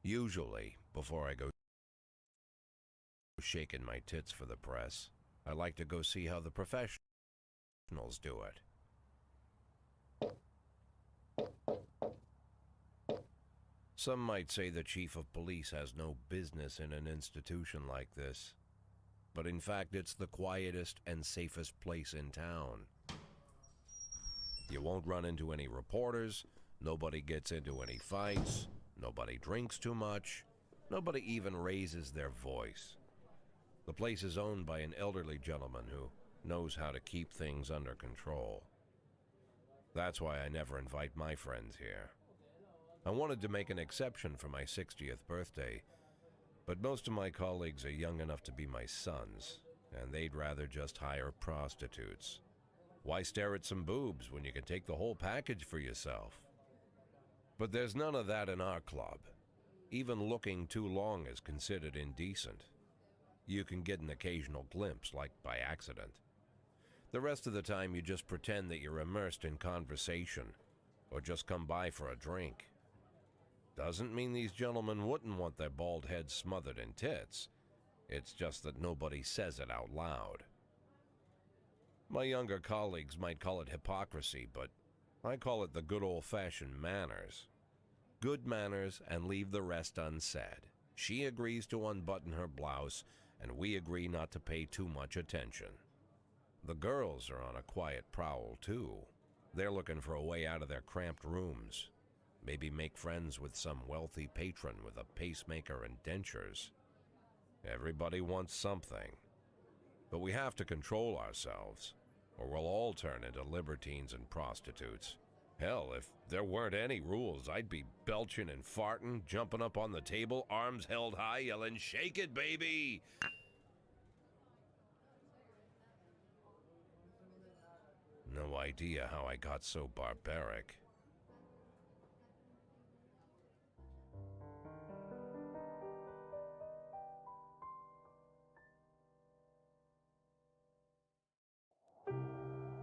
Usually, before I go shaking my tits for the press, I like to go see how the professionals do it. Some might say the chief of police has no business in an institution like this, but in fact it's the quietest and safest place in town. You won't run into any reporters, nobody gets into any fights, nobody drinks too much, nobody even raises their voice. The place is owned by an elderly gentleman who knows how to keep things under control. That's why I never invite my friends here. I wanted to make an exception for my 60th birthday, but most of my colleagues are young enough to be my sons, and they'd rather just hire prostitutes. Why stare at some boobs when you can take the whole package for yourself? But there's none of that in our club. Even looking too long is considered indecent. You can get an occasional glimpse, like by accident. The rest of the time you just pretend that you're immersed in conversation, or just come by for a drink. Doesn't mean these gentlemen wouldn't want their bald heads smothered in tits. It's just that nobody says it out loud. My younger colleagues might call it hypocrisy, but I call it the good old-fashioned manners. Good manners and leave the rest unsaid. She agrees to unbutton her blouse, and we agree not to pay too much attention. The girls are on a quiet prowl, too. They're looking for a way out of their cramped rooms. Maybe make friends with some wealthy patron with a pacemaker and dentures. Everybody wants something. But we have to control ourselves, or we'll all turn into libertines and prostitutes. Hell, if there weren't any rules, I'd be belching and farting, jumping up on the table, arms held high, yelling, "Shake it, baby!" No idea how I got so barbaric.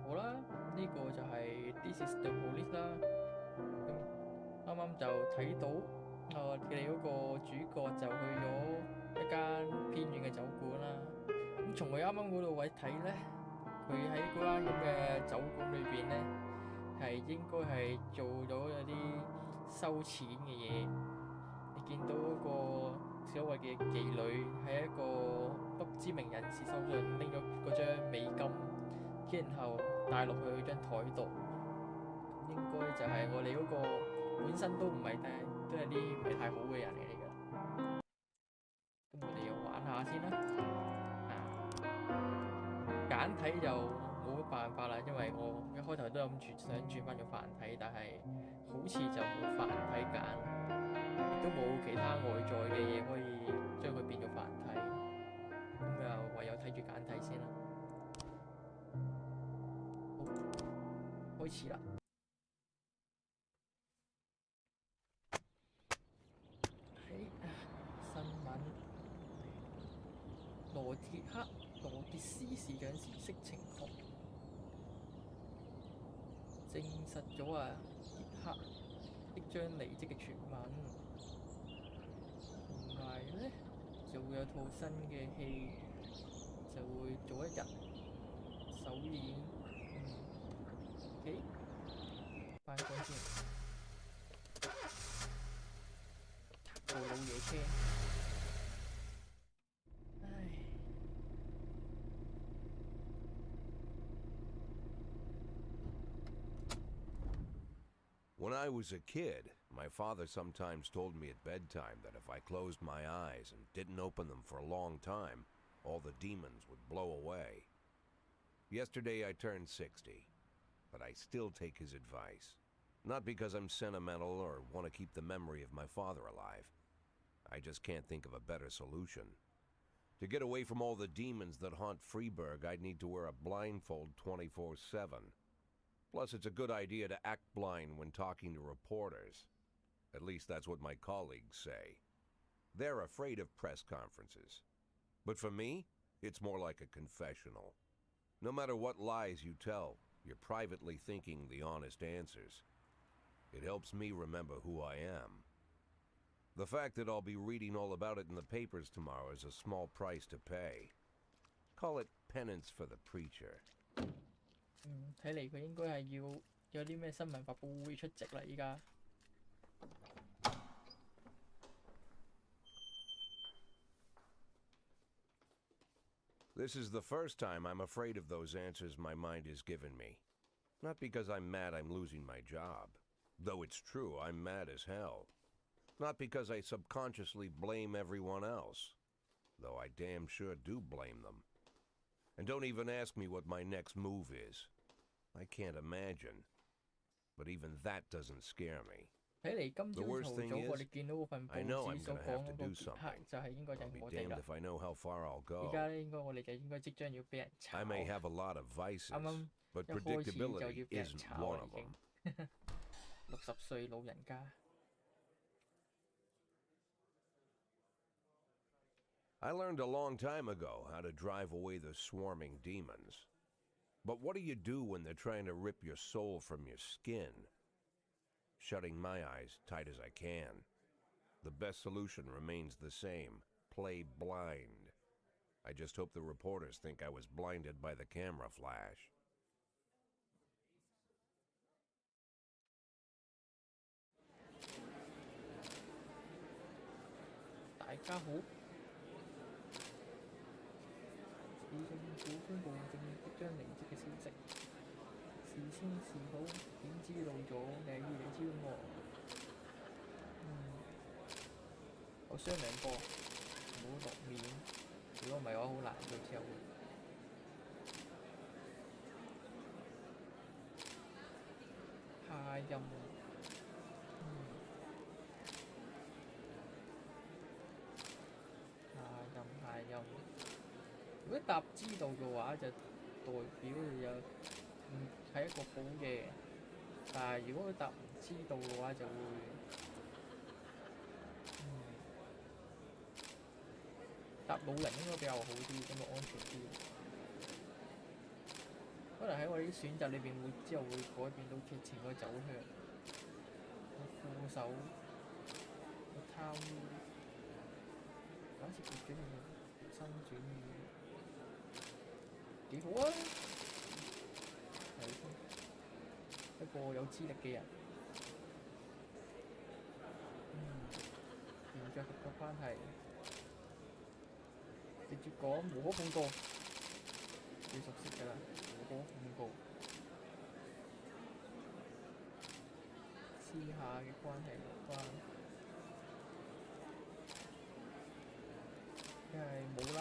好啦，呢個就係 This is the Police 啦。咁啱啱就睇到佢哋嗰個主角就去咗一間偏遠嘅酒館啦。咁從佢啱啱嗰度位睇咧，佢喺嗰間咁嘅酒館裏邊咧，係應該係做咗有啲收錢嘅嘢。你見到嗰個所謂嘅妓女喺一個不知名人士手上拎咗嗰張美金，然後帶落去張台度，應該就係我哋嗰個本身都唔係都係啲唔係太好嘅人嚟㗎。咁我哋又玩下先啦。簡體就冇乜辦法啦，因為我一開頭都諗住想轉翻做繁體，但係好似就冇繁體揀，亦都冇其他外在嘅嘢可以將佢變做繁體，咁就唯有睇住簡體先啦。好，開始啦。新聞：羅傑斯市長辭職情況，證實咗傑克即將離職嘅傳聞，同埋咧就會有套新嘅戲，就會早一日首演。OK， 翻工先。部老爺車。When I was a kid, my father sometimes told me at bedtime that if I closed my eyes and didn't open them for a long time, all the demons would blow away. Yesterday I turned 60, but I still take his advice. Not because I'm sentimental or want to keep the memory of my father alive. I just can't think of a better solution. To get away from all the demons that haunt Freeburg, I'd need to wear a blindfold 24/7. Plus, it's a good idea to act blind when talking to reporters. At least that's what my colleagues say. They're afraid of press conferences. But for me, it's more like a confessional. No matter what lies you tell, you're privately thinking the honest answers. It helps me remember who I am. The fact that I'll be reading all about it in the papers tomorrow is a small price to pay. Call it penance for the preacher. 睇嚟佢應該係要有啲咩新聞發佈會出席啦，依家。This is the first time I'm afraid of those answers my mind has given me. Not because I'm mad I'm losing my job. Though it's true, I'm mad as hell. Not because I subconsciously blame everyone else. Though I damn sure do blame them. And don't even ask me what my next move is. I can't imagine. But even that doesn't scare me. 睇嚟今朝頭早我哋見到嗰份報 I know 紙 I'm 所 gonna 講 have 嗰 to 個 do 傑克 something. 就係應該就 I'll 係 be 我哋 damned 啦。 if I know how far I'll 依 go. 家咧應該我哋就應該即將要俾人炒。 I may have a lot of vices, 啱啱 but 一開始就要 predictability 俾人 isn't 炒 one 啦 of 已經。them. 60歲老人家。I learned a long time ago how to drive away the swarming demons. But what do you do when they're trying to rip your soul from your skin? Shutting my eyes tight as I can. The best solution remains the same. Play blind. I just hope the reporters think I was blinded by the camera flash. 大家好，市政府公布正即將離職嘅消息，是先是好，點知道咗你係夜招我？我商量過，唔好落面，如果唔係嘅話，好難到之後會。下任。下任，如果答知道嘅話，就代表你有係一個好嘅，但係如果佢答唔知道嘅話，就會答老人應該比較好啲，咁就安全啲。可能喺我哋啲選擇裏邊會之後會改變到劇情個走向。副手，貪污。假設佢轉移新轉移幾好啊！係一個有資歷嘅人，連著合作關係，直接講無可奉告，最熟悉㗎啦，無可奉告。私下嘅關係有關。因為冇啦，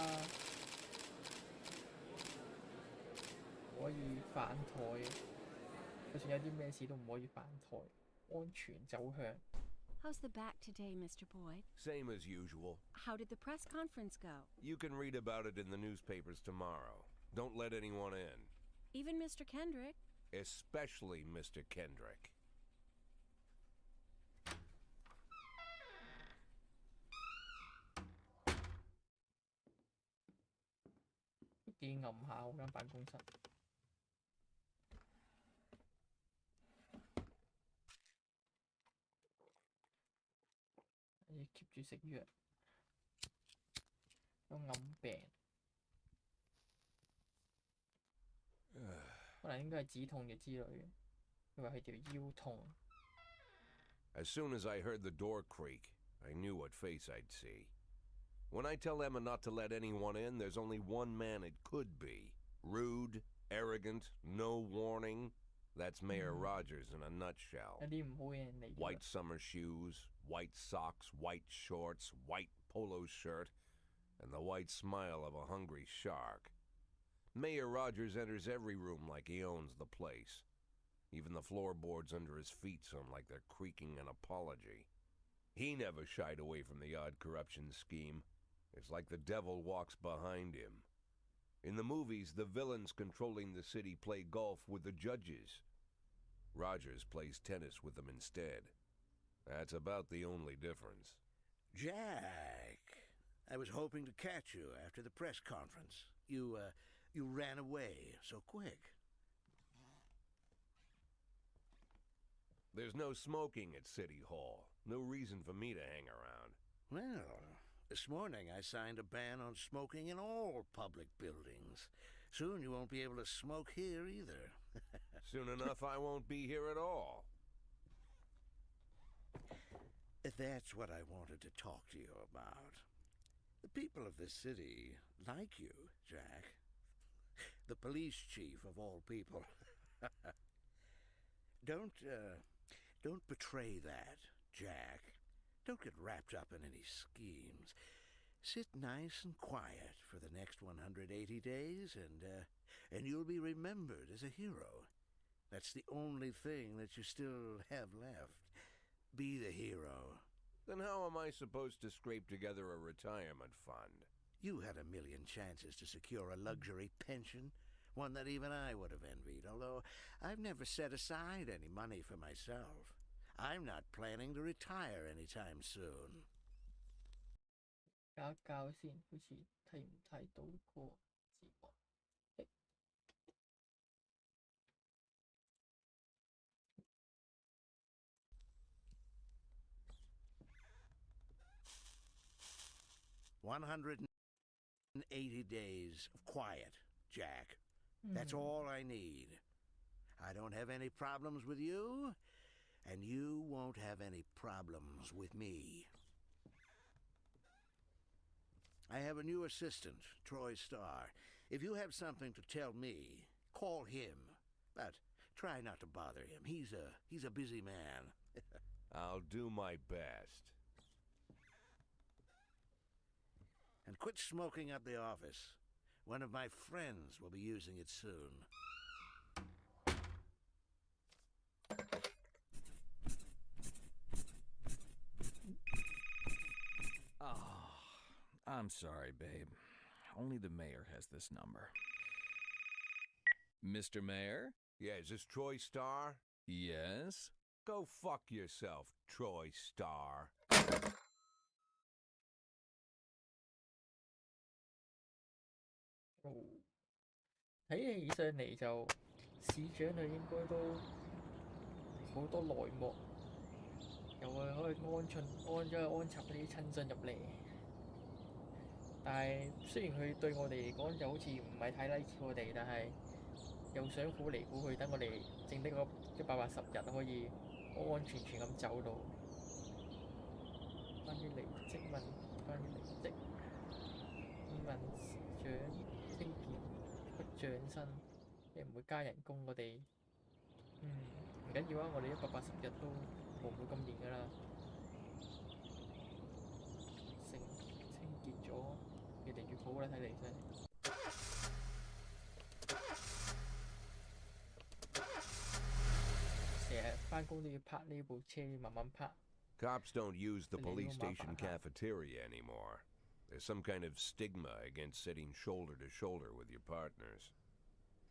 可以反台，就算有啲咩事都唔可以反台，安全走向。How's the back today, Mr. Boyd? Same as usual. How did the press conference go? You can read about it in the newspapers tomorrow. Don't let anyone in. Even Mr. Kendrick? Especially Mr. Kendrick. 都幾暗下我間辦公室。要 keep 住食藥，有暗病，可能應該係止痛藥之類嘅，佢話佢條腰痛。As soon as I heard the door creak, I knew what face I'd see. When I tell Emma not to let anyone in, there's only one man it could be. Rude, arrogant, no warning. That's Mayor Rogers in a nutshell. 有啲唔好嘅人嚟。White summer shoes, white socks, white shorts, white polo shirt, and the white smile of a hungry shark. Mayor Rogers enters every room like he owns the place. Even the floorboards under his feet sound like they're creaking an apology. He never shied away from the odd corruption scheme. It's like the devil walks behind him. In the movies, the villains controlling the city play golf with the judges. Rogers plays tennis with them instead. That's about the only difference. Jack, I was hoping to catch you after the press conference. You ran away so quick. There's no smoking at City Hall. No reason for me to hang around. Well, this morning I signed a ban on smoking in all public buildings. Soon you won't be able to smoke here either. Soon enough, I won't be here at all. That's what I wanted to talk to you about. The people of this city like you, Jack. The police chief of all people. Don't betray that, Jack. Don't get wrapped up in any schemes. Sit nice and quiet for the next 180 days, and you'll be remembered as a hero. That's the only thing that you still have left. Be the hero. Then how am I supposed to scrape together a retirement fund? You had a million chances to secure a luxury pension, one that even I would have envied, although I've never set aside any money for myself. I'm not planning to retire anytime soon. 搞一搞先，好似睇唔睇到個字幕？誒 180 days of quiet, Jack. That's all I need. I don't have any problems with you, and you won't have any problems with me. I have a new assistant, Troy Starr. If you have something to tell me, call him. But try not to bother him. He's a busy man. I'll do my best. And quit smoking up the office. One of my friends will be using it soon. Oh, I'm sorry, babe. Only the mayor has this number. Mr. Mayor? Yeah, is this Troy Starr? Yes? Go fuck yourself, Troy Starr.哦，睇起上嚟就市長啊，應該都好多內幕，又係可以安插嗰啲親信入嚟。但係雖然佢對我哋嚟講就好似唔係太 like 我哋，但係又想好嚟好去，等我哋剩低嗰180日可以安安全全咁走到。關於離職問，關於離職問市長清潔不漲薪，即係唔會加人工，我哋唔緊要啊，我哋180日都冇咁嚴㗎啦。清潔咗越嚟越好啦，睇嚟真係。成日翻工都要泊呢部車，慢慢泊。Cops don't use the police station cafeteria anymore. There's some kind of stigma against sitting shoulder to shoulder with your partners.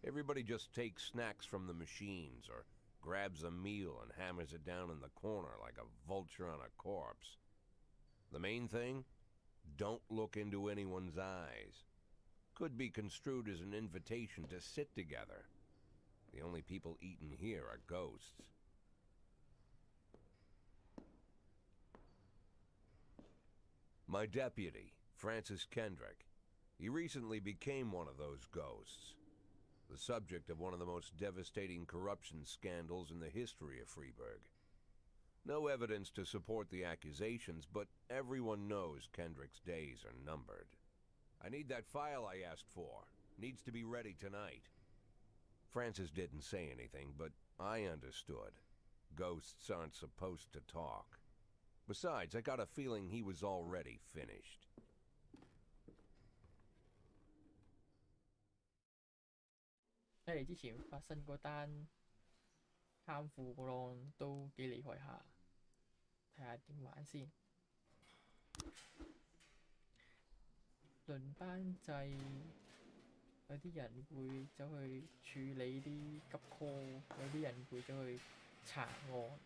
Everybody just takes snacks from the machines or grabs a meal and hammers it down in the corner like a vulture on a corpse. The main thing? Don't look into anyone's eyes. Could be construed as an invitation to sit together. The only people eaten here are ghosts. My deputy, Francis Kendrick. He recently became one of those ghosts. The subject of one of the most devastating corruption scandals in the history of Freeburg. No evidence to support the accusations, but everyone knows Kendrick's days are numbered. I need that file I asked for. Needs to be ready tonight. Francis didn't say anything, but I understood. Ghosts aren't supposed to talk. Besides, I got a feeling he was already finished. 睇嚟之前發生嗰單貪腐案都幾厲害下，睇下點玩先。輪班制有啲人會走去處理啲急 call，有啲人會走去查案，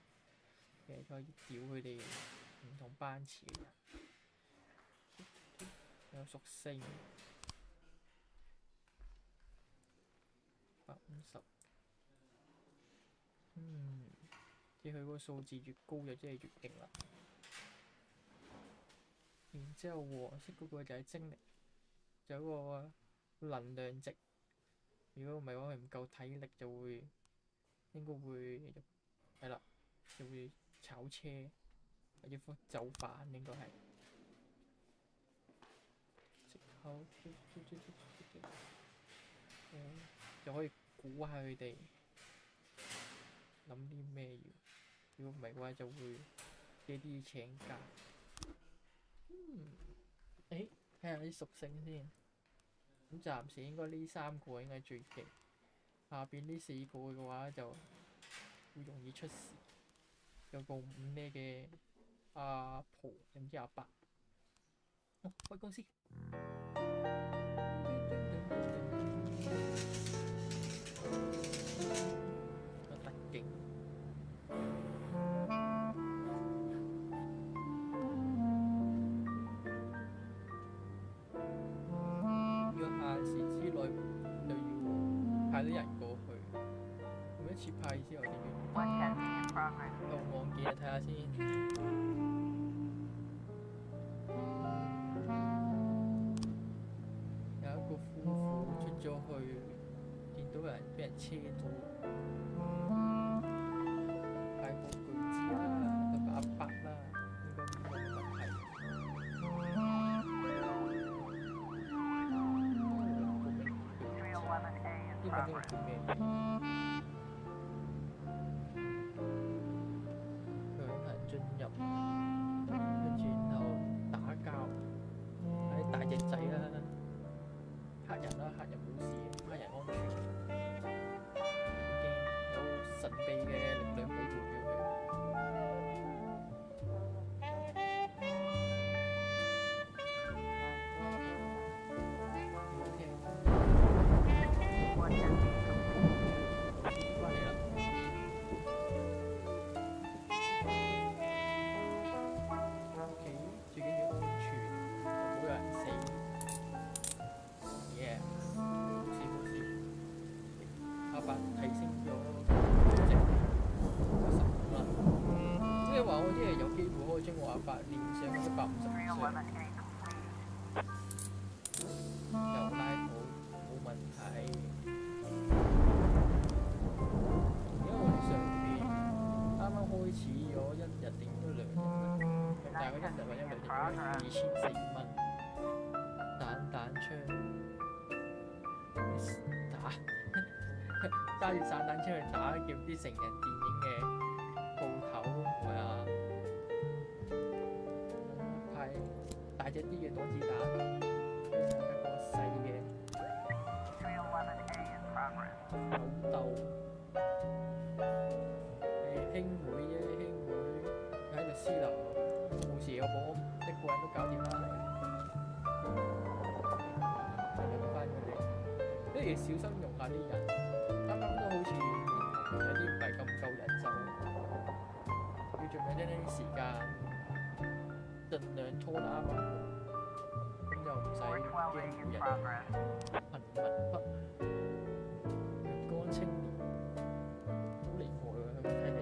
其實可以屌佢哋唔同班次嘅人。有屬性150，即係佢個數字越高就即係越勁啦。然之後黃色嗰個就係精力，就有個能量值。如果唔係嘅話，佢唔夠體力就會應該會係啦，就會炒車或者就範應該係。好，就可以估下佢哋諗啲咩要。如果唔係嘅話，就會借啲請假。睇下啲屬性先。咁暫時應該呢3個應該最勁，下邊呢4個嘅話就會容易出事。有個5呢嘅阿婆定唔知阿伯，開公司。個特勁。派啲人過去，每一次派之後就要有案件睇下先。有一個夫婦出咗去，見到人俾人車到，派個巨資啦，有個阿伯啦，應該冇乜問題。呢個叫咩？強行進入，跟住然後打交，啲大隻仔啦，黑人啦，黑人冇事，黑人安全，已經有神秘嘅力量保護住佢。提升咗值15啦，即係話我即係有機會可以將我阿伯練上150歲，又拉肚冇問題。而家我哋上邊啱啱開始咗1日定咗2日啦，咁大概1日或者2日都2400蚊，彈槍打。揸住散彈槍去打劫啲成人電影嘅鋪頭，同埋派大隻啲嘅擋子彈，一個細嘅扭鬥。兄妹啫，兄妹喺律師樓都冇事，我一個人都搞掂啦。用翻佢哋，都要小心用下啲人。啱啱都好似有啲唔係咁夠人手，要盡量將啲時間盡量拖得啱啱好，咁就唔使驚冇人。貧民窟陽光青年，好厲害喎！佢睇嚟，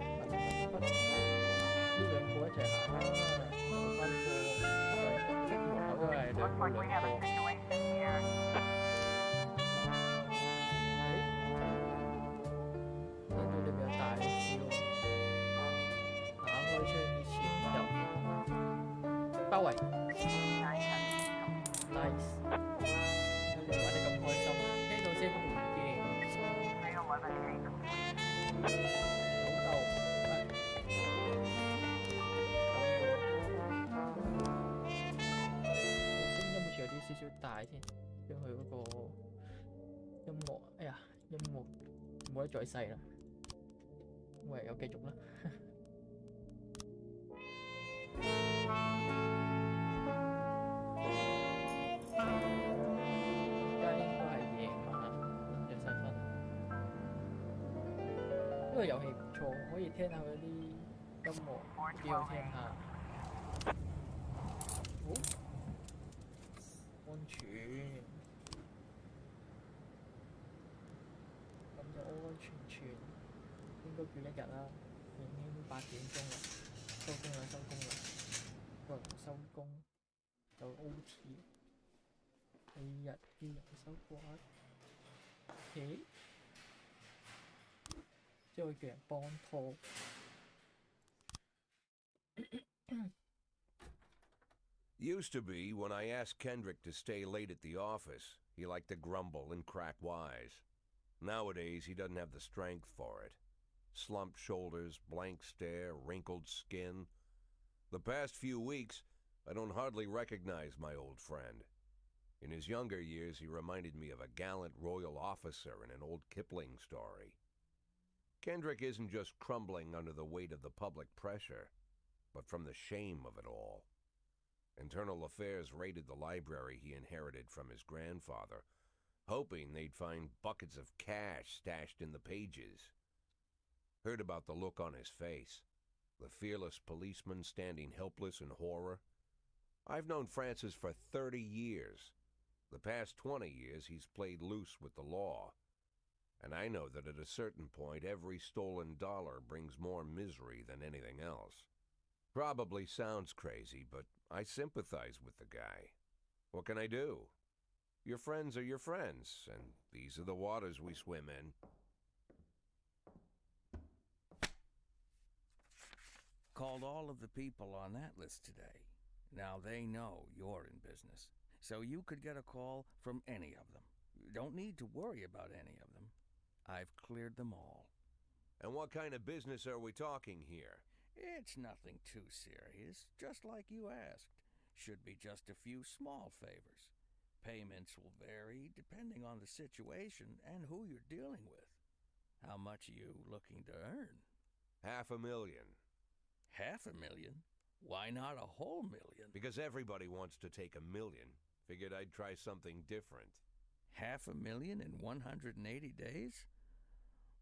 貧民窟呢2個一齊行啦，有翻個門口都係2個。包圍 ，nice， 你玩得咁開心，聽到聲都唔驚。老豆，聲音好似有啲少少大先，將佢嗰個音樂，哎呀，音樂冇得再細啦，唯有繼續啦。呢個遊戲唔錯，可以聽下嗰啲音樂，幾好聽下。好，安全，咁就安安全全，應該叫1日啦。已經8點鐘啦，收工啦，收工啦，個人收工就 OT， 4日要人手掛，OK， 之後叫人幫拖。Used to be, when I asked Kendrick to stay late at the office, he liked to grumble and crack wise. Nowadays, he doesn't have the strength for it. Slumped shoulders, blank stare, wrinkled skin. The past few weeks, I don't hardly recognize my old friend. In his younger years, he reminded me of a gallant royal officer in an old Kipling story. Kendrick isn't just crumbling under the weight of the public pressure, but from the shame of it all. Internal Affairs raided the library he inherited from his grandfather, hoping they'd find buckets of cash stashed in the pages. Heard about the look on his face, the fearless policeman standing helpless in horror. I've known Francis for 30 years. The past 20 years he's played loose with the law. And I know that at a certain point every stolen dollar brings more misery than anything else. Probably sounds crazy, but I sympathize with the guy. What can I do? Your friends are your friends, and these are the waters we swim in. Called all of the people on that list today. Now they know you're in business, so you could get a call from any of them. You don't need to worry about any of them. I've cleared them all. And what kind of business are we talking here? It's nothing too serious, just like you asked. Should be just a few small favors. Payments will vary depending on the situation and who you're dealing with. How much are you looking to earn? $500,000. $500,000? Why not a whole million? Because everybody wants to take $1 million. Figured I'd try something different. $500,000 in 180 days?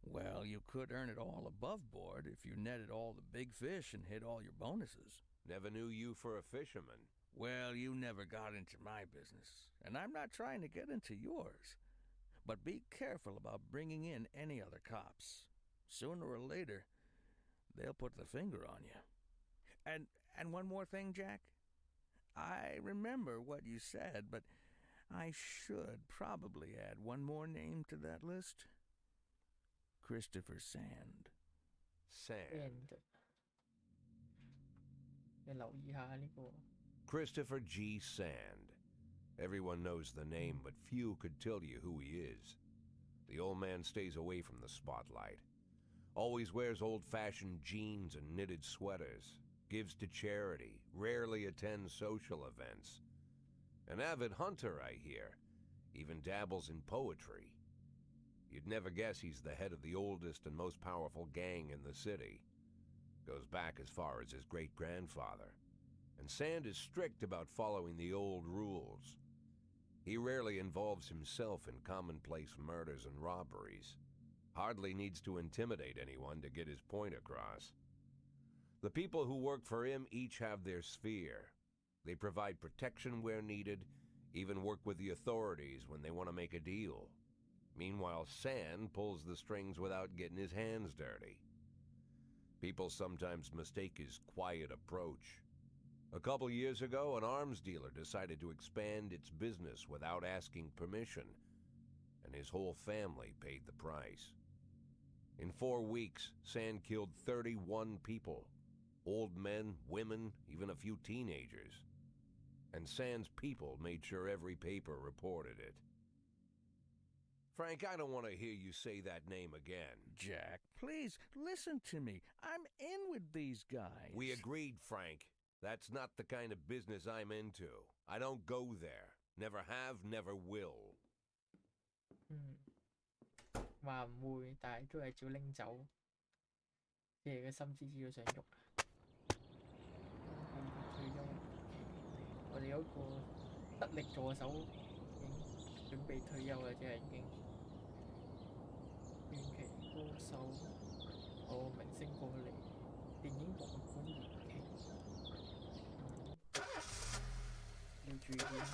Well, you could earn it all above board if you netted all the big fish and hit all your bonuses. Never knew you for a fisherman. Well, you never got into my business, and I'm not trying to get into yours. But be careful about bringing in any other cops. Sooner or later, they'll put the finger on you. And one more thing, Jack. I remember what you said, but I should probably add one more name to that list. Christopher Sand. Sand. 你留意下呢個。Christopher G. Sand. Everyone knows the name, but few could tell you who he is. The old man stays away from the spotlight. Always wears old-fashioned jeans and knitted sweaters. Gives to charity. Rarely attends social events. An avid hunter, I hear. Even dabbles in poetry. You'd never guess he's the head of the oldest and most powerful gang in the city. Goes back as far as his great-grandfather. And Sand is strict about following the old rules. He rarely involves himself in commonplace murders and robberies. Hardly needs to intimidate anyone to get his point across. The people who work for him each have their sphere. They provide protection where needed, even work with the authorities when they want to make a deal. Meanwhile, Sand pulls the strings without getting his hands dirty. People sometimes mistake his quiet approach. A couple years ago, an arms dealer decided to expand its business without asking permission, and his whole family paid the price. In 4 weeks, Sand killed 31 people. Old men, women, even a few teenagers. And Sand's people made sure every paper reported it. Frank, I don't want to hear you say that name again. Jack, please, listen to me. I'm in with these guys. We agreed, Frank. That's not the kind of business I'm into. I don't go there. Never have, never will. 話唔會，但係都係照拎走。佢哋嘅心知知道想喐。退休，我哋有一個得力助手已經準備退休啦，即係已經短期歌手，明星過嚟，電影博物館延期，要注意下。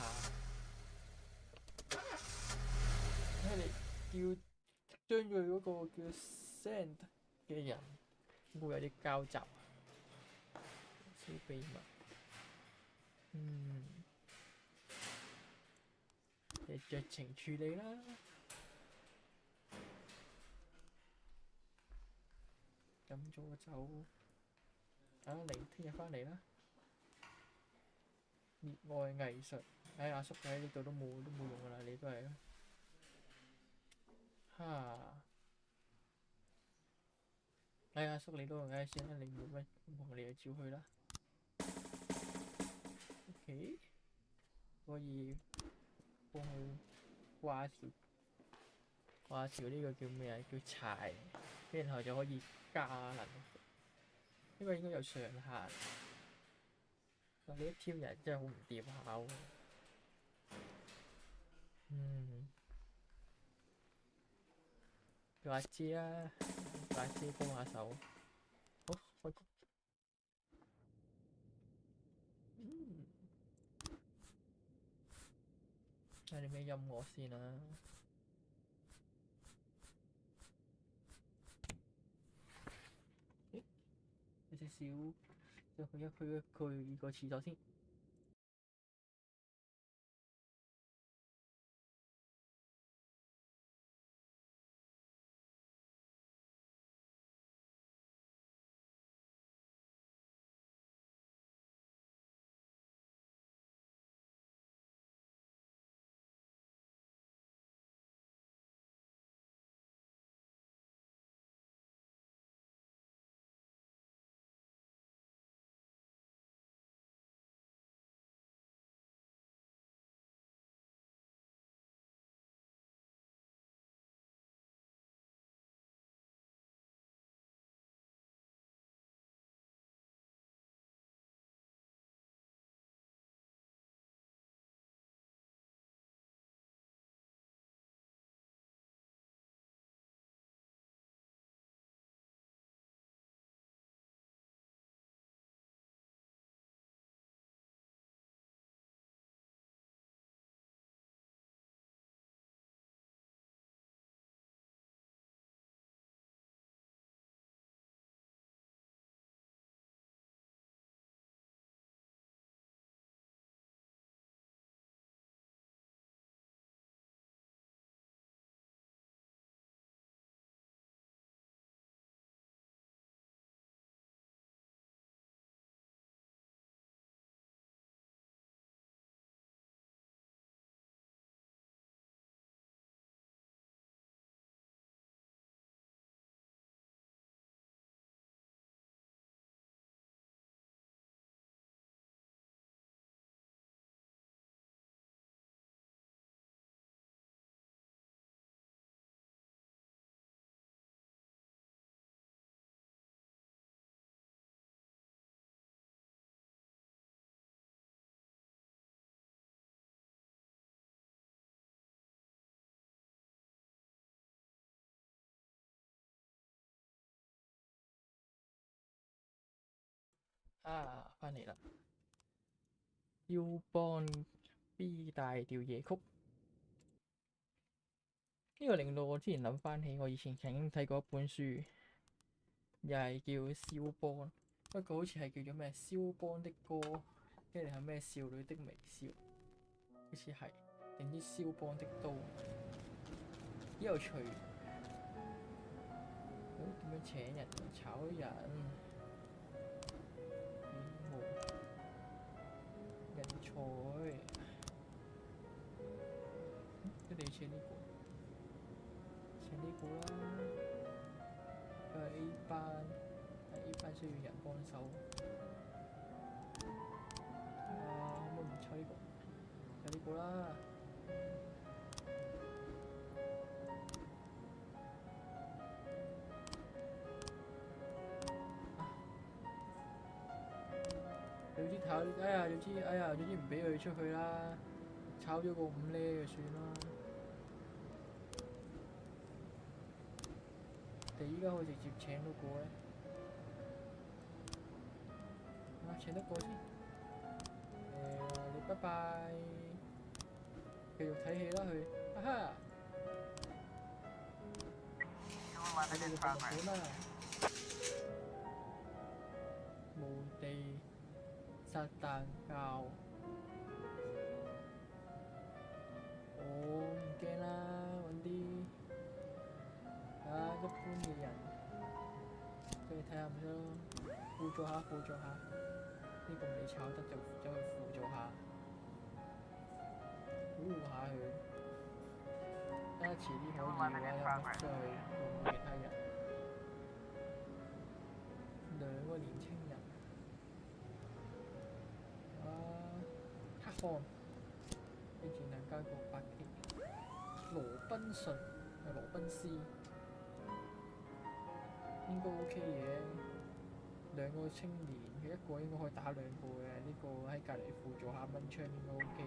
睇嚟要將佢嗰個叫 Sand 嘅人會有啲交集，小秘密。酌情處理啦。飲咗酒，你聽日翻嚟啦。熱愛藝術，阿叔喺呢度都冇用噶啦，你都係啦。阿叔你都用先啦，你冇乜忙你就照去啦。OK， 可以幫佢掛條呢個叫咩啊？叫柴，跟然後就可以加能力。呢個應該有上限。但你一 team 人真係好唔掂下喎。叫阿姐啊，叫阿姐幫下手。好，開工。睇啲咩音樂先啊？有隻小，就去一個廁所先。翻嚟啦！要幫 B 大調夜曲，呢個令到我之前諗翻起我以前曾經睇過一本書，又係叫肖邦，不過好似係叫做咩肖邦的歌，跟住係咩少女的微笑，好似係定啲肖邦的刀，幾有趣。點樣請人炒人？人才，一定要請呢個，請呢個啦。因為 A 班需要人幫手。可唔可以唔抽呢個？有呢個啦。總之唔俾佢出去啦，炒咗個5呢就算啦。你依家可以直接請到個咧，請得個先。你拜拜，繼續睇戲啦佢，哈哈。睇你個博物館啦，無地。撒旦教，輔助下，呢個未炒得就走去輔助下，保護下佢。等下遲啲可以嘅話，有乜出去會唔會其他人？兩個年青人，黑漢，跟住能加個白騎，羅賓遜係羅賓斯，應該 OK 嘅。兩個青年，佢一個應該可以打兩個嘅，呢、個喺隔離輔助下蚊槍應該 OK 嘅。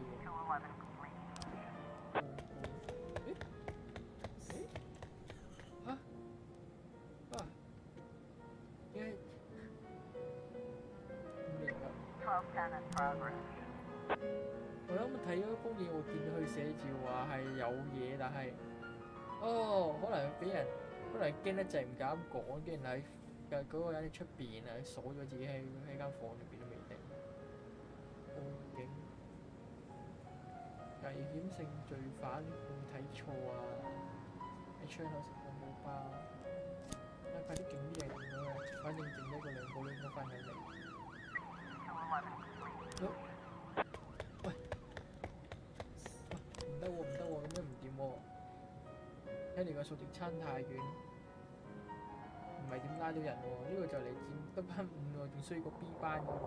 我啱啱睇咗封嘢，我見到佢寫住話係有嘢，但係可能俾人可能驚得滯唔敢講，跟住喺嗰個人喺出邊啊，鎖咗自己喺間房入邊都未定。報警，危險性罪犯會睇錯啊！喺窗口食漢堡包，快啲勁啲嚟咁啊！反正剩低個兩個都應該翻緊嚟。喂，唔得喎，咁樣唔掂喎。睇嚟個數值差太遠，唔係點拉到人喎？呢個就嚟佔得翻5喎，仲需要個 B 班嗰個。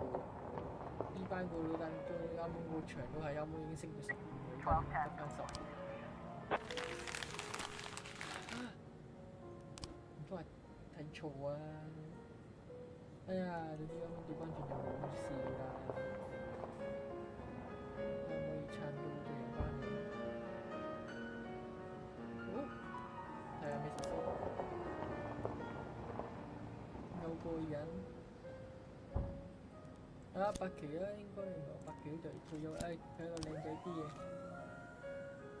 B 班嗰個單都啱啱個場都係啱啱已經升到15喎，依家得翻10。唔該，睇錯啊！哎呀，你啲啱啱調翻轉就冇事啦。可唔可以撐到對人翻嚟？好，睇下咩事先。有個人白旗啦，應該原來白旗就嚟退休，睇個靚仔啲嘢，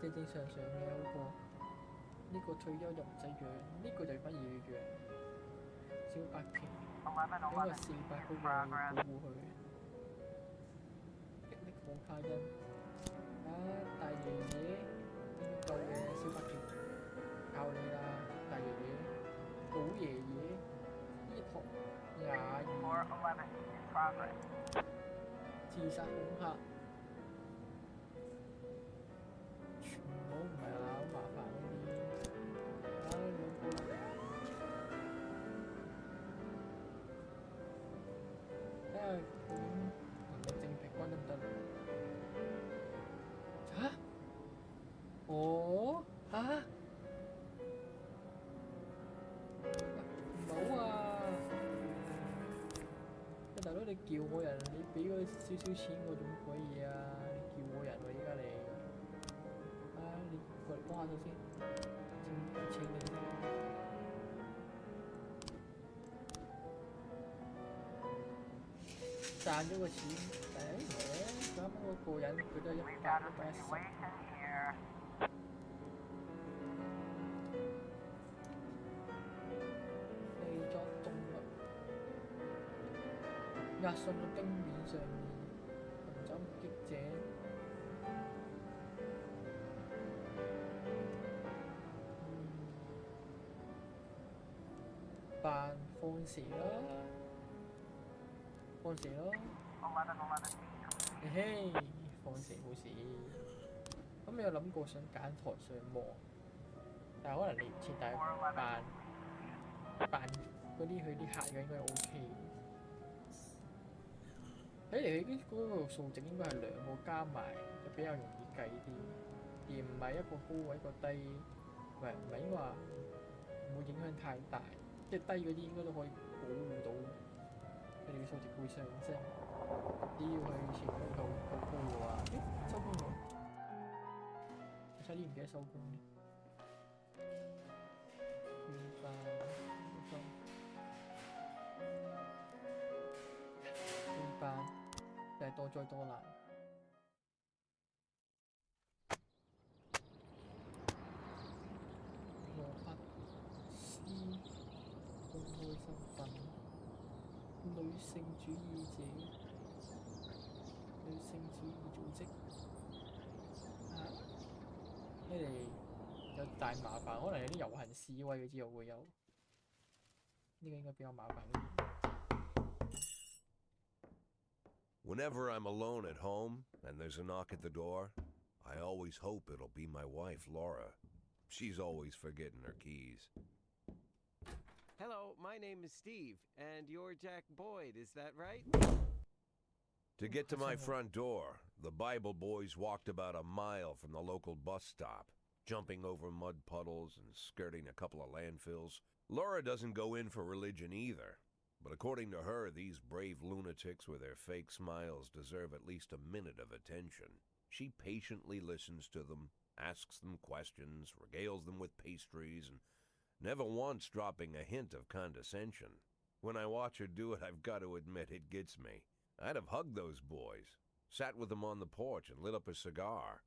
正正常常嘅好過。呢個退休就唔使養，呢個就反而要養。小白旗，呢個400嗰個要保護佢。霹靂火卡因，大爺爺應該夠嘅，小白旗教你啦，大爺爺，老爺爺，伊托雅爾，自殺恐嚇，全部唔係好麻煩嗰啲，兩個啦。睇下佢能力正平均得唔得？唔好啊！大佬你叫我人，你俾個少少錢我做乜鬼嘢啊？你叫我人喎，依家你你過嚟幫下手先，請你先。賺咗個錢，啱啱嗰個人佢都係110。製作動物壓上個冰面上面，尋找目擊者。扮放蛇啦，放蛇咯。嘿嘿，放蛇冇事。咁你有諗過想揀台上望，但係可能嚟唔切，但係扮嗰啲佢啲客嘅應該 OK。睇嚟佢嗰個數值應該係2個加埋，就比較容易計啲，而唔係一個高一個低，唔係應該話唔會影響太大，即係低嗰啲應該都可以保護到佢哋嘅數值會上升。只要佢前面夠高嘅話，收工咗，我差啲唔記得收工咧。就係多災多難。羅伯斯公開身份，女性主義者，女性主義組織。睇嚟有大麻煩，可能有啲遊行示威之後會有。呢個應該比較麻煩啲。Whenever I'm alone at home and there's a knock at the door, I always hope it'll be my wife, Laura. She's always forgetting her keys. Hello, my name is Steve, and you're Jack Boyd, is that right? To get to my front door, the Bible boys walked about a mile from the local bus stop, jumping over mud puddles and skirting a couple of landfills. Laura doesn't go in for religion either, but according to her, these brave lunatics with their fake smiles deserve at least a minute of attention. She patiently listens to them, asks them questions, regales them with pastries, and never once dropping a hint of condescension. When I watch her do it, I've got to admit it gets me. I'd have hugged those boys, sat with them on the porch and lit up a cigar.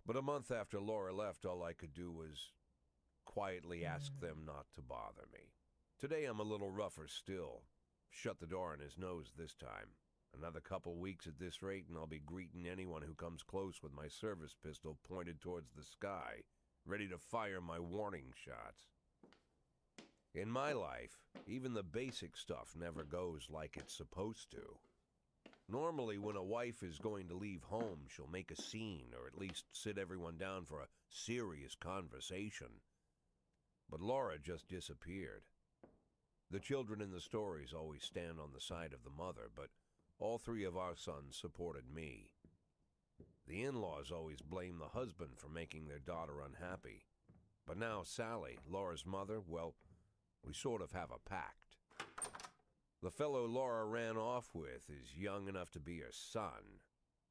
But a month after Laura left, all I could do was quietly ask them not to bother me. Today I'm a little rougher still. Shut the door on his nose this time. Another couple weeks at this rate and I'll be greeting anyone who comes close with my service pistol pointed towards the sky, ready to fire my warning shots. In my life, even the basic stuff never goes like it's supposed to. Normally, when a wife is going to leave home, she'll make a scene or at least sit everyone down for a serious conversation. But Laura just disappeared. The children in the stories always stand on the side of the mother, but all three of our sons supported me. The in-laws always blame the husband for making their daughter unhappy. But now Sally, Laura's mother, well, we sort of have a pact. The fellow Laura ran off with is young enough to be her son.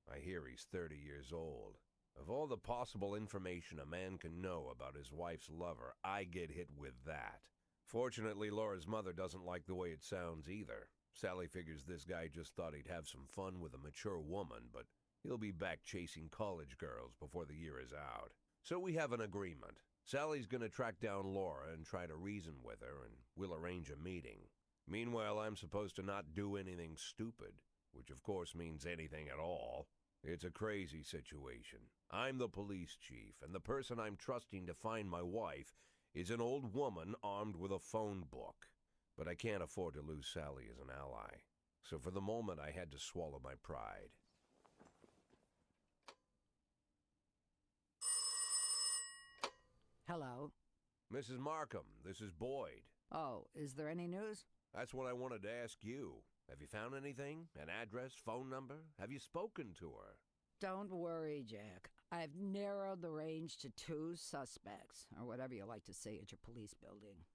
I hear he's 30 years old. Of all the possible information a man can know about his wife's lover, I get hit with that. Fortunately, Laura's mother doesn't like the way it sounds either. Sally figures this guy just thought he'd have some fun with a mature woman, but he'll be back chasing college girls before the year is out. So we have an agreement. Sally's gonna track down Laura and try to reason with her, and we'll arrange a meeting. Meanwhile, I'm supposed to not do anything stupid, which of course means anything at all. It's a crazy situation. I'm the police chief, and the person I'm trusting to find my wife is an old woman armed with a phone book. But I can't afford to lose Sally as an ally. So for the moment, I had to swallow my pride. Hello. Mrs. Markham, this is Boyd. Oh, is there any news? That's what I wanted to ask you. Have you found anything? An address, phone number? Have you spoken to her? Don't worry, Jack. I've narrowed the range to 2 suspects, or whatever you like to say at your police building.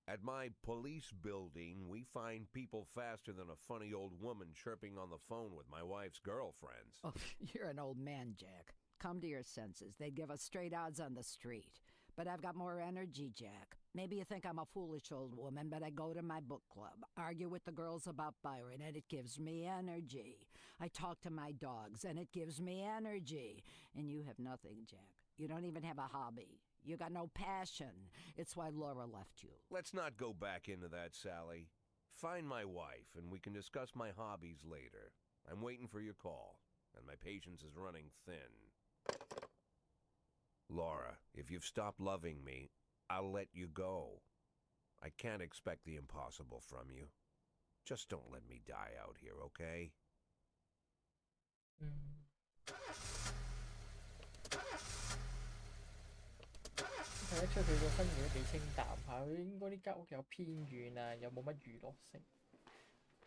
At my police building, we find people faster than a funny old woman chirping on the phone with my wife's girlfriends. Oh, you're an old man, Jack. Come to your senses. They'd give us straight odds on the street. But I've got more energy, Jack. Maybe you think I'm a foolish old woman, but I go to my book club, argue with the girls about Byron, and it gives me energy. I talk to my dogs, and it gives me energy. And you have nothing, Jack. You don't even have a hobby. You got no passion. It's why Laura left you. Let's not go back into that, Sally. Find my wife, and we can discuss my hobbies later. I'm waiting for your call, and my patience is running thin. Laura, if you've stopped loving me, I'll let you go. I can't expect the impossible from you. Just don't let me die out here, okay? 睇得出佢個生活都幾清淡下，佢應該啲間屋有偏遠啊，又冇乜娛樂性，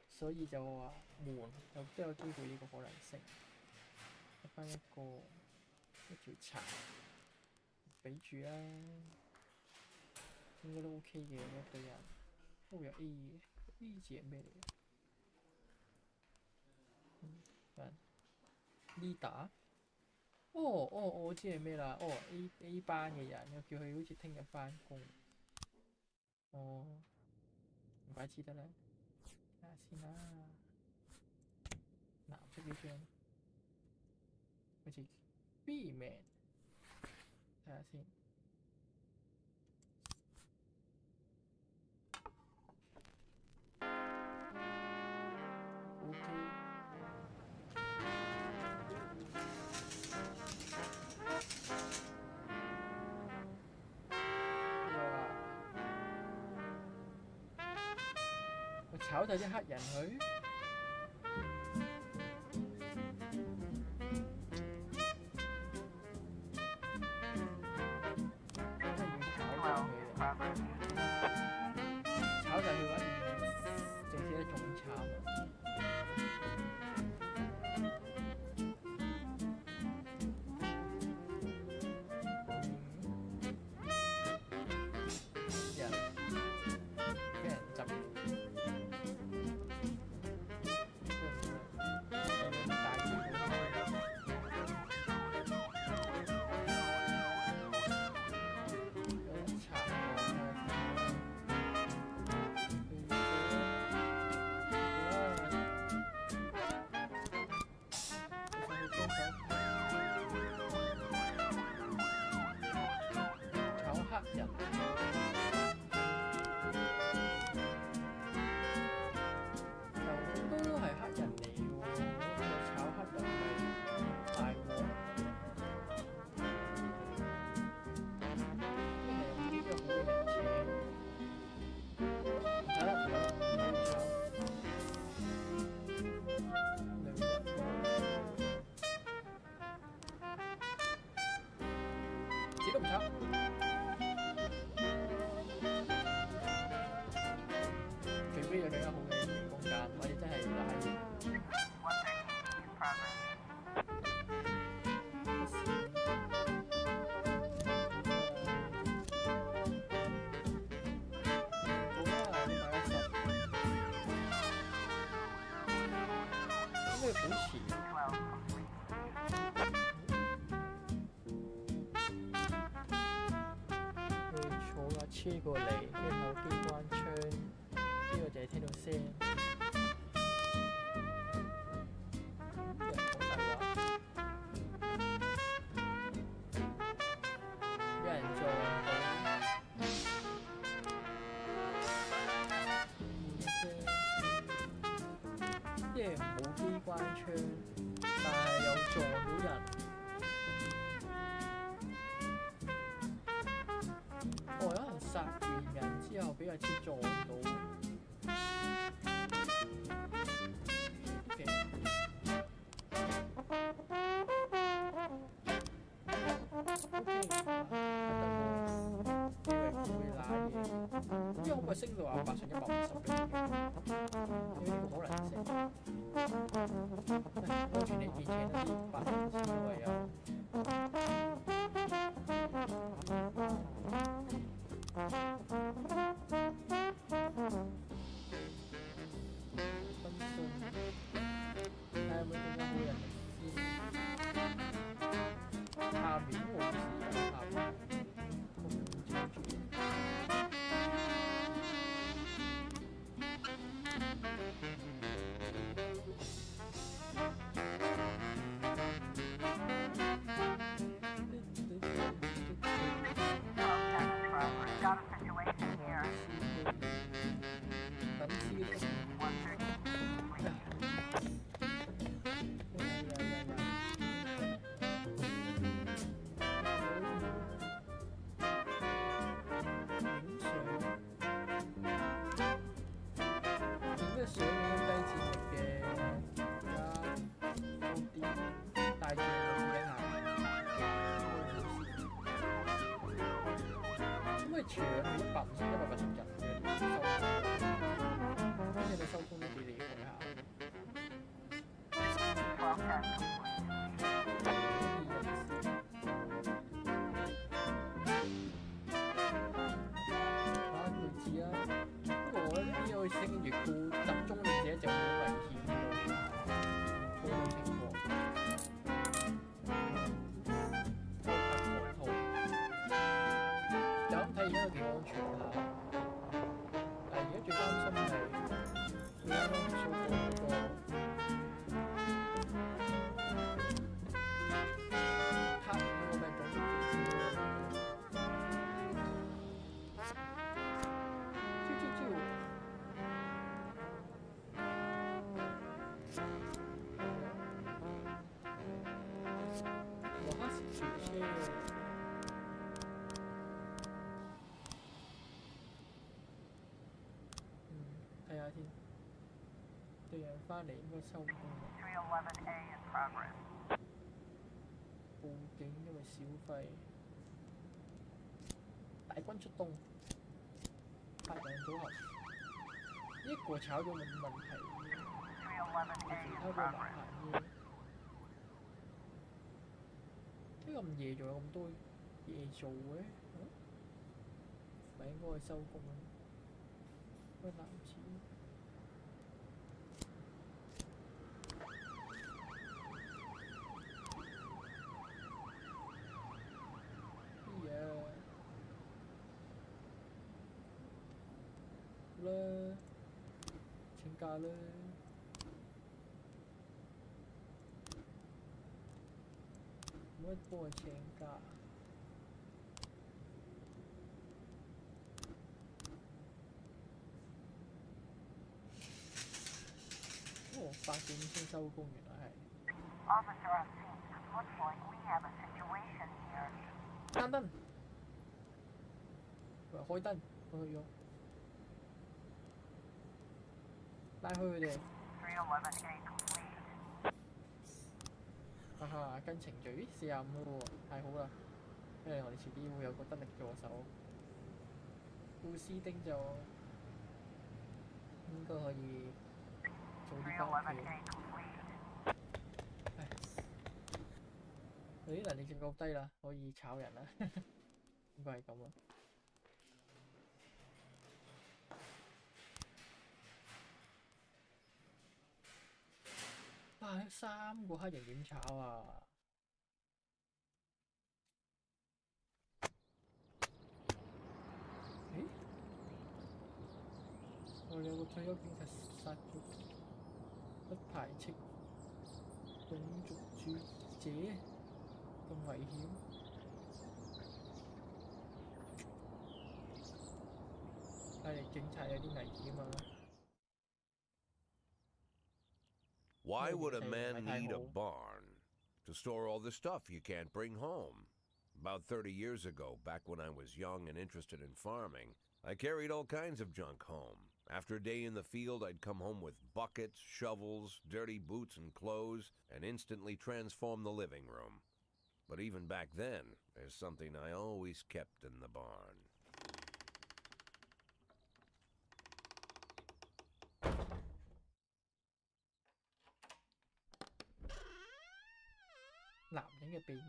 所以就話悶，又都有機會呢個可能性。得翻一條柴，俾住啦，應該都 OK 嘅一對人，都會有 A 嘅，A 字係咩嚟嘅？leader。我知係咩啦。A 班嘅人，又叫佢好似聽日返工。唔怪之得啦。睇下先啦。藍色呢張，好似 B man。睇下先。OK。炒晒啲黑人去，紙都唔插。除非有更加好嘅空間，或者真係拉。好遲。佢坐架車過嚟，跟住有機關槍，呢個就係聽到聲。有人講大話，有人撞到。即係冇機關槍，但係又撞到人。有人殺完人之後俾架車撞到。因為可唔可以升到話8上150嘅？有呢個可能性。安全嚟見請多啲8成次位啊！分信，睇下有冇更加好人嚟先。下面冇事啊，下面我唔清楚。想低戰力嘅，而家高啲，大戰力影下，咁佢搶150人嘅收工，跟住你收工都幾厲害下。升越高，集中力者就好危險喎，嗰種情況。都拍廣套，就咁睇而家都幾安全下。但係而家最擔心係佢啱啱掃過嗰個黑嗰個咩種族歧視嗰個。睇下先，隊人返嚟應該收工啦。報警因為小費，大軍出動，8人組合，一個炒咗冇問題，其他個麻煩啫。點解咁夜仲有咁多嘢做嘅？咪應該去收工啦。個男子。啦，請假啦。唔可以幫佢請假。哦，8點先收工，原來係。關燈。佢話開燈，我去咗。拉開佢哋。哈哈，跟程序45咯喎，太好啦！因為我哋遲啲會有個得力助手，庫斯丁就應該可以早啲翻屋企。唉，佢啲能力值夠低啦，可以炒人啦，應該係咁啦。哇！3個黑人點炒啊？誒，我哋有個退休警察殺咗不排斥種族主義者，咁危險。係警察有啲危險啊！ Why would a man need a barn? To store all the stuff you can't bring home. About 30 years ago, back when I was young and interested in farming, I carried all kinds of junk home. After a day in the field, I'd come home with buckets, shovels, dirty boots and clothes, and instantly transform the living room. But even back then, there's something I always kept in the barn. 男人嘅秘密。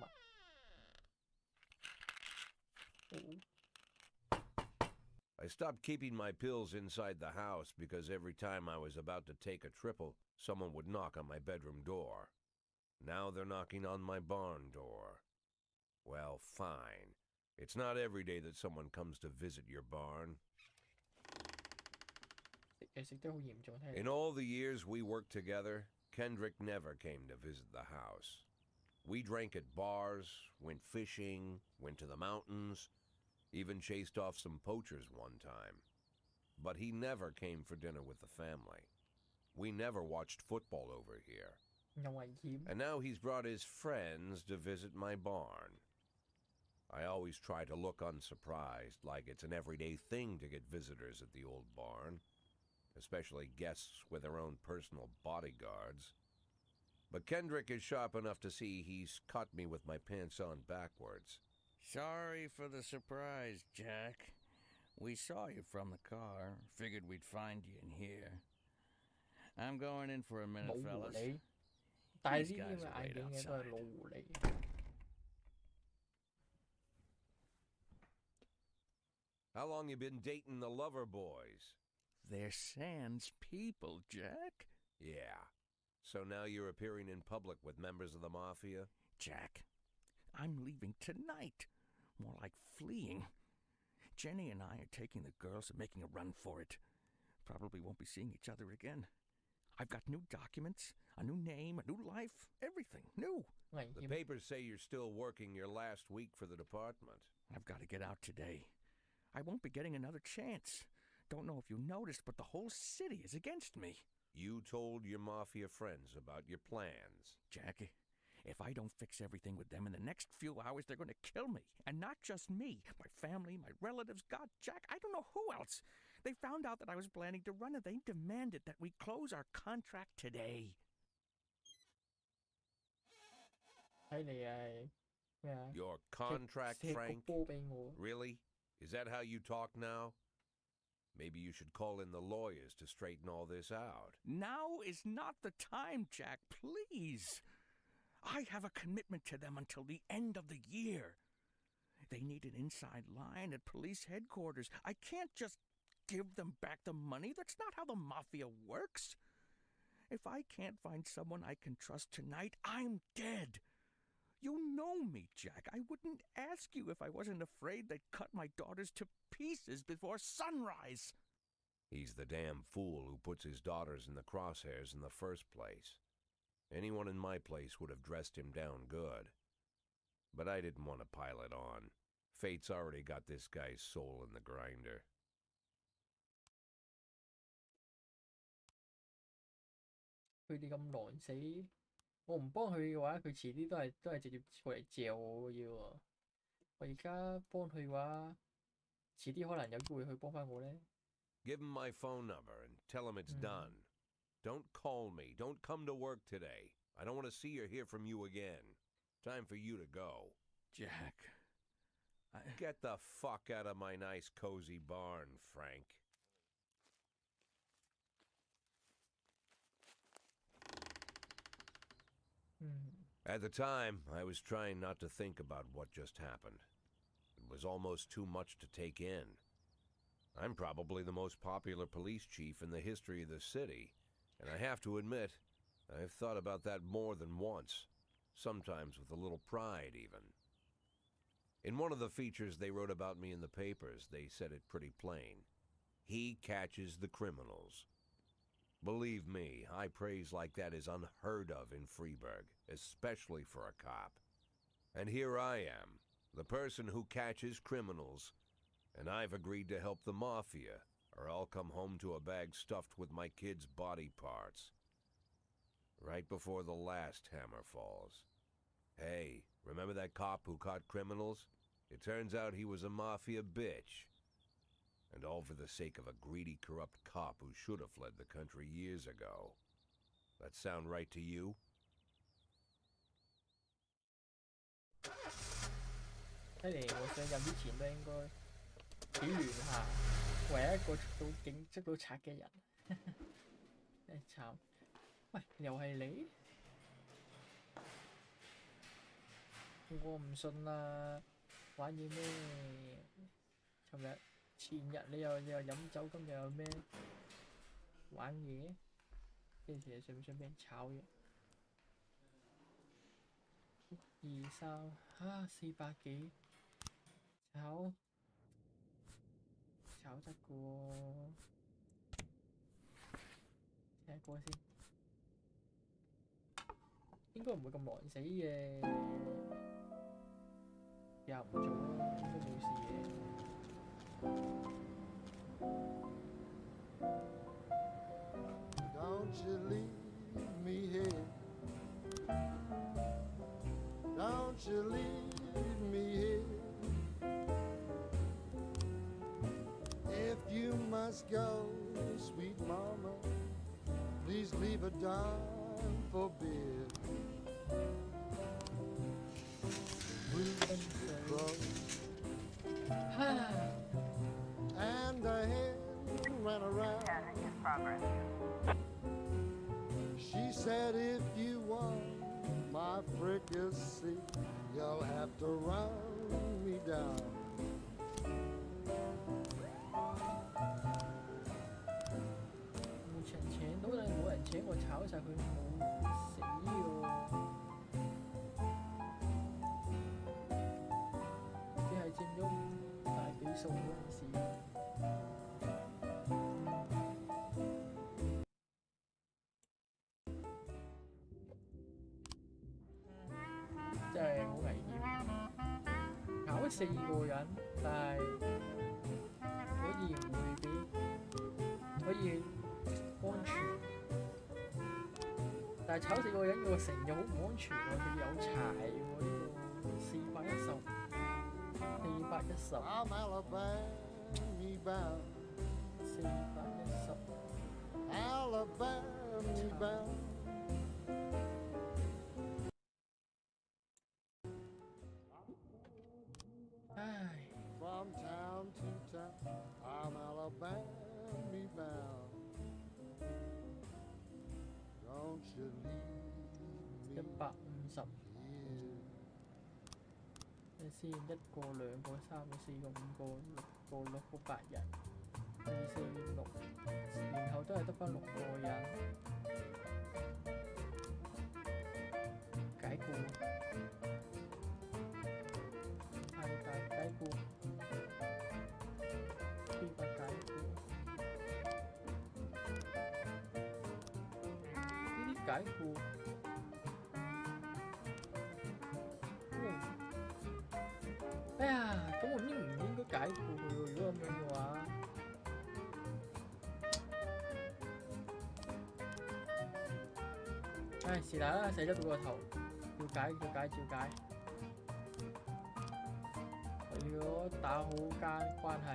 I stopped keeping my pills inside the house because every time I was about to take a triple, someone would knock on my bedroom door. Now they're knocking on my barn door. Well, fine. It's not every day that someone comes to visit your barn. In all the years we worked together, Kendrick never came to visit the house. We drank at bars, went fishing, went to the mountains, even chased off some poachers one time. But he never came for dinner with the family. We never watched football over here. And now he's brought his friends to visit my barn. I always try to look unsurprised, like it's an everyday thing to get visitors at the old barn, especially guests with their own personal bodyguards. But Kendrick is sharp enough to see he's caught me with my pants on backwards. Sorry for the surprise, Jack. We saw you from the car. Figured we'd find you in here. I'm going in for a minute, fellas. These guys will wait outside. How long you been dating the lover boys? They're sans people, Jack. Yeah. So now you're appearing in public with members of the Mafia? Jack, I'm leaving tonight. More like fleeing. Jenny and I are taking the girls and making a run for it. Probably won't be seeing each other again. I've got new documents, a new name, a new life, everything new. The papers say you're still working your last week for the department. I've got to get out today. I won't be getting another chance. Don't know if you noticed, but the whole city is against me. You told your Mafia friends about your plans. Jackie, if I don't fix everything with them in the next few hours, they're going to kill me. And not just me. My family, my relatives, God, Jack, I don't know who else. They found out that I was planning to run and they demanded that we close our contract today. Your contract, Frank? Really? Is that how you talk now? Maybe you should call in the lawyers to straighten all this out. Now is not the time, Jack, please. I have a commitment to them until the end of the year. They need an inside line at police headquarters. I can't just give them back the money. That's not how the Mafia works. If I can't find someone I can trust tonight, I'm dead. You know me, Jack. I wouldn't ask you if I wasn't afraid they'd cut my daughters to pieces before sunrise. He's the damn fool who puts his daughters in the crosshairs in the first place. Anyone in my place would have dressed him down good. But I didn't want to pile it on. Fate's already got this guy's soul in the grinder. 佢哋咁狼死，我唔幫佢嘅話，佢遲啲都係直接過嚟嚼我要喎。我而家幫佢嘅話，遲啲可能有機會去幫翻我咧。Give him my phone number and tell him it's done. Don't call me. Don't come to work today. I don't want to see or hear from you again. Time for you to go. Jack, Get the fuck out of my nice cozy barn, Frank. At the time, I was trying not to think about what just happened. It was almost too much to take in. I'm probably the most popular police chief in the history of the city, and I have to admit, I've thought about that more than once, sometimes with a little pride even. In one of the features they wrote about me in the papers, they said it pretty plain. He catches the criminals. Believe me, high praise like that is unheard of in Freeburg, especially for a cop. And here I am, the person who catches criminals, and I've agreed to help the mafia, or I'll come home to a bag stuffed with my kids' body parts. Right before the last hammer falls. Hey, remember that cop who caught criminals? It turns out he was a mafia bitch. And all for the sake of a greedy, corrupt cop who should have fled the country years ago. That sound right to you? 睇嚟我上任之前都應該幾亂下，唯一一個捉到賊嘅人，真係慘。喂，又係你？我唔信啦！玩嘢咩？前日你又飲酒，今日又咩玩嘢？跟住想唔想俾人炒嘅？2、3啊，400幾，炒得嘅喎，睇下歌先，應該唔會咁狼死嘅，又唔做咯，應該冇事嘅。Don't you leave me here. Don't you leave me here. If you must go, sweet mama, please leave a dime for beer. And the hen ran around. She said, if you want my fricassee, you'll have to run me down.冇人請我炒晒佢，冇死喎！只係佔咗大比數嗰陣時。真係好危險，搞咗4個人，但係可以安全，但係炒4個人個城又好唔安全喎，佢有柴喎呢個410。I'm Alabama bound. 410。Alabama bound. From town to town, I'm Alabama bound. Don't you leave me 150。here. 睇先，1個、2個、3個、4個、5個、6個、6個8人，2、4、6，然後都係得返6個人。解僱，太大解僱，非法解僱，呢啲解僱。哎呀，咁我唔應該解僱佢喎？如果咁樣嘅話，唉，是但啦，寫咗到個頭，照解。為咗打好間關係，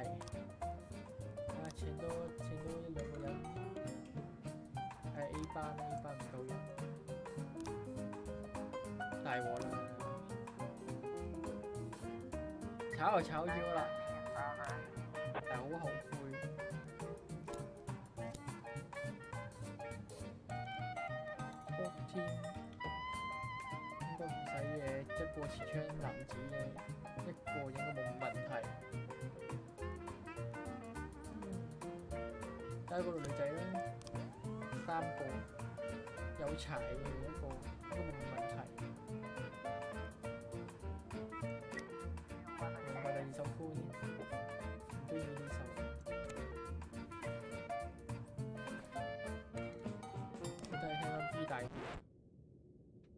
請多1、2個人，係 A 班唔夠人，大鑊啦！炒就炒咗啦，但係好後悔。14應該唔使嘅，一個持槍男子嘅，一個應該冇問題。睇下嗰度女仔啦，3個有柴嘅一個應該冇問題。明白第2首歌先，唔中意呢首。我都係聽緊 B 大調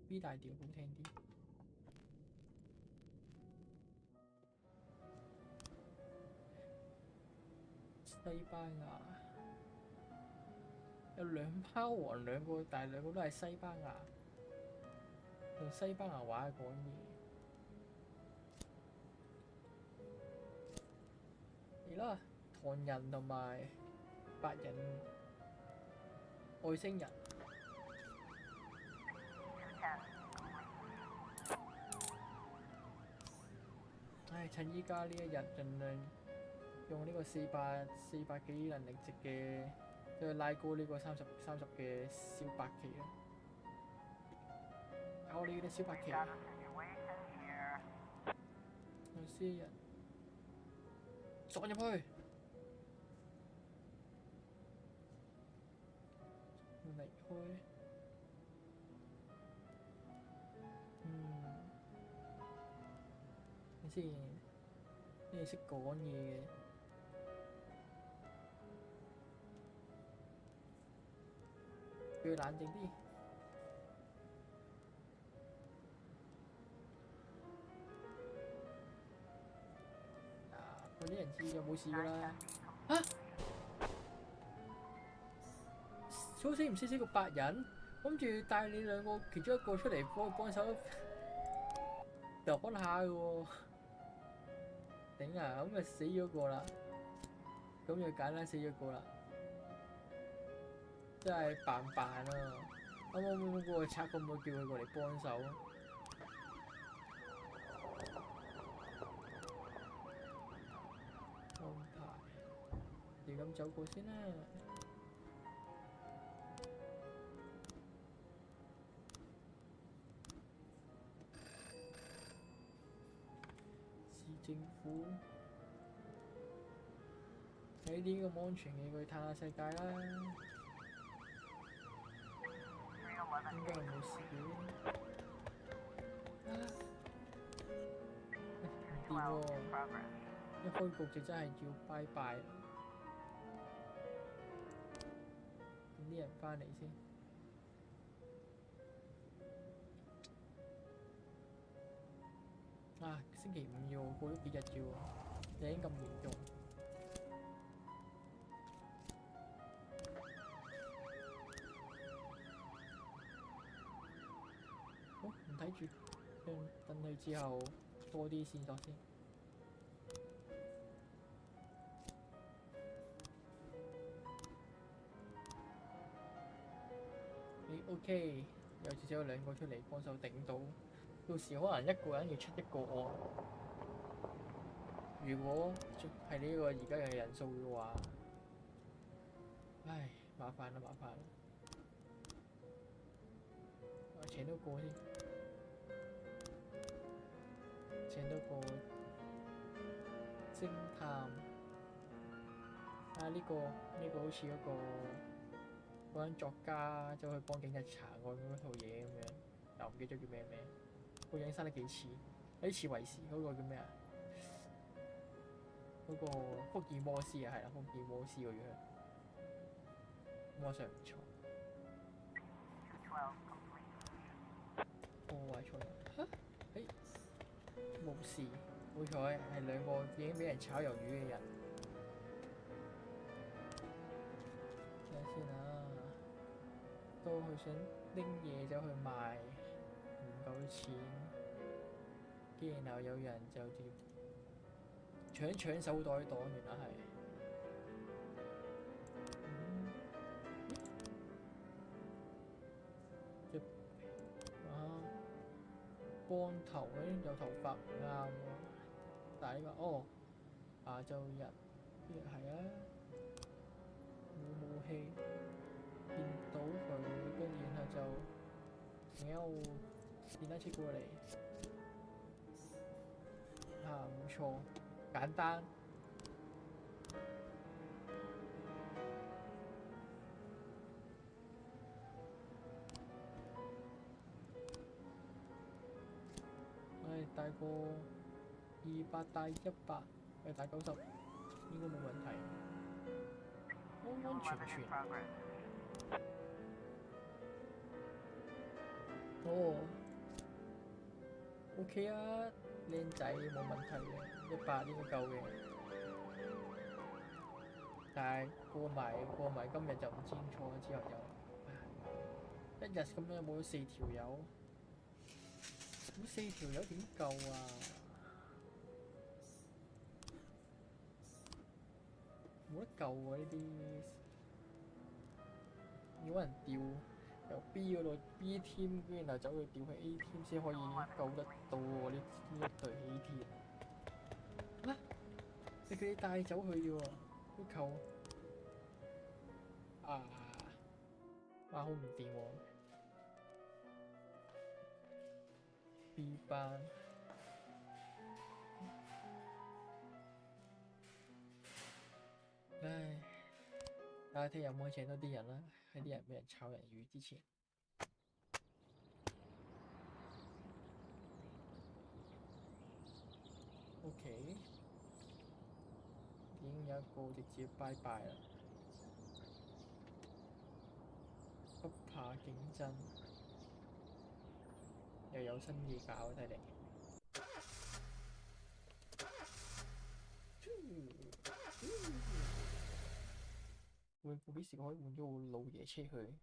，B 大調好聽啲。西班牙有2包王，2個，但係2個都係西班牙，用西班牙話講嘢。而啦，唐人同埋白人外星人。唉，趁依家呢一日，盡量用呢個400幾能力值嘅，即係拉高呢個30嘅小白旗啦。搞你啲小白旗，有些人撞入去，離開。你先，你識講嘢嘅。叫佢冷靜啲。嗰啲人知就冇事㗎啦。嚇！好死唔死個白人，諗住帶你2個其中一個出嚟幫手擋下嘅喎。頂啊！咁咪死咗個啦。咁就簡單死咗個啦。真係扮啊！啱嗰個賊可唔可以叫佢過嚟幫手？安排，你咁走過先啦。市政府喺啲咁安全嘅去探下世界啦。應該係冇事嘅。唔掂喎！一開局就真係要拜拜啦。等啲人返嚟先。星期5要過咗幾日啫喎，已經咁嚴重。好，唔睇住，等佢之後多啲線索先。OK， 有至少有2個出嚟幫手頂到，到時可能一個人要出1個案。如果係呢個而家嘅人數嘅話，唉，麻煩啦，麻煩啦。我請多個先，請多個偵探。呢個好似嗰個作家走去幫警察查案嗰套嘢咁樣，但我唔記得咗叫咩名。個樣生得幾似，有啲似維士嗰個叫咩啊？嗰個福爾摩斯啊，係啦，福爾摩斯個樣，摸上唔錯。破壞錯人，冇事，好彩係2個已經俾人炒魷魚嘅人。睇下先啊，到佢想拎嘢走去賣，唔夠錢，然後有人就搶手袋黨，原來係。光頭嗰啲有頭髮唔啱喎，但係呢個下晝日呢個係啊，冇武器，見到佢，跟住然後就喵電單車過嚟，冇錯，簡單。大過200帶100，帶90應該冇問題，安安全全。OK 啊，靚仔冇問題嘅，100應該夠嘅。但係過埋今日就唔清楚，之後就一日咁樣冇咗4條友。咁4條友點夠啊？冇得救喎呢啲，要揾人調由 B 嗰度 B team，跟住然後走去調去 A team 先可以救得到喎呢一隊 A team。啊！你佢哋帶走佢嘅喎，啲球好唔掂喎。B 班，唉，睇下聽日有冇請多啲人啦，喺啲人俾人炒人魚之前。OK， 已經有一個直接拜拜啦，不怕競爭。又有新嘢搞睇嚟，會幾時可以換咗部老爺車去？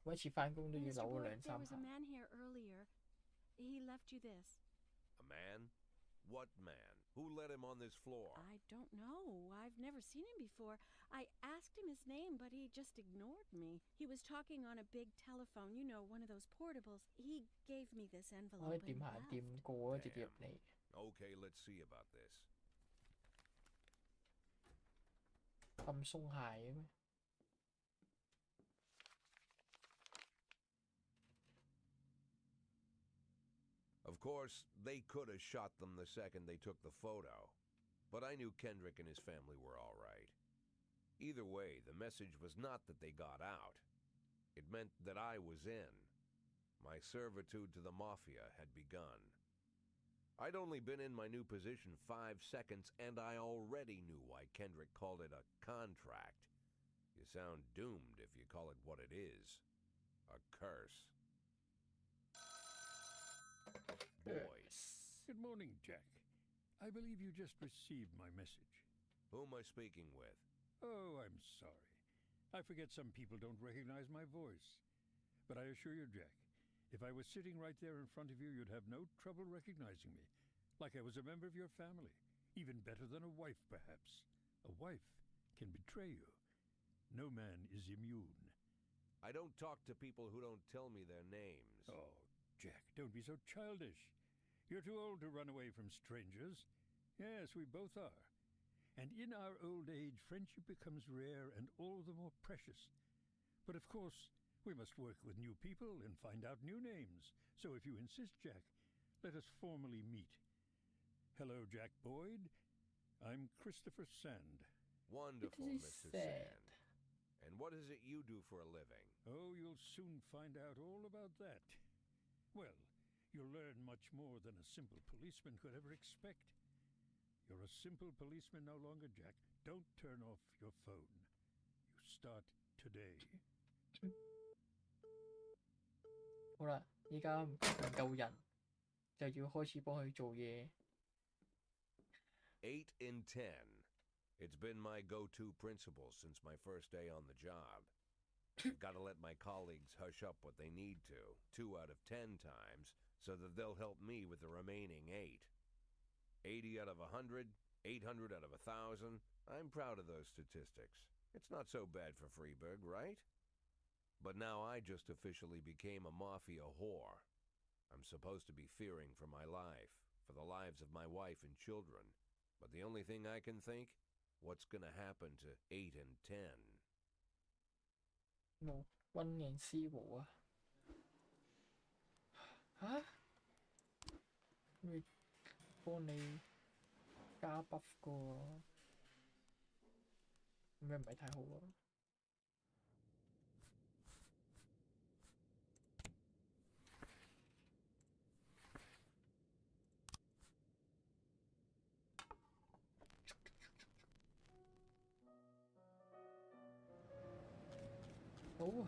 每一次翻工都要扭咗2-3下。There was a man here earlier. He left you this. A man? What man? Who let him on this floor? I don't know. I've never seen him before. I asked him his name, but he just ignored me. He was talking on a big telephone, you know, one of those portables. He gave me this envelope 可以 and 掂下 left. 掂過直接入嚟。Okay, let's see about this. 咁鬆懈嘅咩？ Of course, they could have shot them the second they took the photo, but I knew Kendrick and his family were all right. Either way, the message was not that they got out. It meant that I was in. My servitude to the Mafia had begun. I'd only been in my new position 5 seconds, and I already knew why Kendrick called it a contract. You sound doomed if you call it what it is. A curse. Boyd. Good morning, Jack. I believe you just received my message. Who am I speaking with? Oh, I'm sorry. I forget some people don't recognize my voice. But I assure you, Jack, if I was sitting right there in front of you, you'd have no trouble recognizing me. Like I was a member of your family. Even better than a wife, perhaps. A wife can betray you. No man is immune. I don't talk to people who don't tell me their names. Oh, Jack, don't be so childish. You're too old to run away from strangers. Yes, we both are. And in our old age, friendship becomes rare and all the more precious. But of course, we must work with new people and find out new names. So if you insist, Jack, let us formally meet. Hello, Jack Boyd. I'm Christopher Sand. Wonderful, It is Mr. sad. Sand. And what is it you do for a living? Oh, you'll soon find out all about that. Well, you'll learn much more than a simple policeman could ever expect. You're a simple policeman no longer, Jack. Don't turn off your phone. You start today. 好啦，依家唔夠人，就要開始幫佢做嘢。8 in 10. It's been my go-to principle since my first day on the job. I've got to let my colleagues hush up what they need to, 2 out of 10 times, so that they'll help me with the remaining 8. 80 out of 100, 800 out of 1,000. I'm proud of those statistics. It's not so bad for Freeburg, right? But now I just officially became a mafia whore. I'm supposed to be fearing for my life, for the lives of my wife and children, But the only thing I can think, what's gonna happen to 8 and 10? 冇溫形思和啊！嚇，會幫你加 buff 個喎，咁樣唔係太好啊！好啊！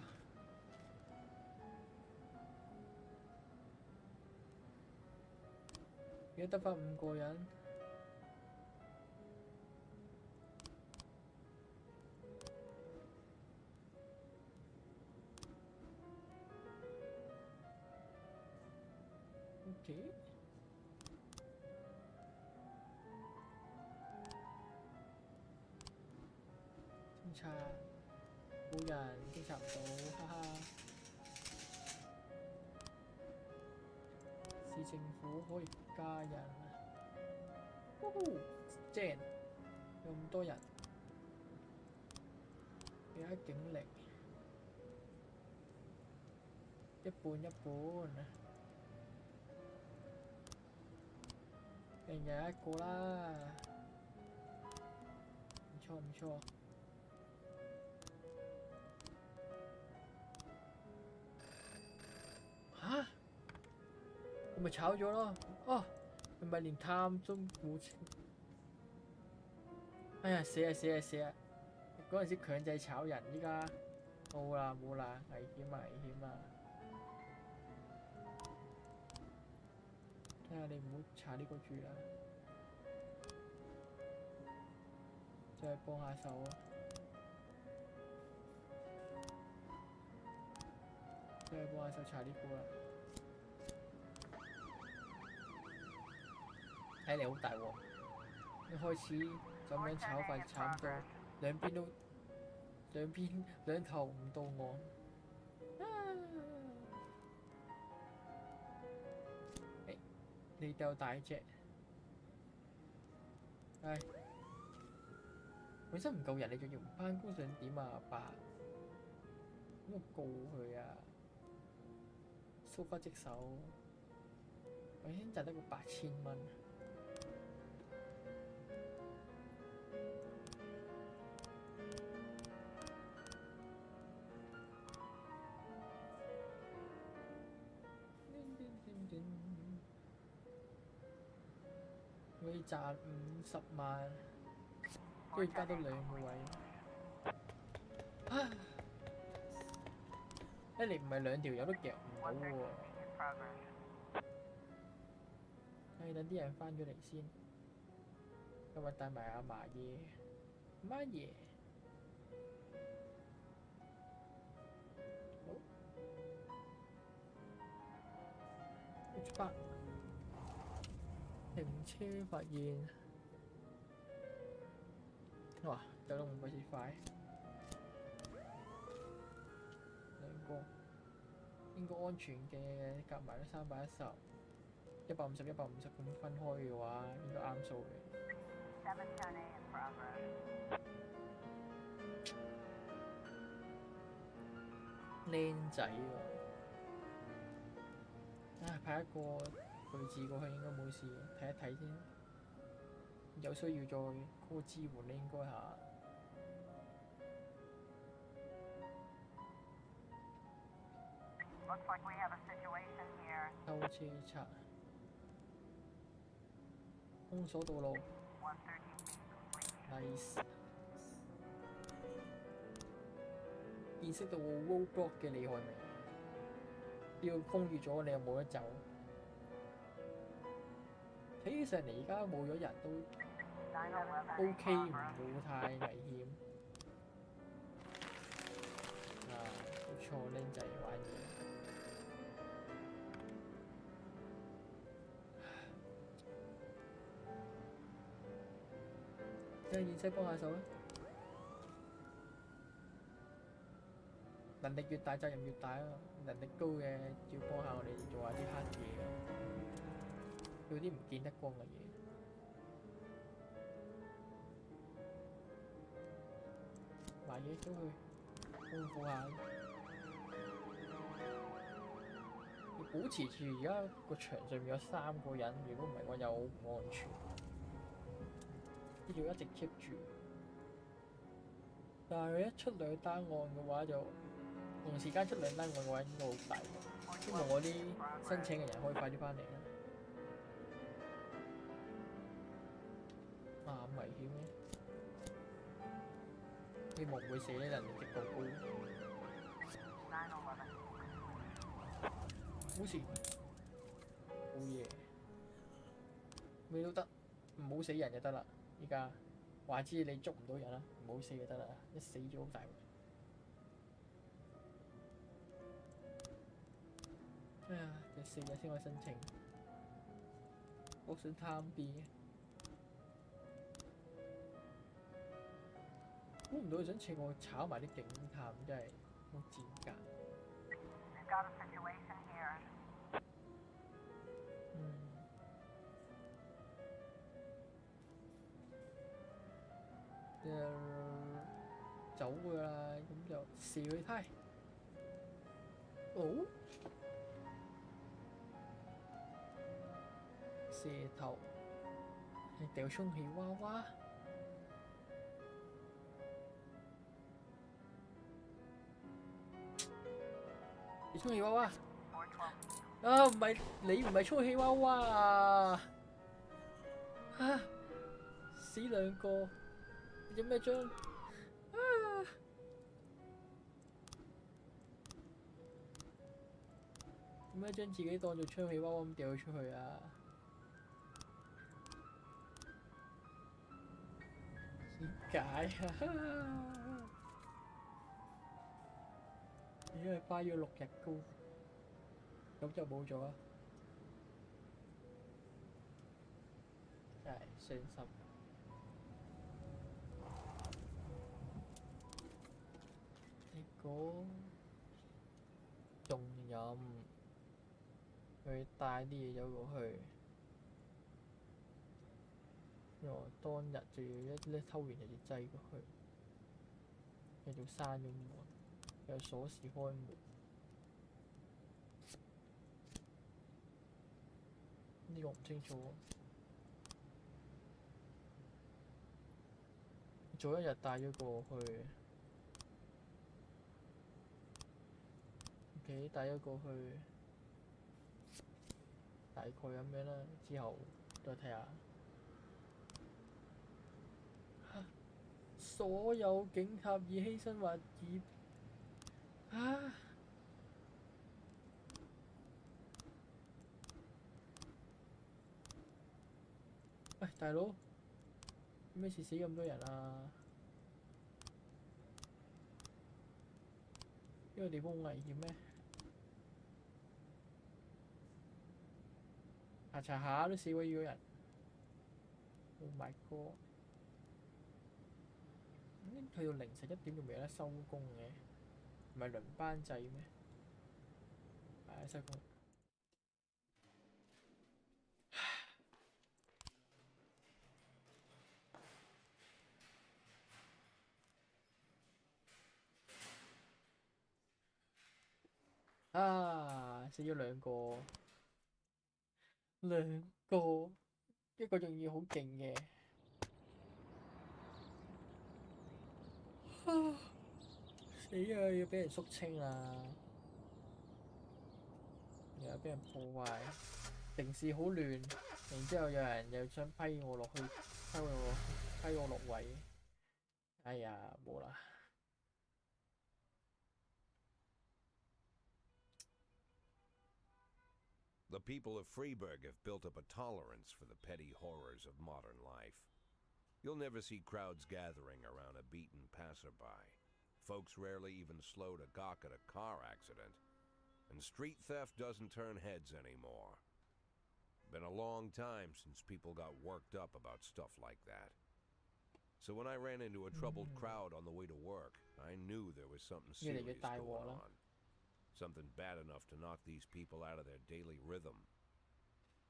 而家得返5個人。OK。偵察，冇人，偵察唔到，哈哈。市政府可以加人啊！呼呼，正，有咁多人，而家警力一半一半，病人一個啦，唔錯唔錯。嚇！我咪炒咗咯，哦，係咪連探都冇？哎呀，死啊死啊死啊！嗰陣時強制炒人，依家冇啦冇啦，危險啊危險啊！睇下你唔好查呢個住啦，再幫下手啊！再幫下手查呢個啦。睇嚟好大鑊！一開始就咁樣炒法炒咁多，兩頭唔到岸。你鬥大隻，唉，本身唔夠人，你仲要唔返工，想點啊？阿爸，咁我告佢啊！蘇花職守，我先賺得個8000蚊。可以賺50萬，跟住加多2個位。啊！一嚟唔係2條友都夾唔到喎。等啲人返咗嚟先，今日帶埋阿嫲爺、媽爺。好，出發。停車發現，哇！走得唔鬼死快，2個應該安全嘅，夾埋都310、150、150咁分開嘅話，應該啱數嘅。靚仔喎！唉，派一個巨字過去應該冇事，睇一睇先。有需要再 call 支援咧，應該下。偷車賊，封鎖道路。nice。見識到 roadblock 嘅厲害未？只要封住咗，你又冇得走。睇起上嚟而家冇咗人都 OK， 唔會太危險。啊，冇錯，僆仔玩嘢。有芫茜幫下手啦。能力越大責任越大啊！能力高嘅要幫下我哋做下啲黑嘢，做啲唔見得光嘅嘢。買嘢出去豐富下。要保持住而家個牆上面有3個人，如果唔係我又唔安全。要一直 keep 住。但係佢一出2單案嘅話，就同時間出2單案嘅話應該好大鑊。希望我啲申請嘅人可以快啲翻嚟啦。啊咁危險咩？希望唔會死咧，能力極度高。冇事，好嘢，咩都得，唔好死人就得啦。依家話知你捉唔到人啦，唔好死就得啦，一死咗好大鑊。哎呀，第4日先可以申請，我想貪啲。估唔到佢想請我炒埋啲警探，真係好賤格。走㗎啦，咁就射佢胎。哦，射頭，你掉充氣娃娃。你充氣娃娃啊？唔係你唔係充氣娃娃啊！啊！死2個，你做咩將？啊！點解將自己當做充氣娃娃咁掉佢出去啊？點解啊？因為花咗6日高，咁就冇咗啊！真係傷心。結果仲飲，佢帶啲嘢走過去，我當日就要一偷完就要擠過去，繼續閂咗門。有鎖匙開門，呢個唔清楚。早1日帶咗過去 ，OK 帶咗過去，大概咁樣啦。之後再睇下。所有警察以犧牲或以啊！喂，大佬，咩事死咁多人啊？呢個地方好危險咩？查下都死鬼咗人。Oh my god！ 去到凌晨1點仲未有得收工嘅，唔係輪班制咩？收工。啊！死咗2個，一個仲要好勁嘅。死啊！要俾人肅清啊！又俾人破壞，城市好亂。然之後有人又想批我落去，批我落位。哎呀，冇啦。The people of Freeburg have built up a tolerance for the petty horrors of modern life. You'll never see crowds gathering around a beaten passerby. Folks rarely even slow to gawk at a car accident. And street theft doesn't turn heads anymore. Been a long time since people got worked up about stuff like that. So when I ran into a troubled crowd on the way to work, I knew there was something serious going on. Something bad enough to knock these people out of their daily rhythm.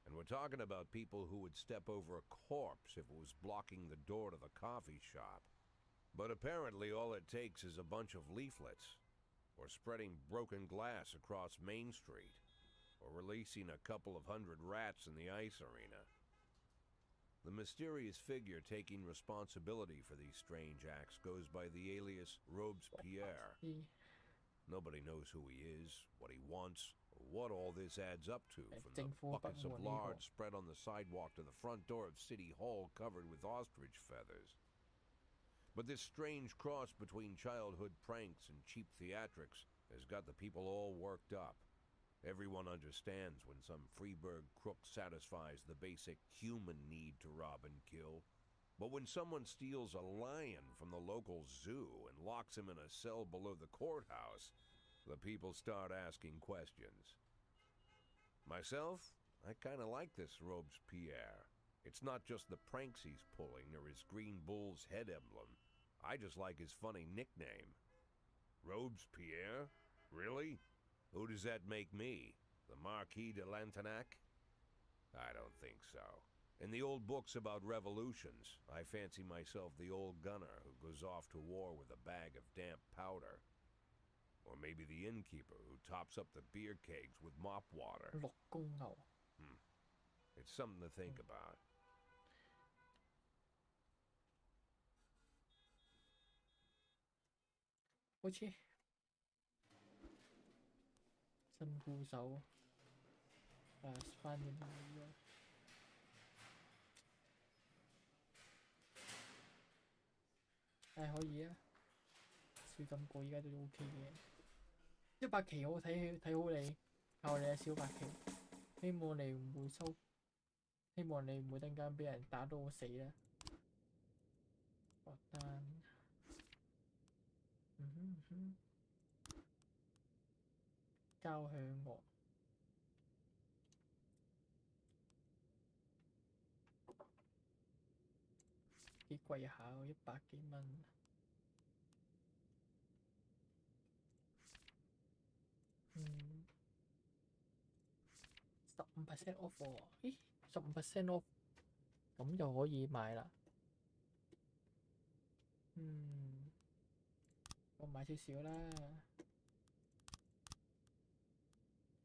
And we're talking about people who would step over a corpse if it was blocking the door to the coffee shop. But apparently all it takes is a bunch of leaflets, or spreading broken glass across Main Street, or releasing a couple of hundred rats in the ice arena. The mysterious figure taking responsibility for these strange acts goes by the alias Robespierre. Nobody knows who he is, what he wants, or what all this adds up to, from the buckets of lard spread on the sidewalk to the front door of City Hall covered with ostrich feathers. But this strange cross between childhood pranks and cheap theatrics has got the people all worked up. Everyone understands when some Freeburg crook satisfies the basic human need to rob and kill. But when someone steals a lion from the local zoo and locks him in a cell below the courthouse, the people start asking questions. Myself, I kinda like this Robespierre. It's not just the pranks he's pulling or his green bull's head emblem. I just like his funny nickname. Robespierre? Really? Who does that make me? The Marquis de Lantenac? I don't think so. In the old books about revolutions, I fancy myself the old gunner who goes off to war with a bag of damp powder. Or maybe the innkeeper who tops up the beer kegs with mop water. It's something to think about. OK， 新副手翻譯可以啊，小金個依家都 OK 嘅。100期我睇好你，靠你啊小白期，希望你唔會收，希望你唔會突然間俾人打到我死啦。落單。交響樂幾貴下喎，100幾蚊。15% off 喎，咦，15% off，咁就可以買啦。我買少少啦。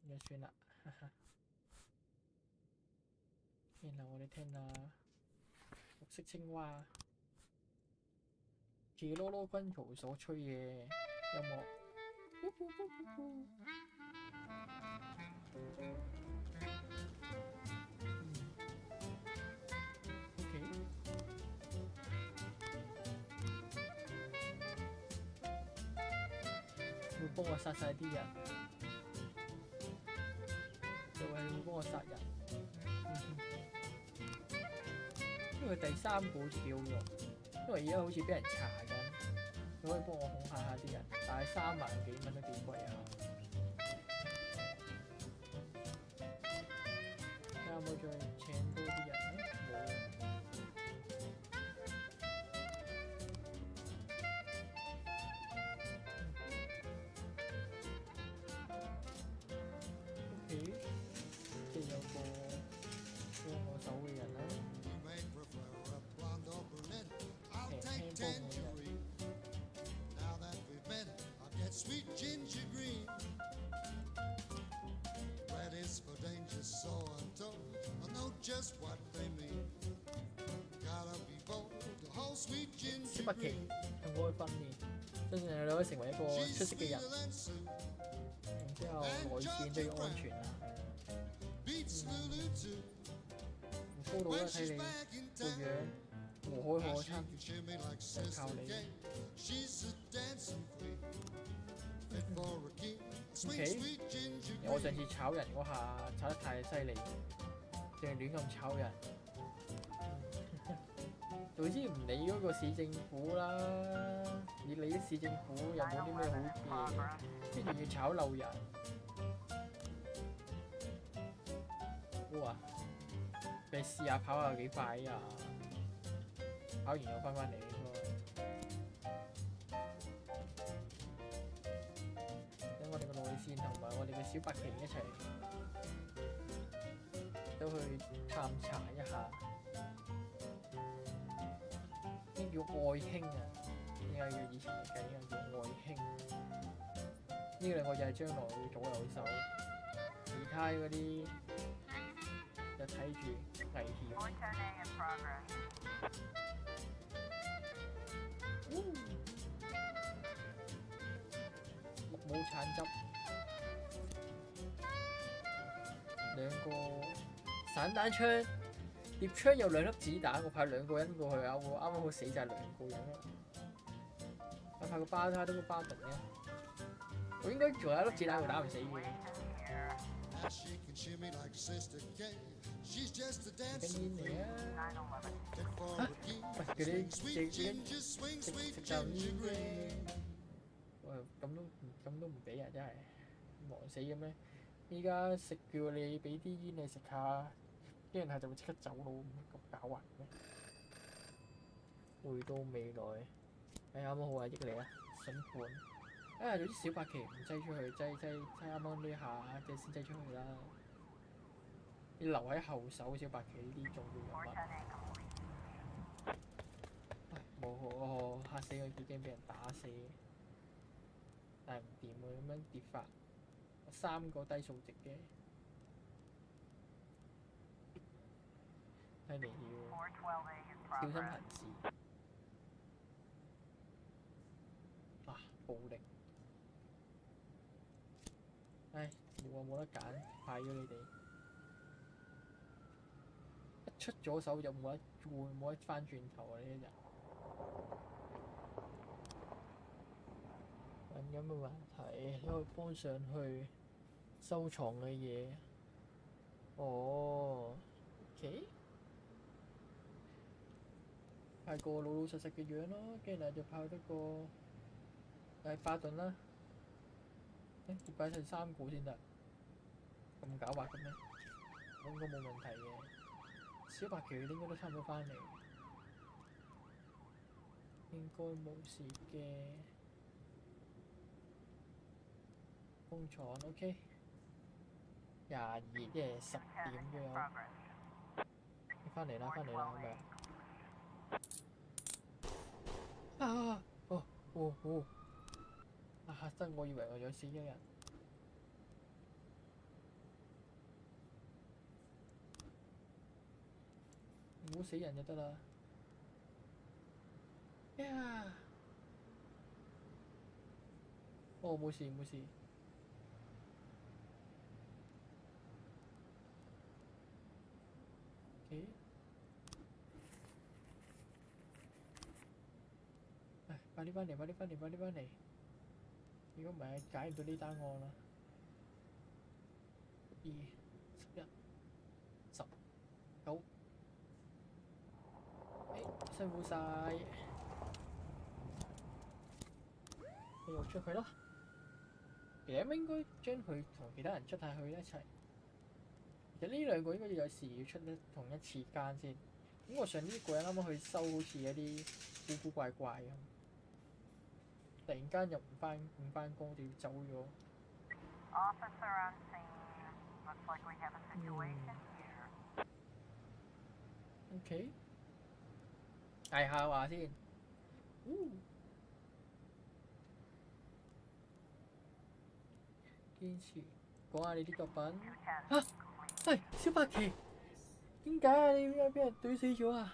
就算啦，哈哈。然後我哋聽下綠色青蛙，奇羅羅軍曹所吹嘅音樂。OK。會幫我殺晒啲人。就係會幫我殺人，因為第3個好似幾好用，因為而家好似俾人查緊，佢可以幫我恐嚇下啲人，但係3萬幾蚊都幾貴下。睇下有冇再請多啲人咧？小白旗同我去訓練，相信你可以成為一個出色嘅人。然之後內線都要安全啦。唔高到啦，睇你個樣和藹可親，就靠你。OK， 我上次炒人嗰下炒得太犀利，淨係亂咁炒人。總之唔理嗰個市政府啦，你理啲市政府又冇啲咩好嘢，跟住要炒漏人。哇！你試下跑下幾快啊！跑完又翻嚟應該。等我哋個內線同埋我哋嘅小白旗一齊都去探查一下。叫愛卿啊！個叫以前嘅計，呢個叫外兄。呢兩個就係將來會左右手，其他嗰啲就睇住危險。綠帽橙汁，兩個散彈槍，獵槍有2粒子彈，我派2個人過去啊！我啱啱好死晒2個人啦。我派個巴卡都個巴頓嘅，我應該仲有1粒子彈會打唔死嘅。根煙嚟啊！喂，佢哋食就煙啫。喂，咁都唔俾啊！真係忙死嘅咩？依家食叫你俾啲煙你食下，啲人係就會即刻走佬，咁狡猾咩？回到未來，啱啱好啊！益你啊！審判有啲小白旗唔擠出去，擠啱啱呢下即係先擠出去啦。你留喺後手小白旗呢啲重要人物。冇嚇死我，已經俾人打死。但係唔掂喎，咁樣跌法，3個低數值嘅，睇嚟要小心行事。暴力，冇得揀，派咗你哋。一出咗手就冇得翻轉頭啊！呢一日敏感嘅問題，可以幫上去收藏嘅嘢。OK， 派個老老實實嘅樣咯，跟住就派得個巴頓啦。要擺齊3個先得，咁狡猾嘅咩？應該冇問題嘅。小白旗應該都差唔多翻嚟，應該冇事嘅。工廠 OK， 22即係10點左右。翻嚟啦，係咪啊？嚇親我，以為我有死咗人。唔好死人就得啦。呀！冇事。OK。快啲翻嚟！如果唔係，解唔到呢單案啦。2、11、10、9，辛苦晒，繼續出去咯。其實應該將佢同其他人出下去一齊。其實呢2個應該有時要出得同一次間先。咁我上呢個人啱啱去收，好似有啲古怪咁。突然間又唔翻工，就要走咗。OK， 捱下話先。堅持講下你啲作品。喂，小白旗，點解啊？你點解俾人懟死咗啊？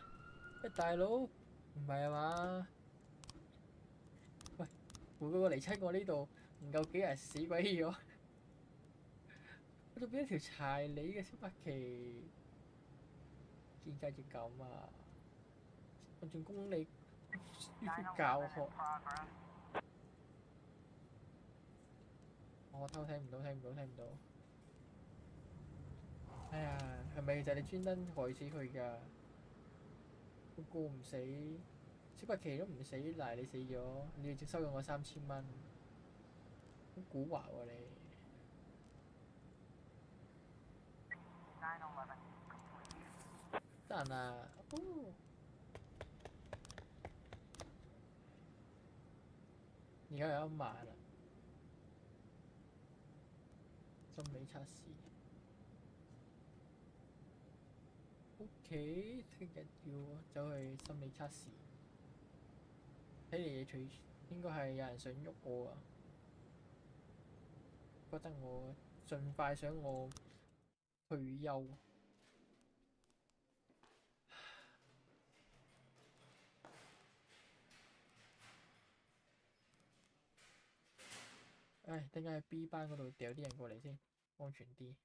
大佬，唔係啊嘛？回個嚟親我呢度，唔夠幾日死鬼咗，我就俾一條柴你嘅小白旗，點解要咁啊？我仲供你教學，我偷聽唔到。哎呀，係咪就係你專登害死佢㗎？個個唔死。小白旗都唔死，賴你死咗，你要接收咗我3000蚊，好蠱惑喎你！得閒啊！而家有1萬啦，心理測試。OK，聽日要走去心理測試。睇嚟除應該係有人想喐我啊，覺得我盡快想我退休。唉，等間喺 B 班嗰度掉啲人過嚟先，安全啲。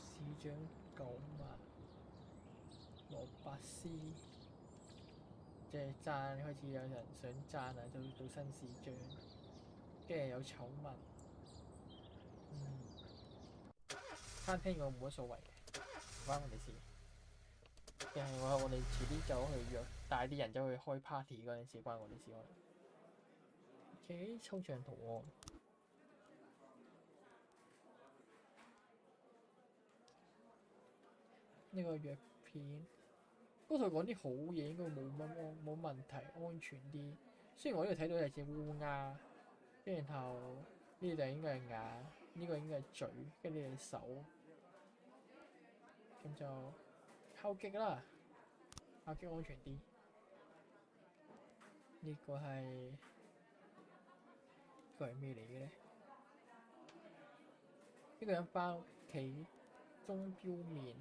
市長9萬，羅伯斯，即係讚，開始有人想讚啊，做新市長，跟住有醜聞。餐廳我冇乜所謂嘅，唔關我哋事。定係我哋遲啲走去約帶啲人走去開 party 嗰陣時，關我哋事可能。OK， 抽象圖案。呢個藥片，嗰度講啲好嘢，應該冇問題，安全啲。雖然我呢度睇到係隻烏鴉，跟住然後呢度應該係眼，呢個應該係嘴，跟住呢隻手，咁就敲擊啦，敲擊安全啲。呢個係咩嚟嘅咧？呢個人翻屋企鐘錶面。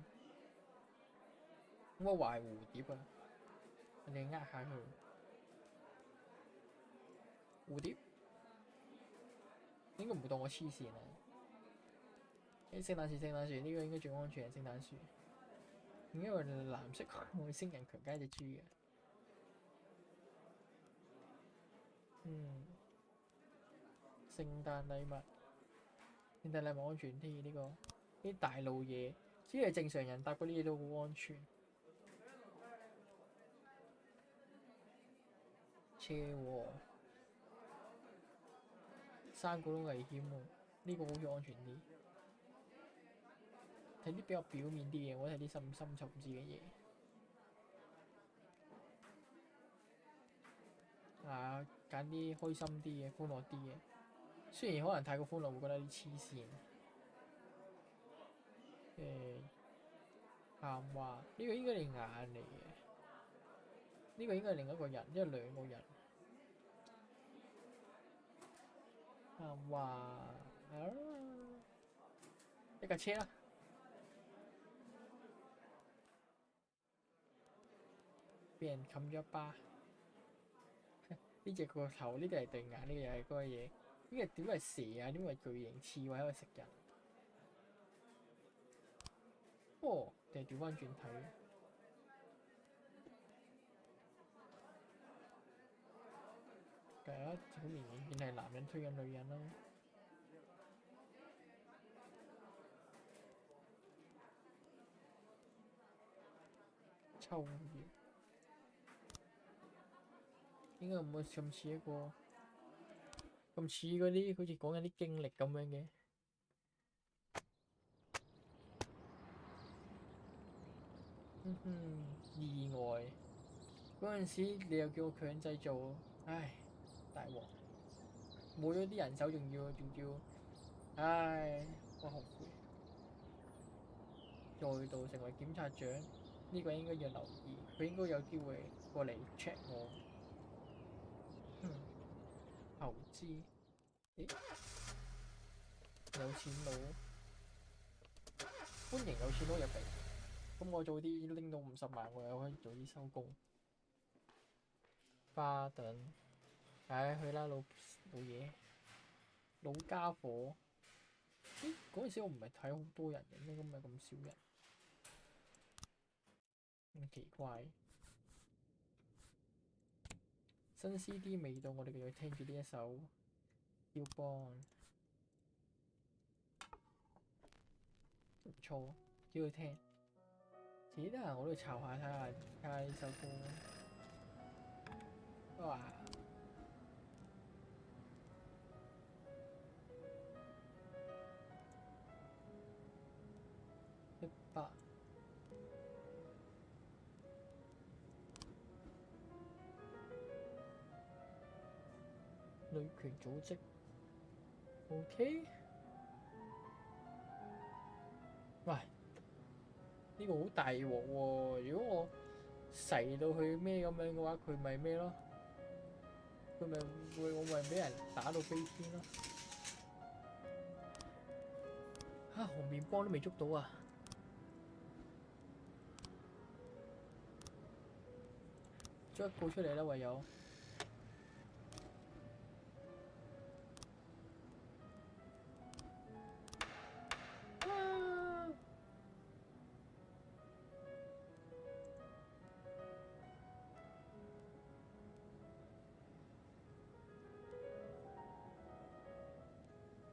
咁我話係蝴蝶啊，我哋呃下佢。蝴蝶應該唔會當我黐線啊！聖誕樹，呢個應該最安全嘅聖誕樹。點解我哋藍色外星人強姦隻豬嘅？聖誕禮物安全啲呢個。啲大路嘢，只要係正常人搭嗰啲嘢都好安全。車禍，山谷都危險喎，呢個好似安全啲。睇啲比較表面啲嘢，我睇啲深層次嘅嘢。揀啲開心啲嘅、歡樂啲嘅。雖然可能太過歡樂會覺得啲黐線。鹹話呢個應該係眼嚟嘅，呢個應該係另一個人，因為兩個人。鹹話一架車啦，俾人冚咗一巴。呢隻個頭，呢度係對眼，呢個又係嗰個嘢。呢個點解係蛇啊？點解係巨型刺蝟喺度食人？哦，定係調翻轉睇？係啊，好明顯見係男人推緊女人啦。秋葉應該唔會咁似一個咁似嗰啲好似講緊啲經歷咁樣嘅。意外嗰陣時，你又叫我強制做，唉，大鑊！冇咗啲人手，仲要，唉，我後悔。再度成為檢察長，呢個應該要留意，佢應該有機會過嚟 check 我。投資，咦？有錢佬，歡迎有錢佬入嚟。咁我早啲拎到50萬，我又可以早啲收工。巴頓，唉，去啦，老嘢，老家伙。咦？嗰陣時我唔係睇好多人嘅，點解唔係咁少人？咁奇怪。新 CD 未到，我哋繼續聽住呢一首《要幫》，唔錯，幾好聽。遲啲得閒我都查下睇下呢首歌。哇！100。女權組織 ，OK。喂，呢個好大鑊喎！如果我噬到佢咩咁樣嘅話，佢咪咩咯？佢咪我咪俾人打到飛天咯！嚇，紅面幫都未捉到啊！捉一個出嚟啦，唯有。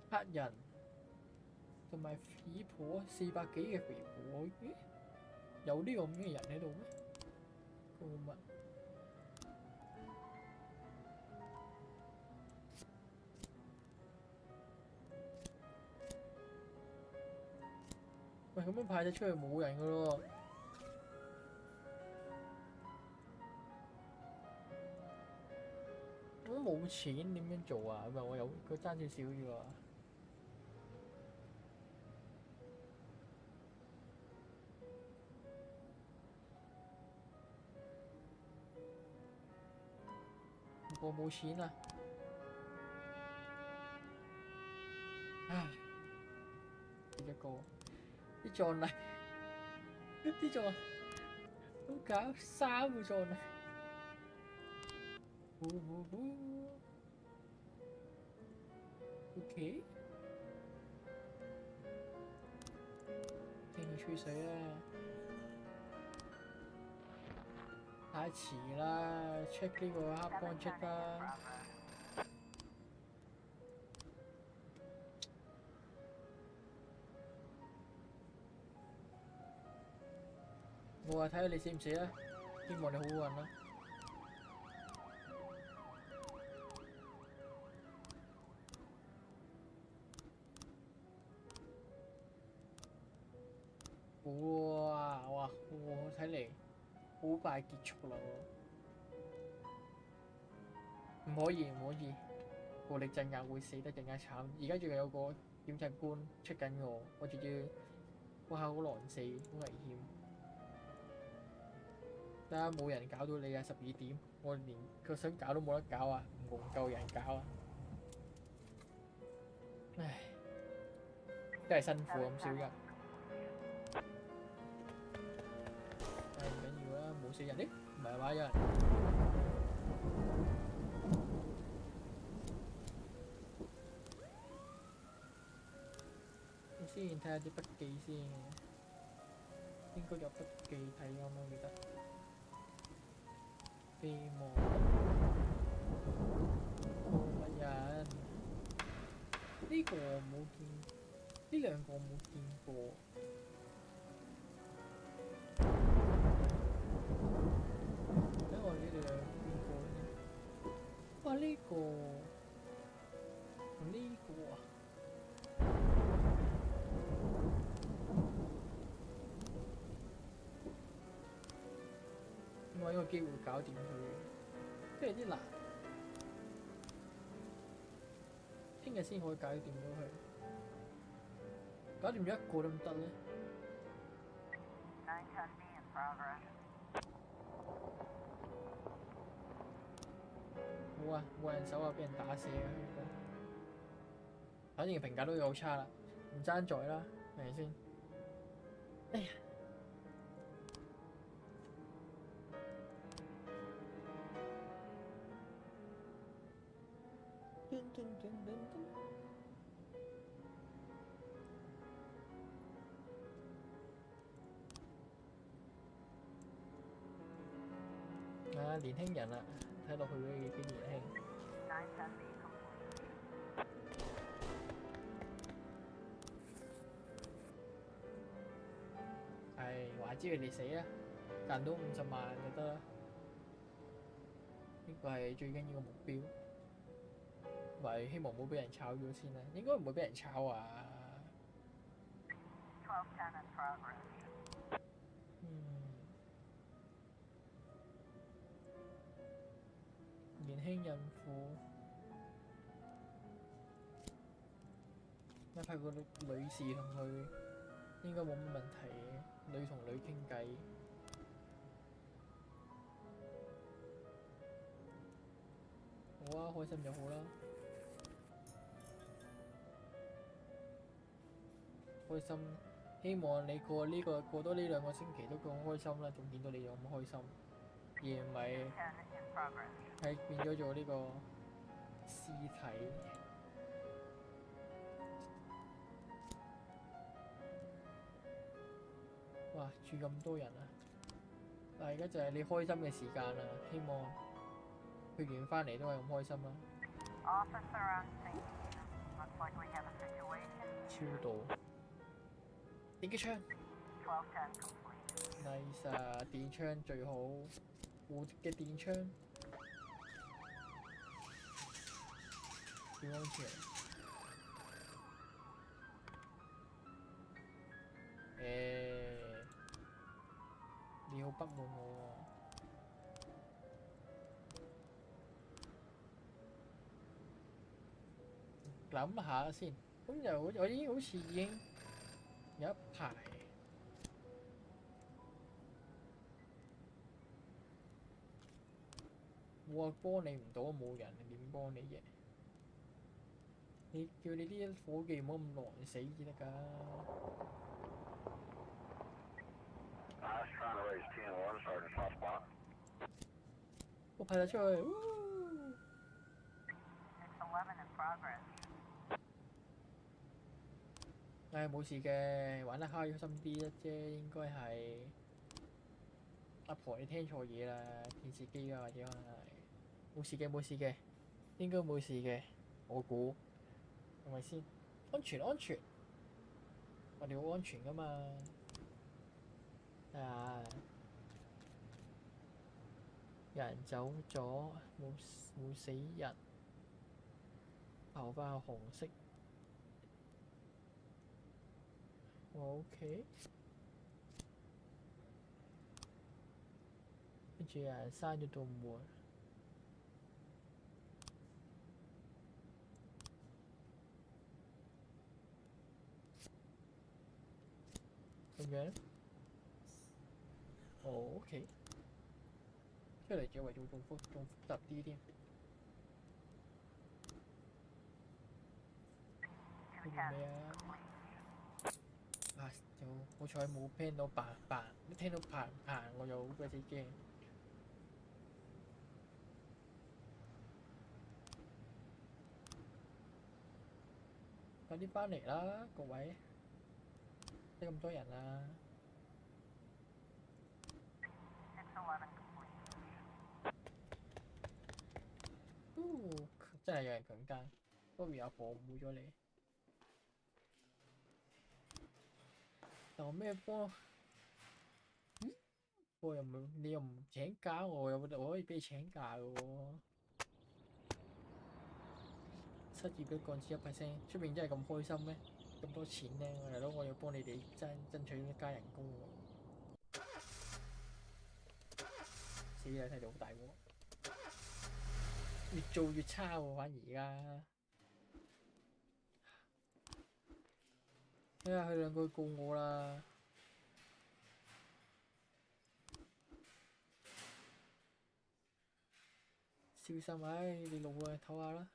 黑人同埋肥婆400幾嘅肥婆，咦？有呢個咁嘅人喺度咩？個乜？喂，咁樣派咗出去冇人噶咯喎！我都冇錢點樣做啊？唔係我有佢爭少少啫喎。我冇錢啊！唉，一個啲葬禮，啲葬好搞3個葬禮。OK， 天氣吹水啊！太遲啦 ，check 呢個黑幫 check 啦。我話睇下你死唔死啊！希望你好運啦。哇！睇嚟好快結束啦喎！唔可以，暴力鎮壓會死得更加慘。而家仲有個檢察官出緊我仲要，哇！好狼死，好危險。睇下冇人搞到你啊！12點，我連個想搞都冇得搞啊！唔夠人搞啊！唉，真係辛苦咁少人。唔緊要啦，冇死人呢？唔係嘛，有人。先睇下啲筆記先，應該有筆記睇㗎嘛，記得。飛望乜人？呢個我冇見，呢兩個我冇見過。等我呢兩邊個先。哇！呢個同呢個啊，我有個機會搞掂佢，跟住啲難，聽日先可以搞掂到佢。搞掂咗一個都唔得咧。冇啊，冇人手啊，俾人打死啊！反正評價都有差啦，唔爭在啦，係咪先？哎呀！啊，年輕人啦，睇落去都幾年輕。係話知佢哋死啊，賺到50萬就得啦。呢個係最緊要嘅目標。咪希望唔好俾人炒咗先啦，應該唔會俾人炒啊。年輕孕婦，哪怕個女士同佢應該冇乜問題嘅，女同女傾偈。好啊，開心就好啦。開心，希望你過多呢2個星期都咁開心啦，仲見到你又咁開心，而唔係係變咗做呢個屍體。哇！住咁多人啊！但係而家就係你開心嘅時間啦，希望去完翻嚟都係咁開心啦。超到電擊槍 ，nice 啊！電槍最好，無敵嘅電槍，幾安全。你好不滿我喎，諗下先。咁就我已經好似已經有一排，我幫你唔到，冇人點幫你啫？你叫你啲伙計唔好咁狼死至得㗎。我派咗出去。唉，冇事嘅，玩得開心啲啫，應該係阿婆你聽錯嘢啦，電視機啊或者可能係冇事嘅，冇事嘅，應該冇事嘅，我估係咪先？安全安全，我哋好安全噶嘛。啊！有人走咗，冇死人，頭髮係紅色。OK， 跟住有人閂咗道門。咁樣，OK， 出嚟嘅位仲複雜啲添。做咩啊？啊！就好彩冇聽到嘭嘭，一聽到嘭嘭我就好鬼死驚。快啲返嚟啦，各位！得咁多人啊！真係有人強姦，不如阿婆誤會咗你。但我咩幫？我又唔，你又唔請假，我可以俾你請假嘅喎。失業率降至1%，出面真係咁開心咩？咁多錢咧，大佬，我要幫你哋爭取一加人工喎。死啦！睇到好大鑊，越做越差喎，反而而家。睇下佢兩個告我啦。小心唉！你老啊，唞下啦。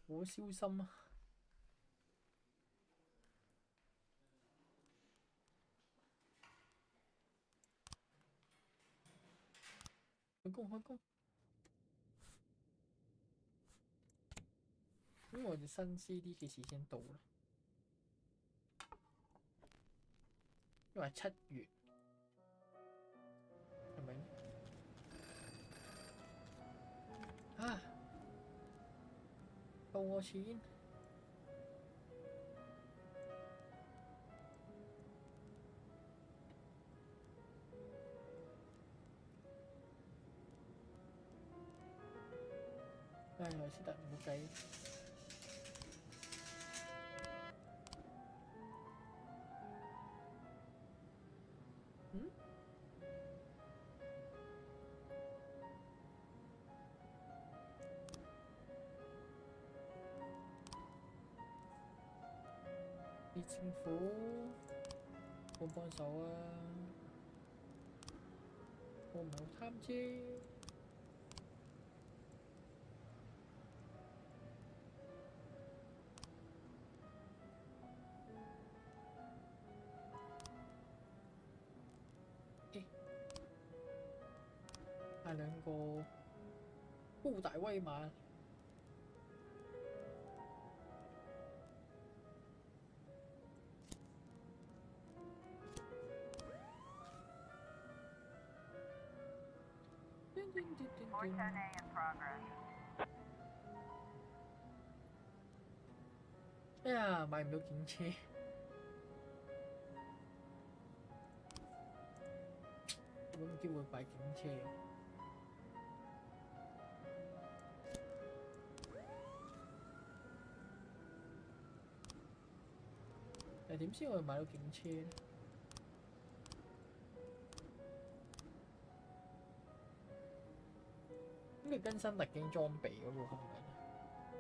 好小心啊！開工開工！咁我哋新 CD 幾時先到咧？因為7月，係咪？啊！到我錢！唉，我識得冇計。啲政府幫手啊！我唔係好貪啫。係兩個高大威猛。哎呀，買唔到警車，有冇機會買警車？但點先可以買到警車咧？應該更新特警裝備嗰個係咪？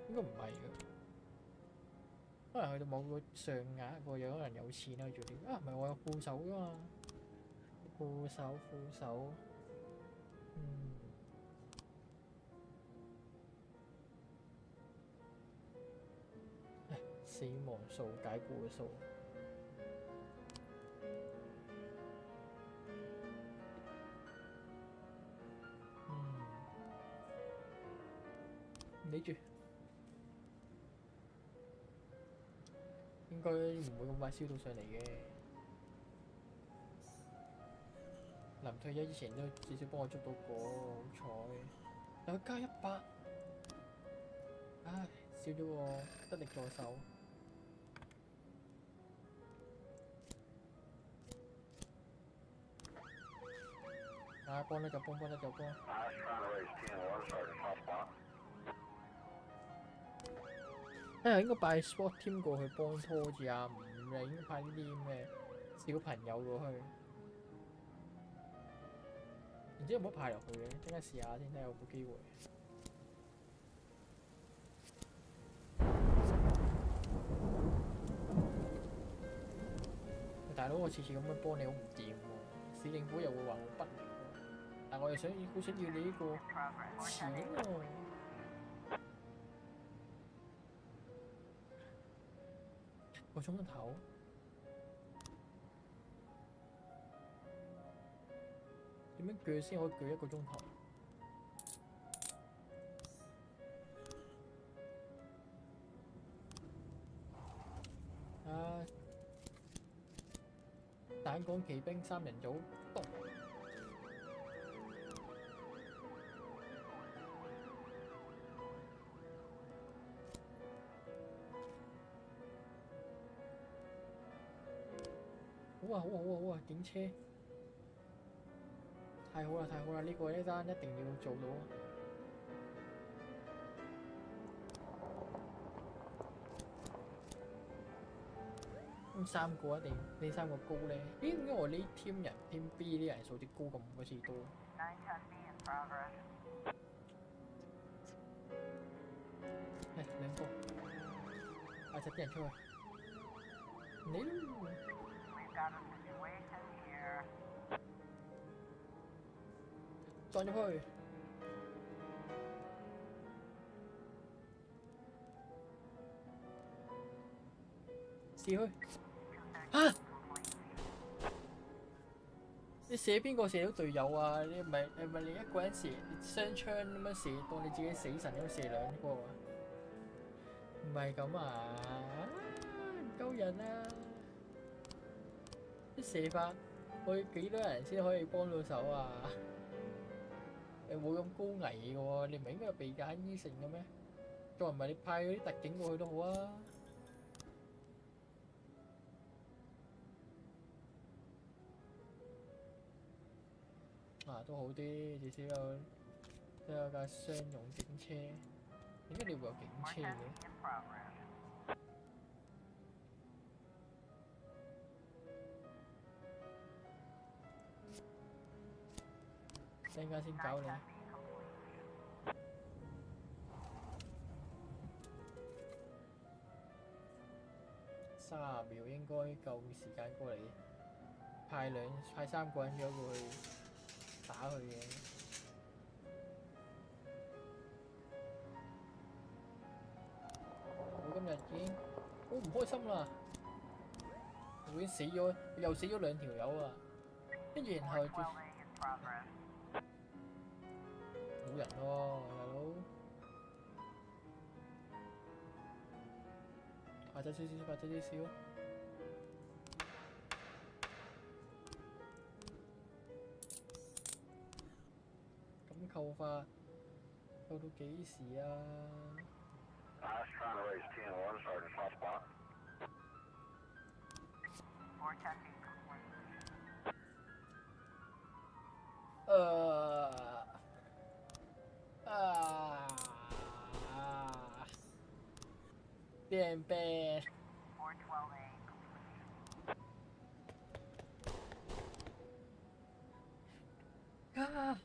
應該唔係嘅。可能去到某個上額個有可能有錢啦做啲啊，唔係我有副手噶嘛，副手，唉，死亡數解雇嘅數，唔理住。應該唔會咁快燒到上嚟嘅。臨退休之前都至少幫我捉到個，好彩。但佢加100，唉，少咗個得力助手。啊，幫得就幫，幫得就幫。應該派 SWAT team 過去幫拖住阿吳嘅，應該派呢啲咁嘅小朋友過去。唔知有冇派落去嘅，陣間試下先，睇下有冇機會。大佬，我次次咁樣幫你好唔掂喎，市政府又會話我不力喎，但我又好想要你呢個錢喎。1個鐘頭，點樣鋸先可以鋸1個鐘頭？啊！彈鋼騎兵3人組，動！好啊！警車，太好啦！呢個一單一定要做到。咁3個一定，呢3個高咧？咦？點解我呢 team 人 team B 啲人數啲高咁好似多？2個，派7啲人出去。你咯。撞入去，試去。啊！你射邊個射到隊友啊？你唔係你一個人射，雙槍咁樣射，當你自己死神咁射2個啊？唔係咁啊！唔夠人啊！啲射法，去幾多人先可以幫到手啊？冇咁高危嘅喎，你唔係應該有備揀醫成嘅咩？再唔係你派嗰啲特警過去都好啊。都好啲，至少有架商用警車。點解你會有警車嘅？陣間先搞你。30秒應該夠時間過嚟。派3個人咗過去打佢嘅。我今日已經好唔開心啦，我已經死咗，又死咗2條友啊！跟住然後冇人咯，大佬。快走少少，快走少少。咁扣法扣到幾時啊？變變。啊！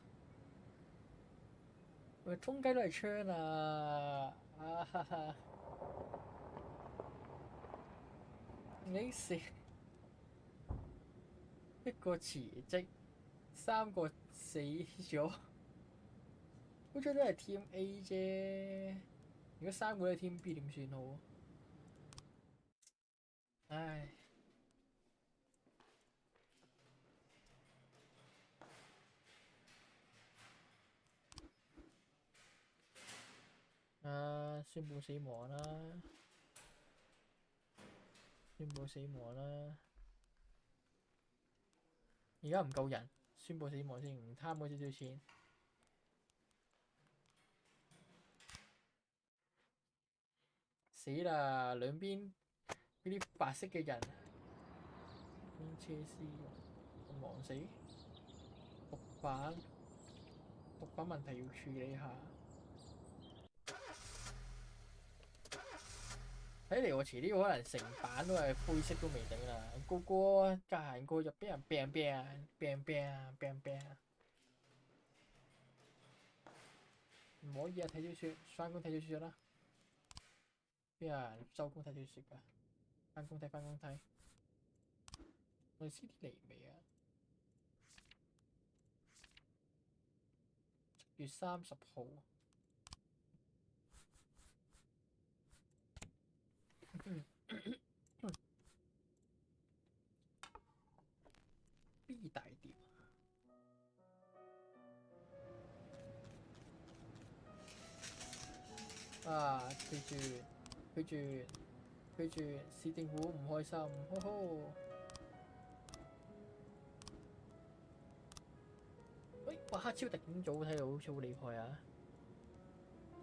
我通街都係槍啊！啊哈哈！你死一個辭職，3個死咗，好彩都係 Team A 啫。如果3個都係 Team B 點算好？唉。宣佈死亡啦！宣佈死亡啦！而家唔夠人，宣佈死亡先，唔貪嗰少少錢。死啦！兩邊嗰啲白色嘅人，邊車師咁忙死，毒販問題要處理下。睇嚟我遲啲可能成版都係灰色都未定啦，個個行過就俾人病，唔可以啊！睇小説，翻工睇小説啦。邊有人收工睇小説㗎？翻工睇。我哋 CD 嚟未啊？7月30號。B 大碟啊！拒絕，市政府唔開心，呵呵。喂，哇！黑超特警組睇到好似好厲害啊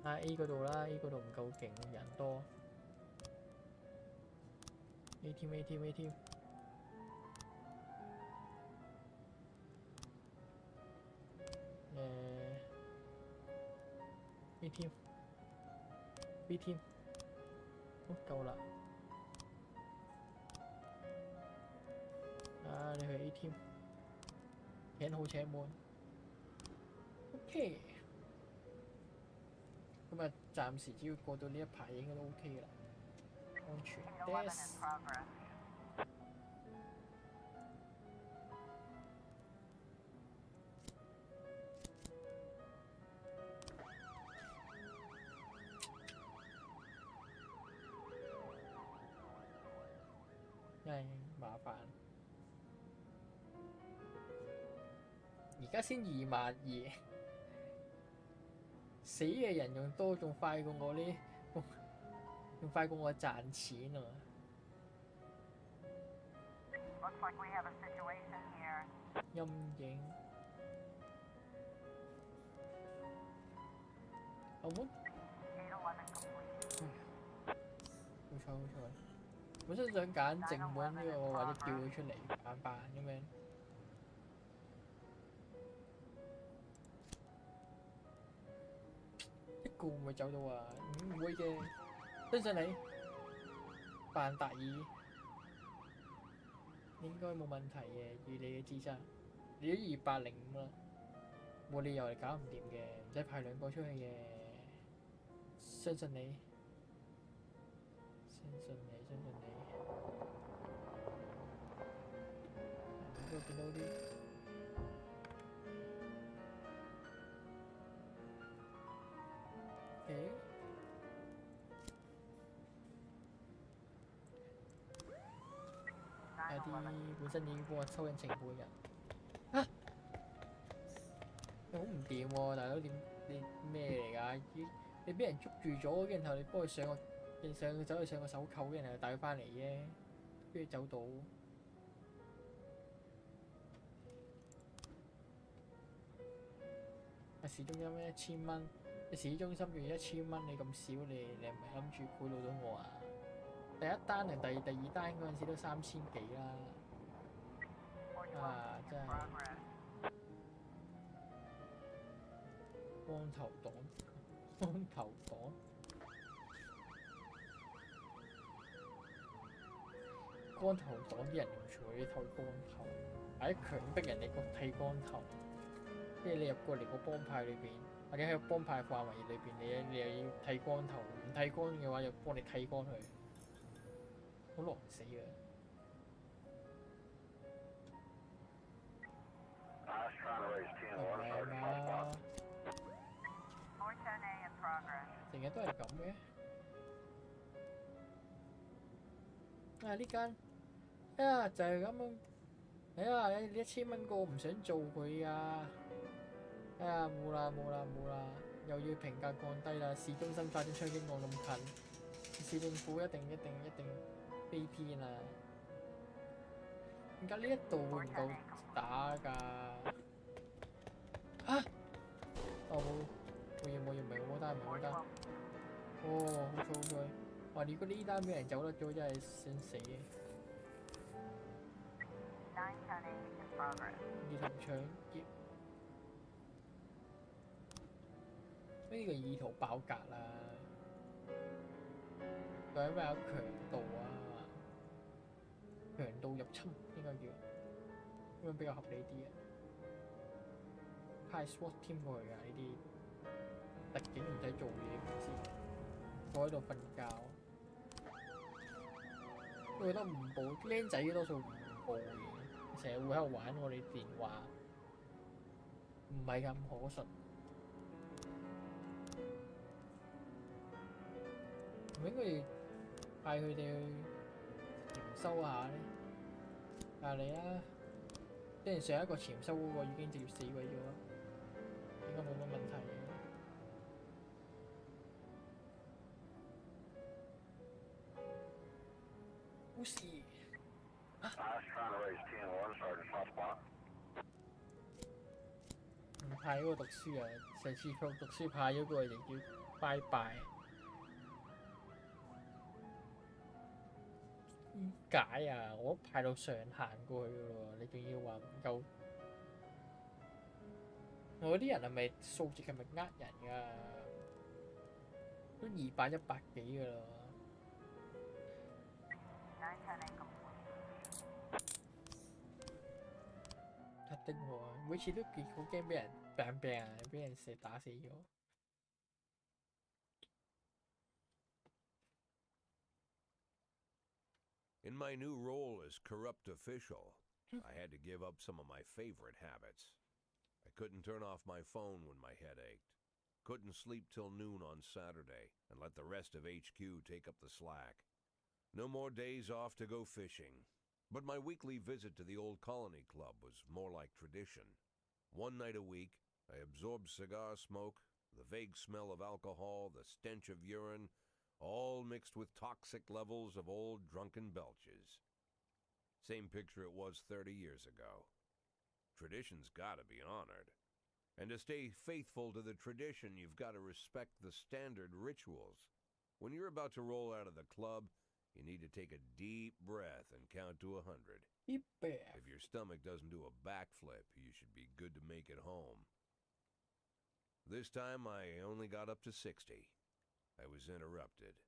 ！A 嗰度啦，A 嗰度唔夠勁，人多。A team A team B team 好夠啦。你去 A team 請好請滿 OK。咁啊暫時只要過到呢一排應該都 OK 啦，安全 Yes。唉，麻煩。而家先22000，死嘅人仲多，仲快過我呢，仲快過我賺錢啊！陰影。好冇？好彩。本身想揀正本呢個，或者叫佢出嚟扮咁樣。一個會唔會走到啊？唔會嘅，相信你。扮達爾應該冇問題嘅，以你嘅資質，你都205啦，冇理由係搞唔掂嘅，唔使派2個出去嘅。相信你。度見到啲。誒，有啲本身已經幫我抽緊情報嘅人。啊！你好唔掂喎，大佬你咩嚟㗎？你俾人捉住咗，然後你幫佢走去上個手扣，然後帶佢翻嚟啫，跟住走到。市中心1000蚊，你市中心要1000蚊，你咁少，你係咪諗住賄賂到我啊？第一單定第二單嗰陣時都3000幾啦，啊真係光頭黨，光頭黨，光頭黨啲人完全會剃光頭，或者強迫人哋剃光頭。即係你入過嚟個幫派裏邊，或者喺個幫派範圍裏邊，你又要剃光頭，唔剃光嘅話，又幫你剃光佢，好狼死嘅。係嘛？成日都係咁嘅。啊呢間，啊就係咁樣。你1000蚊個唔想做佢啊！哎呀，冇啦，又要評價降低啦！市中心發展槍擊案咁近，市政府一定飛天啊！點解呢一度會唔夠打㗎？啊！哦冇嘢，唔係我單。哦，好彩。哇！如果呢單俾人走得咗，真係想死嘅。呢頭搶劫。呢個意圖爆格啦，究竟咩有強盜啊？強盜入侵應該叫，咁樣比較合理啲啊。派 SWAT team 過去㗎呢啲，特警唔使做嘢唔知，坐喺度瞓覺。我覺得唔報，僆仔多數唔報嘅，成日會喺度玩我哋電話，唔係咁可信。唔應該要派佢哋去潛修下咧？但係你啦，之前上一個潛修嗰個已經直接死鬼咗，應該冇乜問題嘅。冇事。唔派嗰個讀書啊！上次佢讀書派咗個就叫拜拜。點解啊？我都派到上限過去嘅喎，你仲要話唔夠？我啲人係咪數值係咪呃人㗎？都200、100幾㗎啦。一定喎，每次都好驚俾人病啊，俾人射打死咗。In my new role as corrupt official, I had to give up some of my favorite habits. I couldn't turn off my phone when my head ached. Couldn't sleep till noon on Saturday and let the rest of HQ take up the slack. No more days off to go fishing. But my weekly visit to the old colony club was more like tradition. One night a week, I absorbed cigar smoke, the vague smell of alcohol, the stench of urine, all mixed with toxic levels of old drunken belches. Same picture it was 30 years ago. Tradition's gotta be honored. And to stay faithful to the tradition, you've got to respect the standard rituals. When you're about to roll out of the club, you need to take a deep breath and count to 100. If your stomach doesn't do a backflip, you should be good to make it home. This time I only got up to 60. I was interrupted.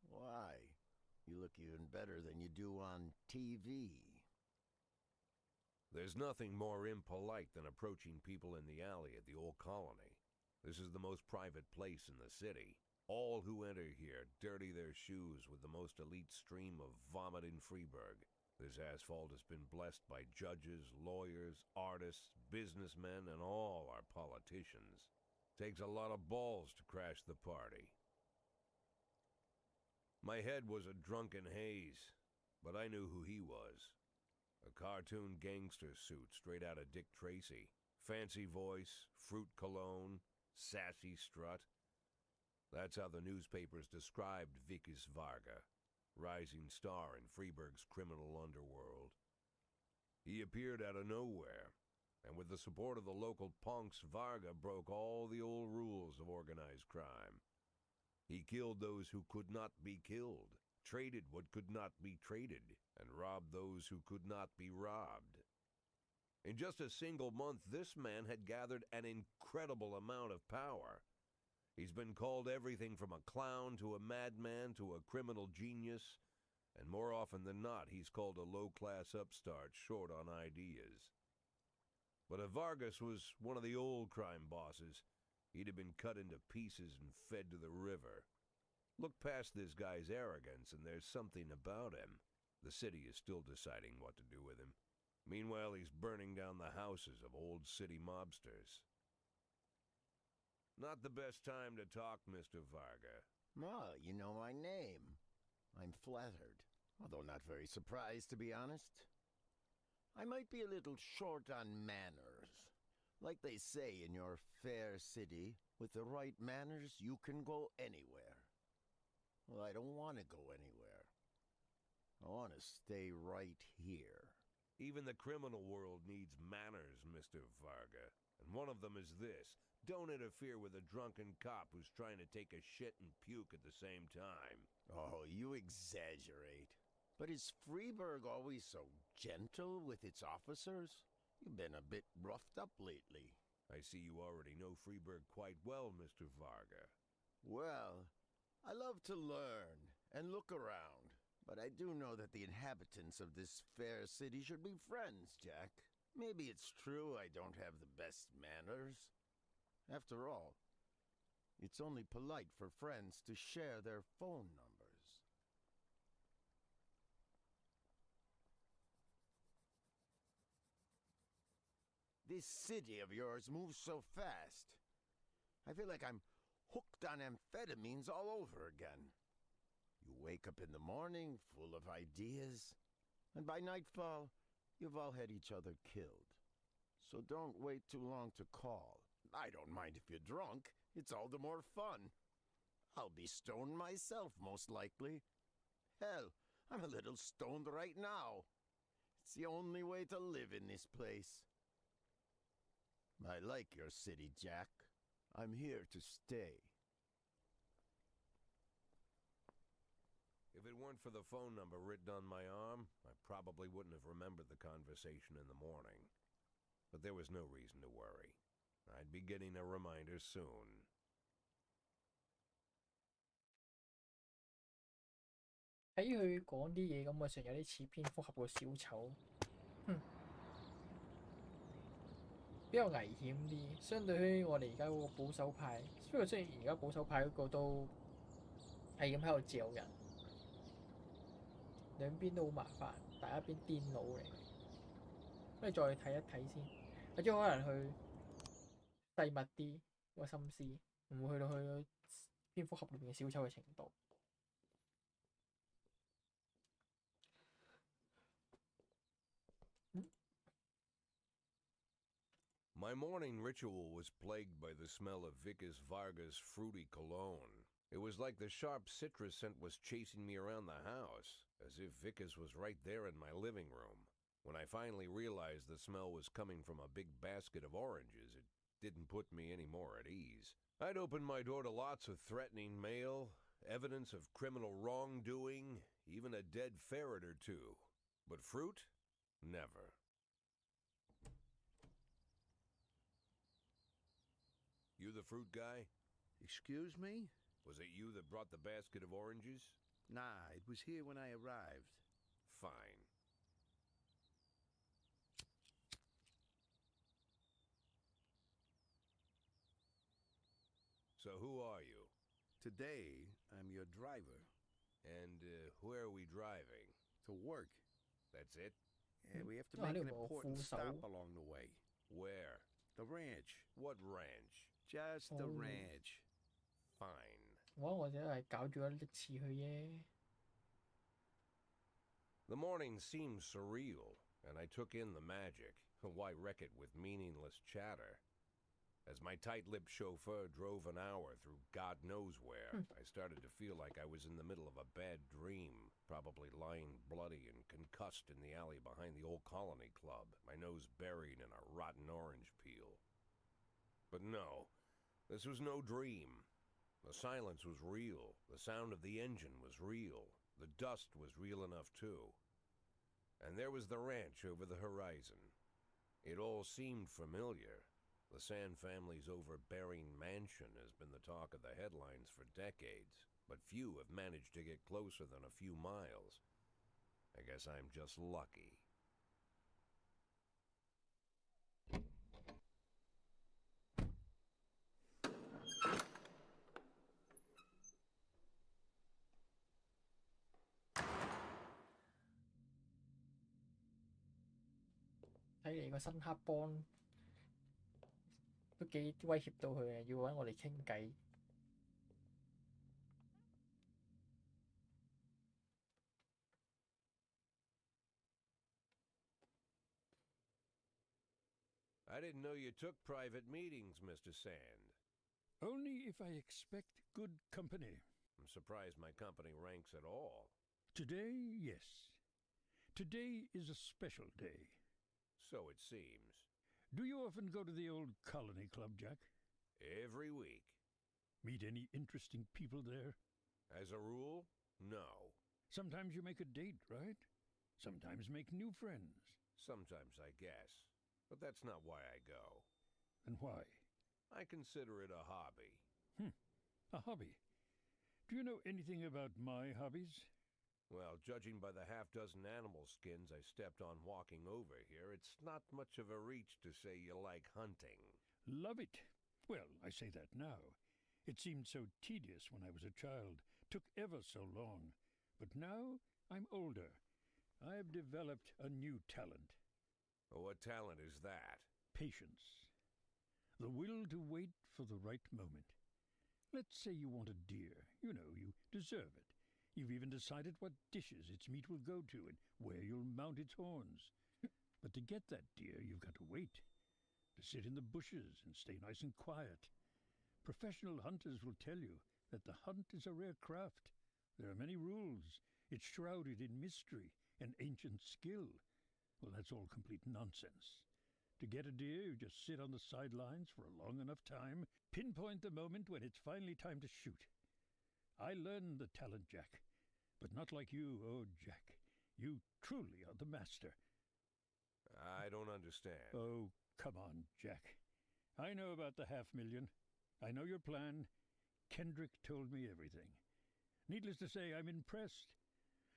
Why? You look even better than you do on TV. There's nothing more impolite than approaching people in the alley at the old colony. This is the most private place in the city. All who enter here dirty their shoes with the most elite stream of vomit in Freeburg. This asphalt has been blessed by judges, lawyers, artists, businessmen, and all our politicians. Takes a lot of balls to crash the party. My head was a drunken haze, but I knew who he was. A cartoon gangster suit straight out of Dick Tracy. Fancy voice, fruit cologne, sassy strut. That's how the newspapers described Vikas Varga, rising star in Freeburg's criminal underworld. He appeared out of nowhere, and with the support of the local punks, Varga broke all the old rules of organized crime. He killed those who could not be killed, traded what could not be traded, and robbed those who could not be robbed. In just a single month, this man had gathered an incredible amount of power. He's been called everything from a clown to a madman to a criminal genius, and more often than not, he's called a low-class upstart short on ideas. But if Vargas was one of the old crime bosses, he'd have been cut into pieces and fed to the river. Look past this guy's arrogance, and there's something about him. The city is still deciding what to do with him. Meanwhile, he's burning down the houses of old city mobsters. Not the best time to talk, Mr. Varga. Well, you know my name. I'm flattered, although not very surprised, to be honest. I might be a little short on manners. Like they say in your fair city, with the right manners, you can go anywhere. Well, I don't want to go anywhere. I want to stay right here. Even the criminal world needs manners, Mr. Varga. And one of them is this. Don't interfere with a drunken cop who's trying to take a shit and puke at the same time. Oh, you exaggerate. But is Freeburg always so gentle with its officers? You've been a bit roughed up lately. I see you already know Freeburg quite well, Mr. Varga. Well, I love to learn and look around. But I do know that the inhabitants of this fair city should be friends, Jack. Maybe it's true I don't have the best manners. After all, it's only polite for friends to share their phone numbers. This city of yours moves so fast. I feel like I'm hooked on amphetamines all over again. You wake up in the morning full of ideas, and by nightfall, you've all had each other killed. So don't wait too long to call. I don't mind if you're drunk. It's all the more fun. I'll be stoned myself, most likely. Hell, I'm a little stoned right now. It's the only way to live in this place. I like your city, Jack. I'm here to stay. If it weren't for the phone number written on my arm, I probably wouldn't have remembered the conversation in the morning. But there was no reason to worry. I'd be getting a reminder soon. 睇佢講啲嘢咁，我成有啲似蝙蝠俠個小丑，比較危險啲。相對於我哋而家嗰個保守派，不過雖然而家保守派嗰個都係咁喺度嚼人，兩邊都好麻煩，大家一邊癲佬嚟。不如再睇一睇先，或者可能去細密啲個心思，唔會去到去蝙蝠俠裏面嘅小丑嘅程度。My morning ritual was plagued by the smell of Vikas Varga's fruity cologne. It was like the sharp citrus scent was chasing me around the house, as if Vikas was right there in my living room. When I finally realized the smell was coming from a big basket of oranges, it didn't put me any more at ease. I'd opened my door to lots of threatening mail, evidence of criminal wrongdoing, even a dead ferret or two. But fruit? Never. You the fruit guy? Excuse me? Was it you that brought the basket of oranges? Nah, it was here when I arrived. Fine. So who are you? Today, I'm your driver. And where are we driving? To work. That's it? Yeah, we have to Ah, make an this is important full stop soul. along the way. Where? The ranch. What ranch? Just the Oh. ranch. Fine. 我只係搞咗一次去啫。The morning seemed surreal, and I took in the magic. Why wreck it with meaningless chatter? As my tight-lipped chauffeur drove an hour through God knows where, I started to feel like I was in the middle of a bad dream, probably lying bloody and concussed in the alley behind the old Colony Club, my nose buried in a rotten orange peel. But no, this was no dream. The silence was real. The sound of the engine was real. The dust was real enough, too. And there was the ranch over the horizon. It all seemed familiar. The Sand family's overbearing mansion has been the talk of the headlines for decades, but few have managed to get closer than a few miles. I guess I'm just lucky. I didn't know you took private meetings, Mr. Sand. Only if I expect good company. I'm surprised my company ranks at all. Today, yes. Today is a special day. So it seems. Do you often go to the old Colony Club, Jack? Every week. Meet any interesting people there? As a rule, no. Sometimes you make a date, right? Sometimes make new friends. Sometimes, I guess. But that's not why I go. And why? I consider it a hobby. A hobby. Do you know anything about my hobbies? Well, judging by the half-dozen animal skins I stepped on walking over here, it's not much of a reach to say you like hunting. Love it. Well, I say that now. It seemed so tedious when I was a child. Took ever so long. But now I'm older. I've developed a new talent. What talent is that? Patience. The will to wait for the right moment. Let's say you want a deer. You know, you deserve it. You've even decided what dishes its meat will go to and where you'll mount its horns. But to get that deer, you've got to wait. To sit in the bushes and stay nice and quiet. Professional hunters will tell you that the hunt is a rare craft. There are many rules. It's shrouded in mystery and ancient skill. Well, that's all complete nonsense. To get a deer, you just sit on the sidelines for a long enough time, pinpoint the moment when it's finally time to shoot. I learned the talent, Jack, but not like you, oh, Jack. You truly are the master. I don't understand. Oh, come on, Jack. I know about the 500,000. I know your plan. Kendrick told me everything. Needless to say, I'm impressed.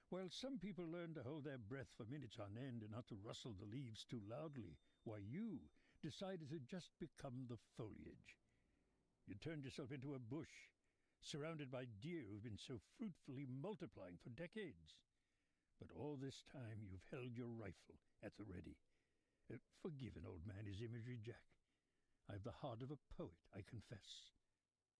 While some people learn to hold their breath for minutes on end and not to rustle the leaves too loudly, why you decided to just become the foliage. You turned yourself into a bush, surrounded by deer who've been so fruitfully multiplying for decades. But all this time you've held your rifle at the ready. Forgive an old man his imagery, Jack. I've the heart of a poet, I confess.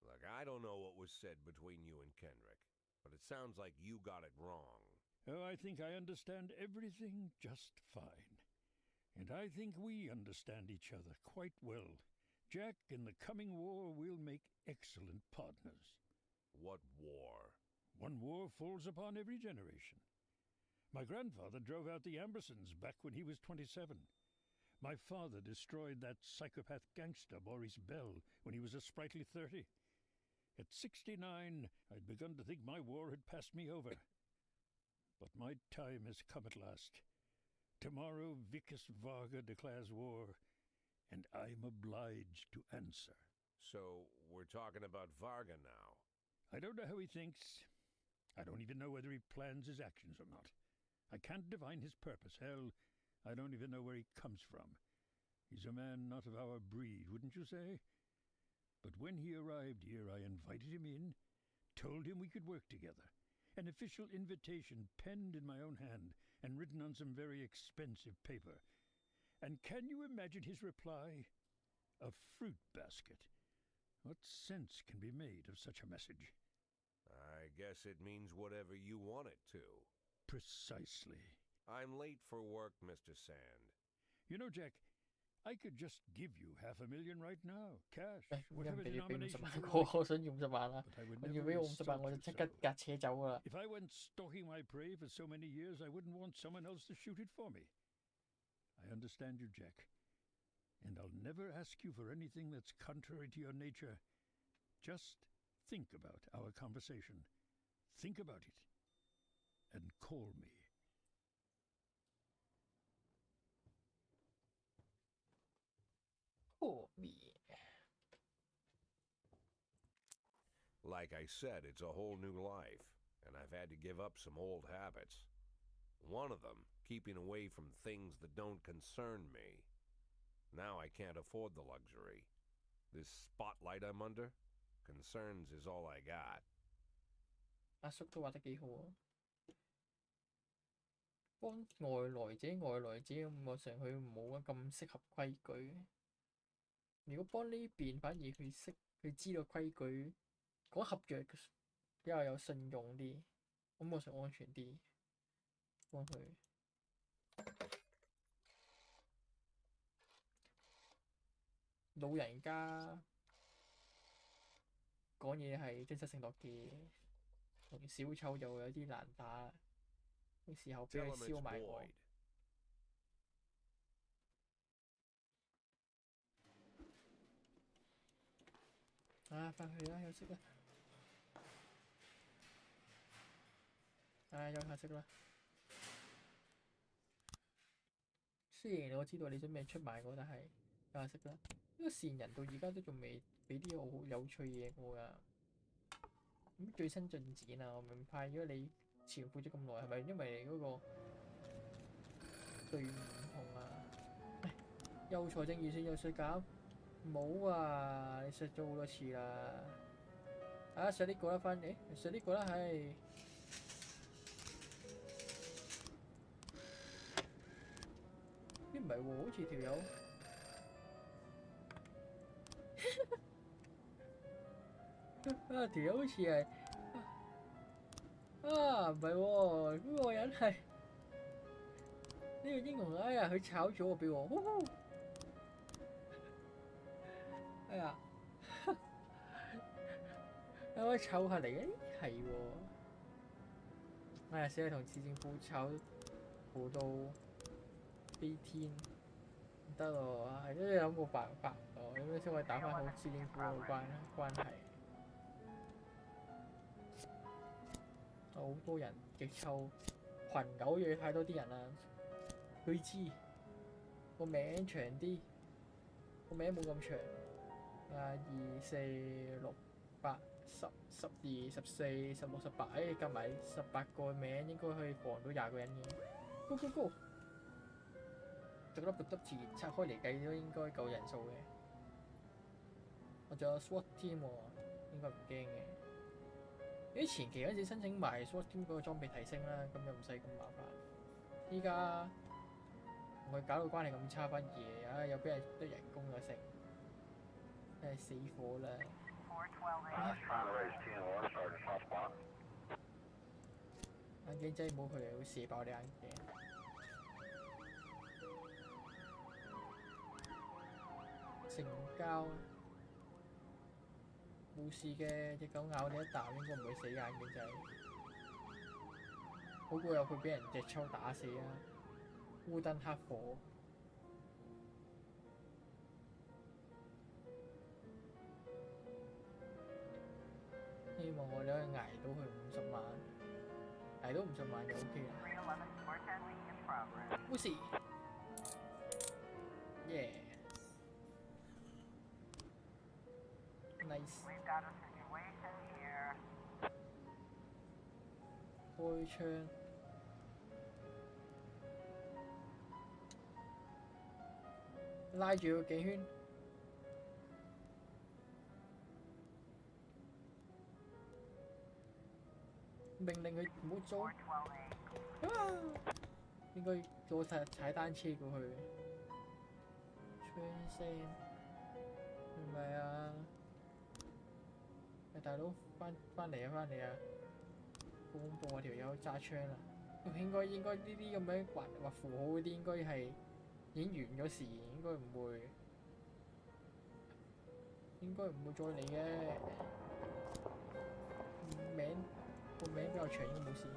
Look, I don't know what was said between you and Kendrick, but it sounds like you got it wrong. Oh, I think I understand everything just fine. And I think we understand each other quite well. Jack, in the coming war, we'll make excellent partners. What war? One war falls upon every generation. My grandfather drove out the Ambersons back when he was 27. My father destroyed that psychopath gangster Maurice Bell when he was a sprightly 30. At 69, I'd begun to think my war had passed me over. But my time has come at last. Tomorrow Vickis Varga declares war, and I'm obliged to answer. So, we're talking about Varga now. I don't know how he thinks. I don't even know whether he plans his actions or not. I can't divine his purpose. Hell, I don't even know where he comes from. He's a man not of our breed, wouldn't you say? But when he arrived here, I invited him in, told him we could work together. An official invitation penned in my own hand, and written on some very expensive paper. And can you imagine his reply? A fruit basket. What sense can be made of such a message? I guess it means whatever you want it to. Precisely. I'm late for work, Mr. Sand. You know, Jack, I could just give you $500,000 right now, cash, 唔好 whatever 俾50 denomination 萬 you 我， like. 我想要50萬啦， But I would 我要 never 俾我50萬 insult 我就 you 即刻 so. 架車走噶啦。 If I went stalking my prey for so many years, I wouldn't want someone else to shoot it for me. I understand you, Jack. And I'll never ask you for anything that's contrary to your nature. Just think about our conversation. Think about it. And call me. Call me. Like I said, it's a whole new life, and I've had to give up some old habits. One of them, keeping away from things that don't concern me. Now I can't afford the luxury. This spotlight I'm under, concerns is all I got. 阿叔都畫得幾好啊！幫外來者咁，我成佢冇咁適合規矩。如果幫呢邊，反而佢知道規矩，講合約比較有信用啲，咁我想安全啲，幫佢。老人家講嘢係真實性落嘅，同小丑就有啲難打，到時候俾 Tell 佢 him 燒 it's 埋我。 Boyd. 啊，返去啦，休息啦。休息啦。雖然我知道你準備出賣我，但係休息啦。呢個善人到而家都仲未俾啲好有趣嘢我㗎。咁最新進展啊，我明派咗你潛伏咗咁耐，係咪因為你嗰個隊伍唔同啊？唉，又財政預算又削減，冇啊！你削咗好多次啦。削呢個啦，削呢個啦，係。咦唔係喎，好似條友。條友好似係唔係喎，嗰個人係呢個英雄，哎呀佢炒咗我俾我，哎呀，可以湊下嚟嘅，係喎，哎呀死啦，同市政府炒好到飛天，唔得咯，係都有諗過辦法喎，咁樣先可以打翻好市政府嘅關係。好多人極臭，群狗嘢太多啲人啦。佢知個名長啲，個名冇咁長。2、4、6、8、10、12、14、16、18，夾埋18個名應該可以防到20個人嘅。Go go go！ 逐粒字拆開嚟計都應該夠人數嘅。我仲有 SWAT team 喎，應該唔驚嘅。前期嗰陣時申請埋 SWAT team 嗰個裝備提升啦，咁又唔使咁麻煩。依家唔會搞到關係咁差，反而又俾人得人工又成，真係死火啦！眼鏡仔冇佢會射爆你眼鏡。成交。冇事嘅，隻狗咬你一啖應該唔會死眼嘅仔，好過有佢俾人隻抽打死啊！烏燈黑火，希望我哋可以捱到去50萬，捱到50萬就 OK 啦。冇事，耶！ Nice。開槍，拉住個頸圈，命令佢唔好做。應該叫我踩單車過去。槍聲唔係啊！大佬翻嚟啊！好恐怖啊！條友揸槍啦！應該呢啲咁樣畫符號嗰啲應該係已經完咗事，應該唔會再嚟嘅。個名比較長，應該冇事。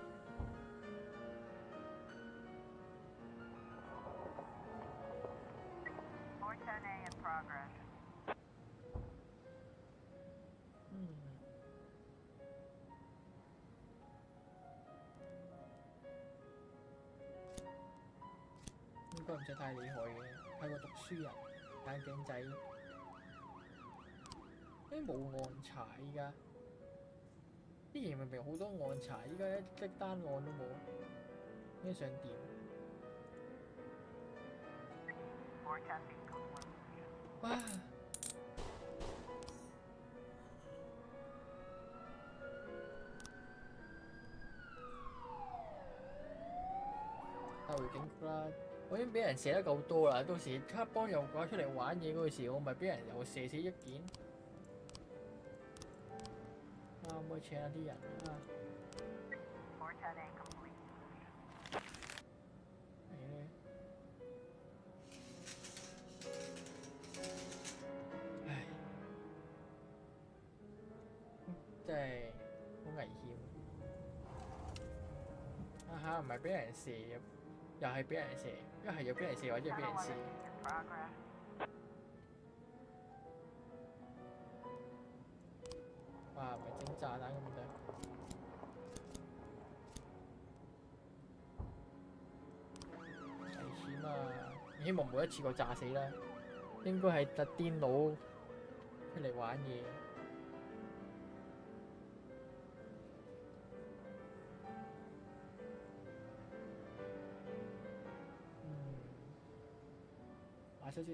應該唔使太厲害嘅，係個讀書人，眼鏡仔。冇案查依家，之前明明好多案查，依家一單案都冇，咩想點？哇！帶回警局啦！我已經俾人射得夠多啦，到時黑幫又掛出嚟玩嘢嗰時，我咪俾人又射死一件。可唔可以請下啲人啊？唉，真係好危險。唔係俾人射，又係俾人射，一係又俾人射，或者係俾人射。哇！唔係整炸彈咁得，危險啊！希望每一次個炸死啦，應該係特癲佬出嚟玩嘢。話少少，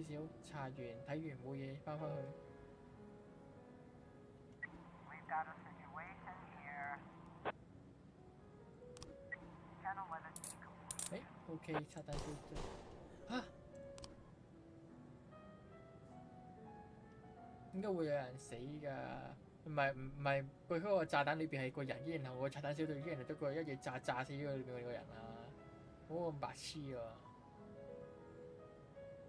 查完睇完冇嘢，翻返去。OK， 拆彈消嚇？點解會有人死㗎？唔係，佢嗰個炸彈裏邊係個人，然後個拆彈小隊然後得個一嘢炸死咗裏邊個人啊！好咁白痴喎！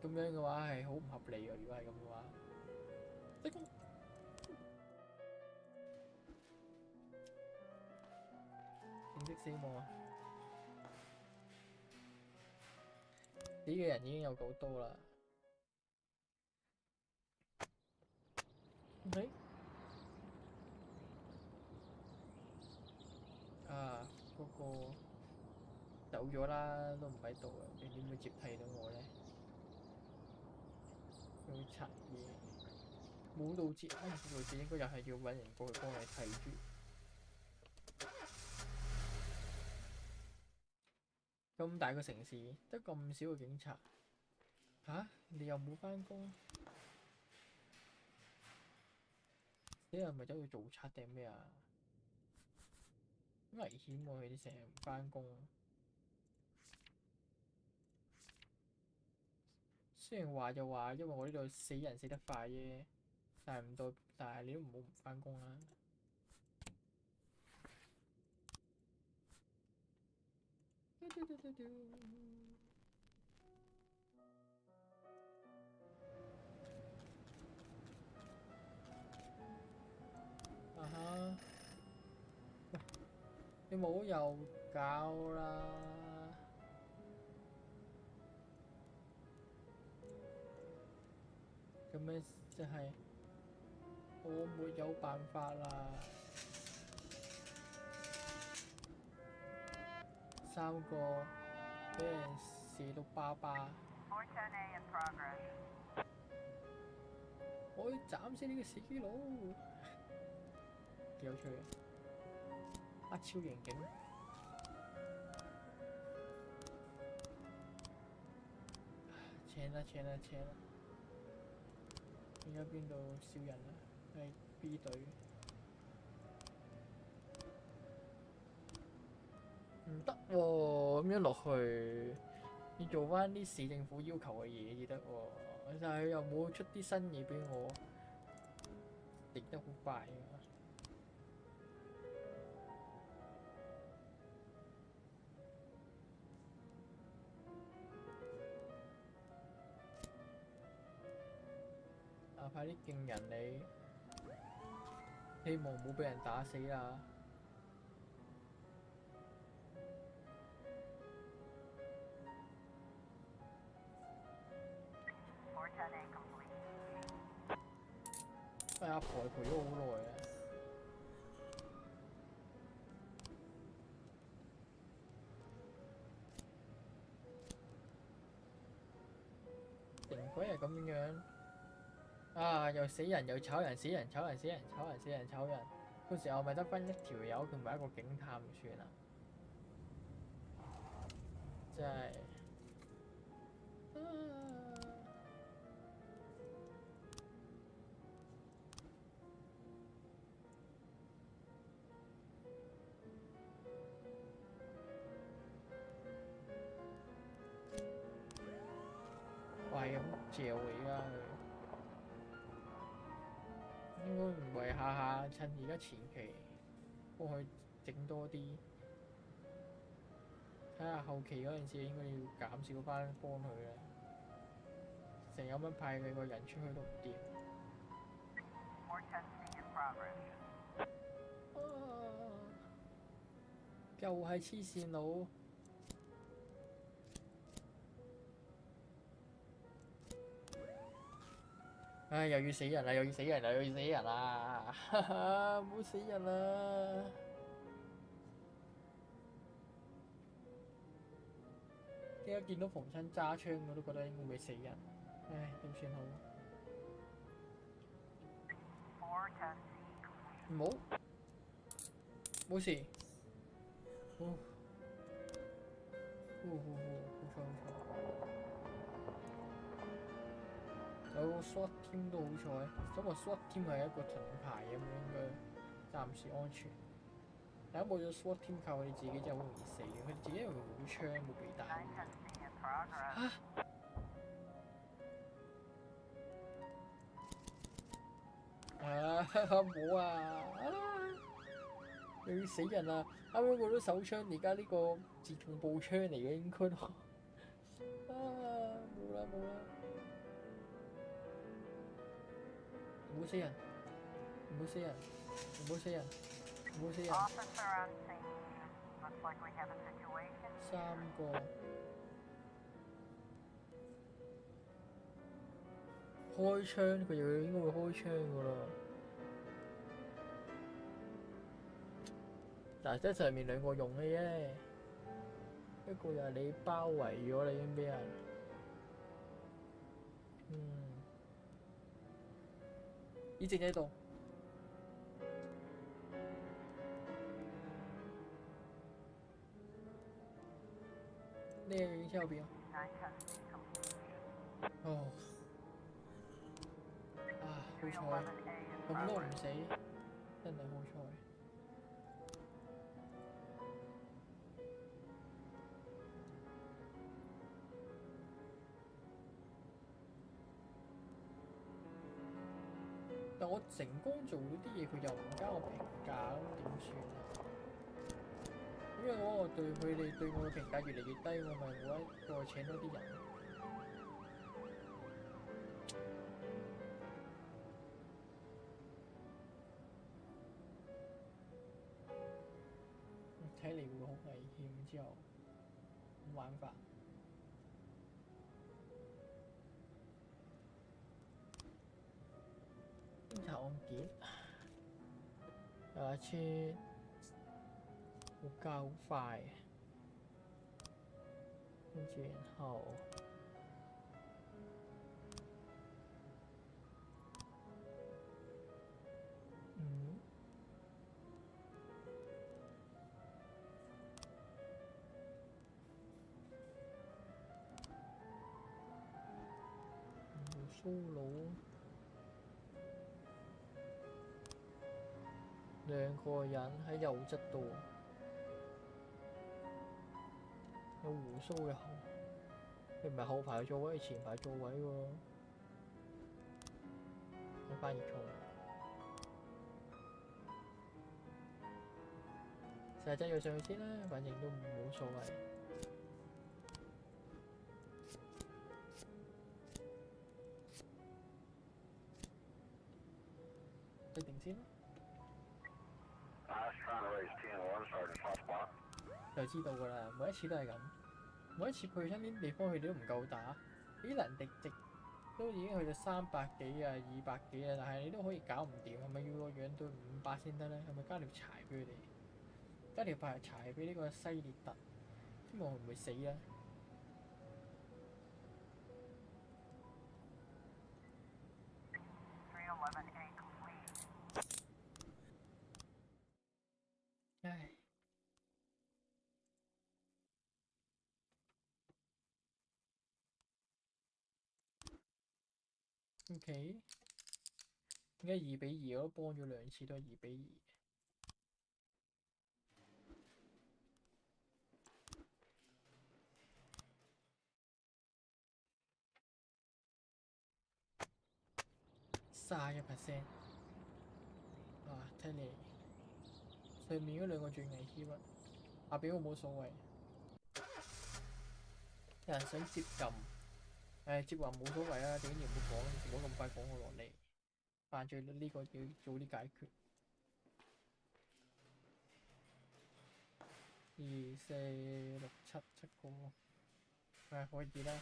咁樣嘅話係好唔合理㗎，如果係咁嘅話。正式死亡啊！死嘅人已經有夠多啦。OK。啊，嗰個走咗啦，都唔喺度啊！你點會接替到我咧？要拆嘢，冇導接，冇導接應該又係要揾人過去幫你睇住。咁大個城市，得咁少個警察，嚇？你又冇返工？你係咪走去做賊定咩啊？好危險喎！佢哋成日唔返工。雖然話就話，因為我呢度死人死得快啫，但係你都唔好唔返工啦。啊哈！你冇又搞啦！咁樣即係我沒有辦法啦。3個俾人射到巴巴。我要斬死呢個死基佬！幾有趣嘅，超刑警。請啦！而家邊度少人啊？係 B 隊。唔得喎，咁樣落去要做翻啲市政府要求嘅嘢至得喎，但係佢又冇出啲新嘢俾我，跌得好快啊！快啲勁人你，希望唔好俾人打死啦！阿婆陪咗好耐啊！定鬼係咁樣。啊！又死人又炒人，死人炒人，死人炒人，死人炒人。嗰時候咪得翻一條友同埋一個警探唔算啊！真係係咁嚼而家佢。應該唔係下下趁而家前期幫佢整多啲，睇下後期嗰陣時應該要減少翻幫佢啦。成日咁樣派佢個人出去都唔掂。又係黐線佬！唉，又要死人啦！又要死人啦！又要死人啦！哈哈，唔好死人啦！點解見到逢親揸槍我都覺得應該會死人？唉，點算好？唔好，冇事。好彩好彩。有個 SWAT team 都好彩，咁個 SWAT team 係一個盾牌咁樣，應該暫時安全。但係冇咗 SWAT team 靠佢哋自己真係好容易死嘅，佢哋自己又冇槍冇避彈。嚇！冇啊！又要死人啦！啱啱嗰啲手槍，而家呢個自動步槍嚟嘅應該都。冇啦冇啦！唔好死人！唔好死人！唔好死人！唔好死人！3個開槍，佢又應該會開槍噶啦。但係得上面2個用嘅啫，一個又係你包圍咗，你已經俾人。一直喺度。呢個影車後邊。哦。好彩，咁都唔死，真係好彩。但我成功做咗啲嘢，佢又唔加我評價，咁點算啊？因為我對佢哋對我嘅評價越嚟越低，我咪冇得再請多啲人。睇嚟會好危險，之後冇玩法。查案件，有一車會加好快，跟住然後蘇佬2個人喺右側度。有胡鬚嘅後，佢唔係後排座位，係前排座位喎。我翻譯錯。實際要上去先啦，反正都冇所謂。決定先啦。就知道㗎啦，每一次都係咁，每一次去親啲地方佢哋都唔夠打，啲人敵值都已經去到300幾啊、200幾啊，但係你都可以搞唔掂，係咪要我養到500先得咧？係咪加條柴俾佢哋？加條柴俾呢個西列特，希望佢唔會死啦。唉。OK， 點解2-2我都幫咗2次都係2-2。31%，哇！睇嚟上面嗰2個最危險啊！下邊我冇所謂。有人想接撳。接話冇所謂啊，最緊要唔好講，唔好咁快講我落嚟。犯罪率呢個要早啲解決。2、4、6、7個，可以啦。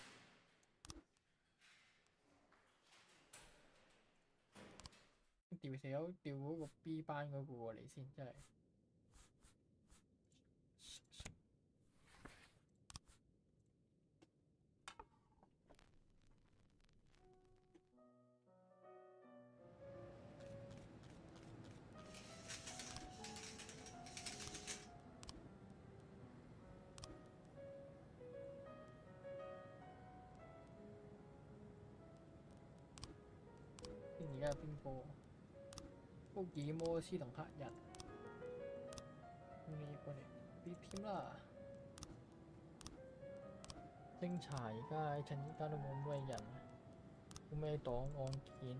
調條友調嗰個 B 班嗰個過嚟先，真係。而家有邊個？福爾摩斯同黑人。你過嚟 B 添啦。偵查而家趁而家都冇咩人，冇咩檔案件，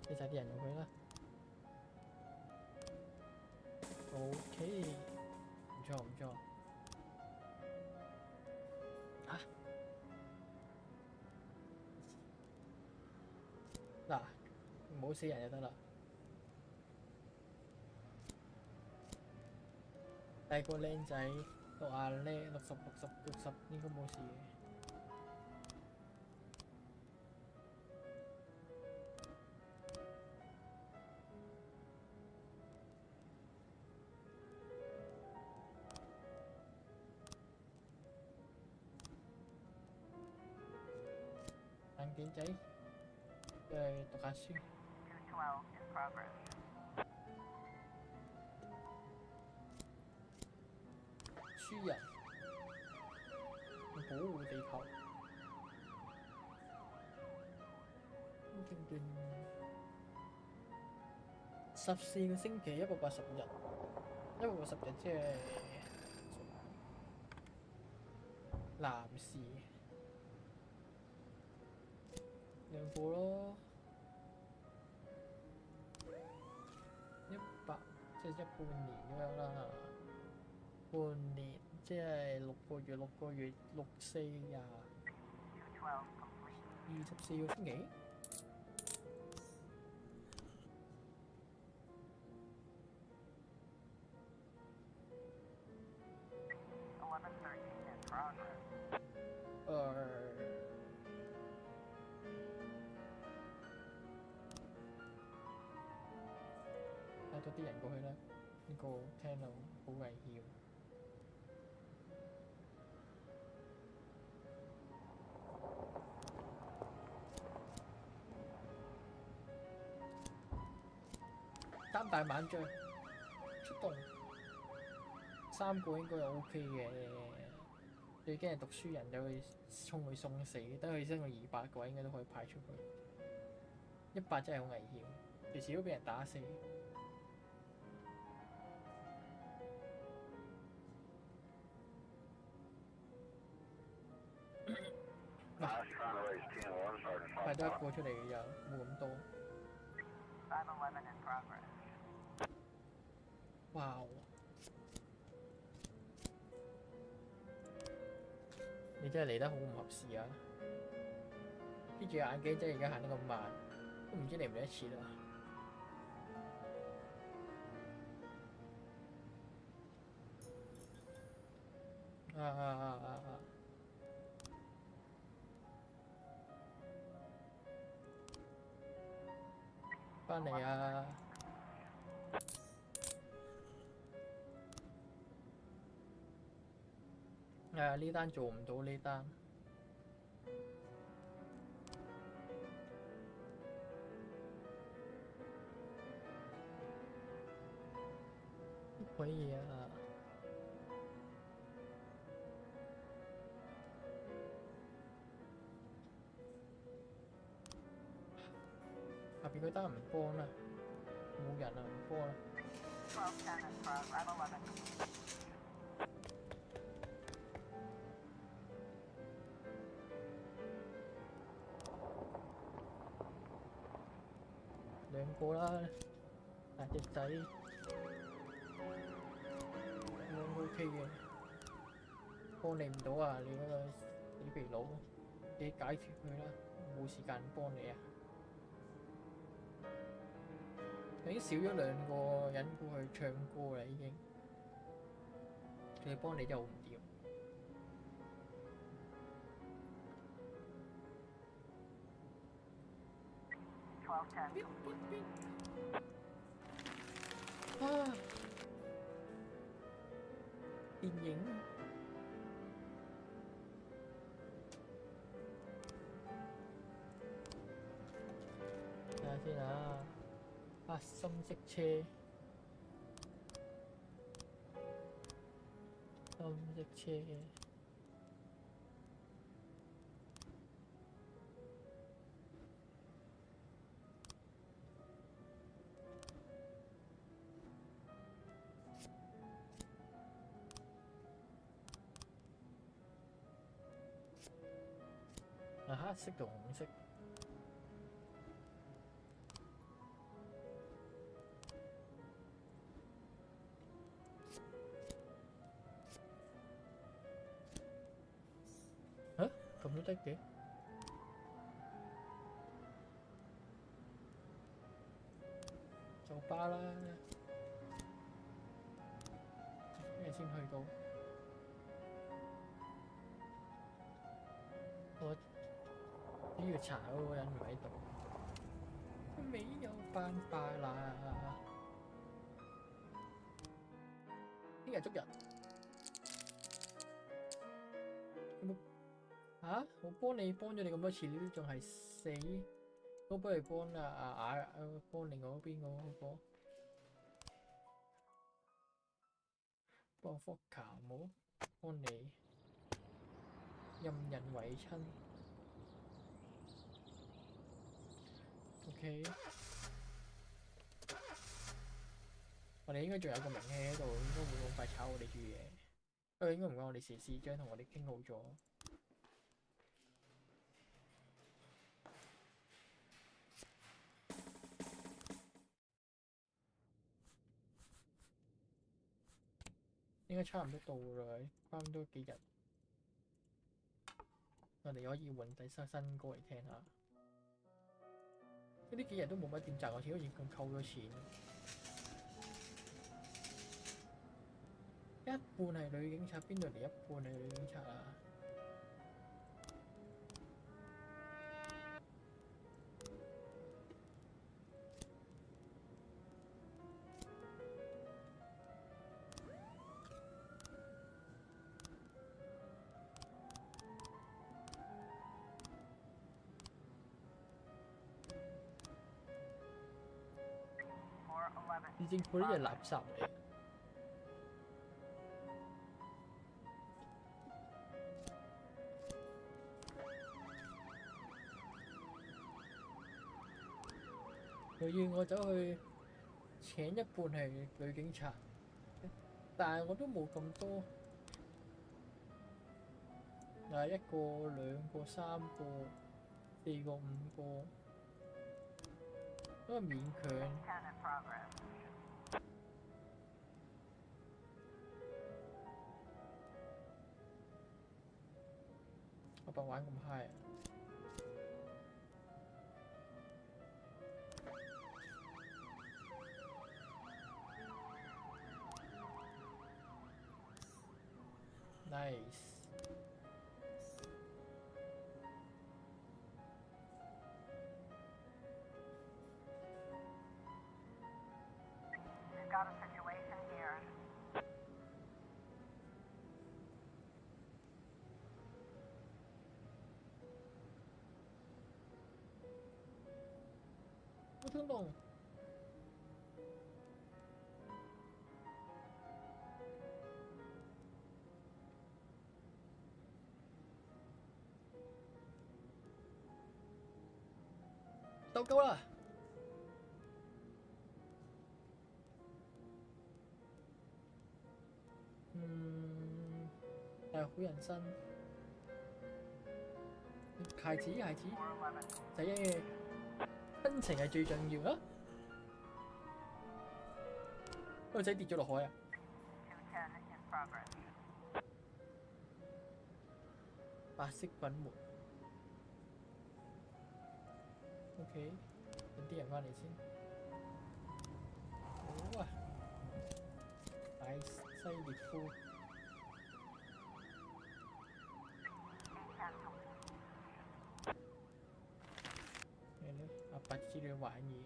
俾晒啲人入去啦。OK， 唔錯唔錯。嗱，唔好死人就得啦。大個靚仔60咧，60應該冇事嘅。眼鏡仔。讀下書。書人保護地球。14個星期180日，180日即係男士2個咯。100即係半年咁樣啦，半年即係6個月，6個月6、4、24個星期。帶多啲人過去啦，呢個聽到好危險。擔大晚將出動，3個應該又 OK 嘅。最驚係讀書人就會衝佢送死，等佢升到200個應該都可以派出去。100真係好危險，隨時都俾人打死。派咗一個出嚟又冇咁多。哇！你真係嚟得好唔合時啊！啲住眼鏡真係而家行得咁慢，都唔知嚟唔嚟得切啦。翻嚟啊！呢單做唔到呢單。乜鬼嘢啊！下邊嗰單唔幫啦，冇人啊，唔幫啦。兩個啦，大隻仔，兩個 OK 嘅，幫你唔到啊！你嗰個死肥佬，你解決佢啦，冇時間幫你啊！已經少咗兩個人過去唱歌啦，已經，佢幫你真係好唔掂。啊！電影睇下先啊！啊，深色車，深色車。黑色同紅色，咁都得嘅？酒吧啦，咩先去到？我都要查嗰個人唔喺度，佢未有辦法啦。聽日捉人，有冇嚇？我幫咗你咁多次，你都仲係死，我不如幫幫另外嗰邊嗰個，幫福卡冇幫你任人唯親。OK， 我哋應該仲有個名氣喺度，應該會咁快炒我哋煮嘢。不過應該唔關我哋事，市長同我哋傾好咗。應該差唔多到啦，翻多幾日，我哋可以換第新歌嚟聽下。呢幾日都冇乜點賺我錢，好似咁扣咗錢。一半係女警察，邊度嚟一半係女警察啊？政府呢啲係垃圾嚟。又要我走去請一半係女警察，但係我都冇咁多。1個、2個、3個、4個、5個，都係勉強。我白玩咁 high 啊！Nice. We've got a situation here. 不听懂。到夠啦！大好人生，孩子，仔嘅親情係最重要啊！個仔跌咗落海啊！白色滾門。OK， 等啲人返嚟先。好啊，大西列夫。咩咧？阿伯知你玩嘢。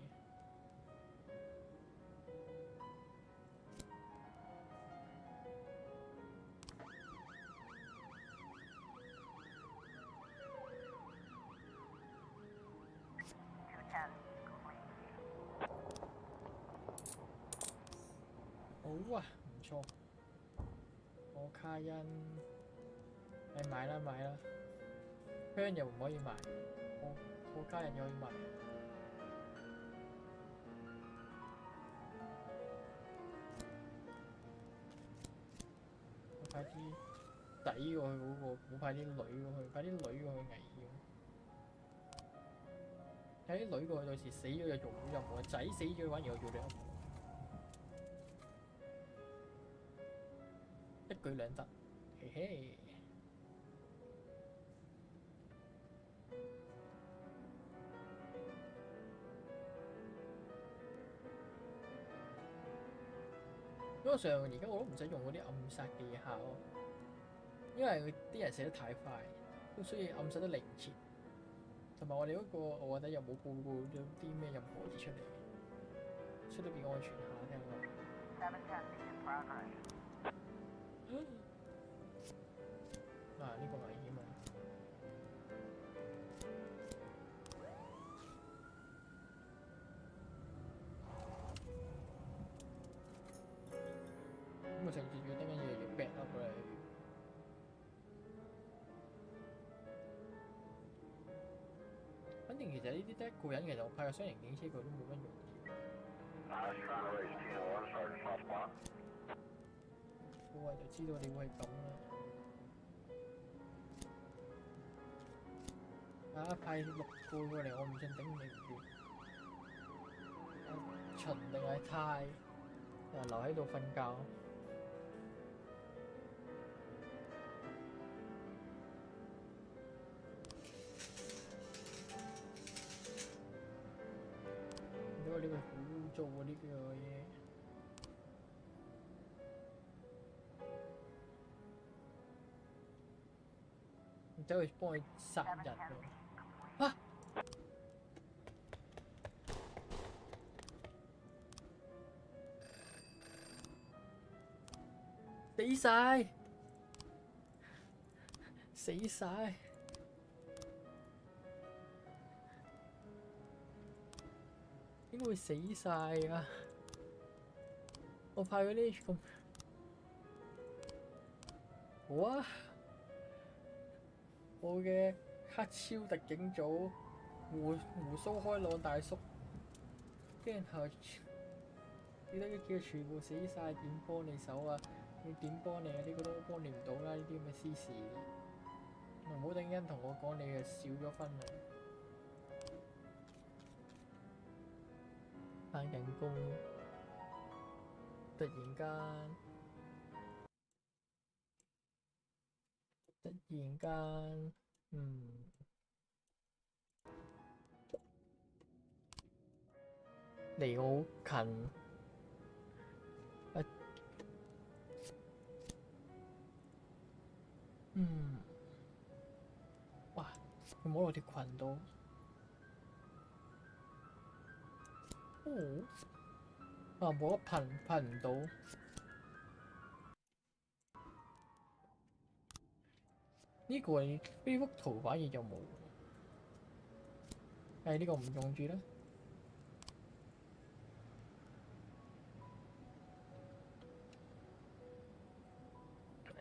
好啊，唔錯。可卡因，你買啦買啦，香又唔可以賣，可卡因又可以賣。我派啲仔過去嗰個，唔好派啲女過去，派啲女過去危險。派啲女過去，到時死咗又做唔到任務，仔死咗反而我做你一個。一舉兩得，嘿嘿。不過而家我都唔使用嗰啲暗殺技巧，因為啲人死得太快，都需要暗殺得靈切。同埋我哋嗰個，我覺得又冇報告咗啲咩任何嘢出嚟，出得比較安全下聽講。呢個危險啊！咁我成日要等緊嘢要 back up 嚟。反正其實呢啲得一個人，其實我派個雙型警車佢都冇乜用。我就知道你會係咁啦。派6個過嚟，我唔信頂你唔住。秦定係泰留喺度瞓覺。因為呢個好污糟啊！呢個嘢。走去幫佢殺人喎！啊！死晒！死晒！點會死晒啊？我派嗰啲咁好啊！我嘅黑超特警組胡鬚開朗大叔，跟住後你睇佢叫全部死晒，點幫你手啊？要點幫你啊？呢個都幫你唔到啦！呢啲咁嘅私事，唔好等陣同我講你係少咗分啊！翻緊工，突然間，離我好近。哇！佢摸落條裙度。啊！冇得噴唔到。呢個呢幅圖反而就冇。呢個唔用住啦。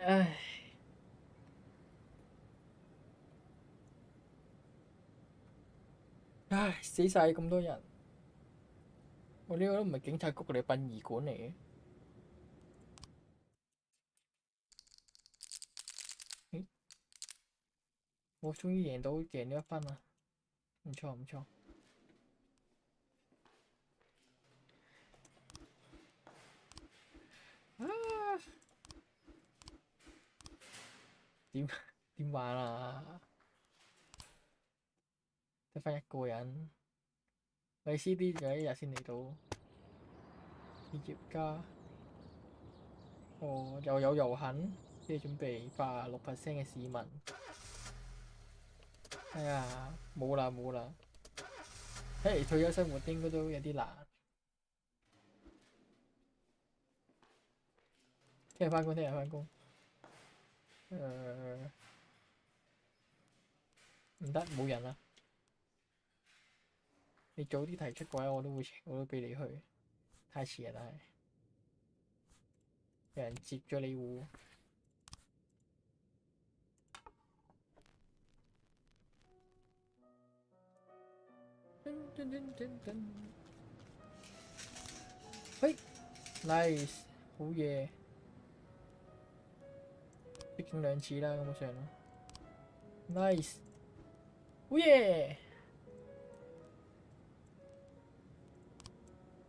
唉，死晒咁多人。我呢個都唔係警察局嚟，殯儀館嚟嘅。我終於贏咗一分啦，唔錯唔錯。點玩啊？得返一個人。你 CD 仲有1日先嚟到。業家。又有遊行，即係準備86%嘅市民。哎呀，冇啦。睇嚟退休生活應該都有啲難。聽日返工。唔得，冇人啦。你早啲提出嘅話，我都俾你去。太遲啦，有人接咗你戶。嘿 ，nice， 好嘢。畢竟2次啦，咁上啦。nice， 好嘢。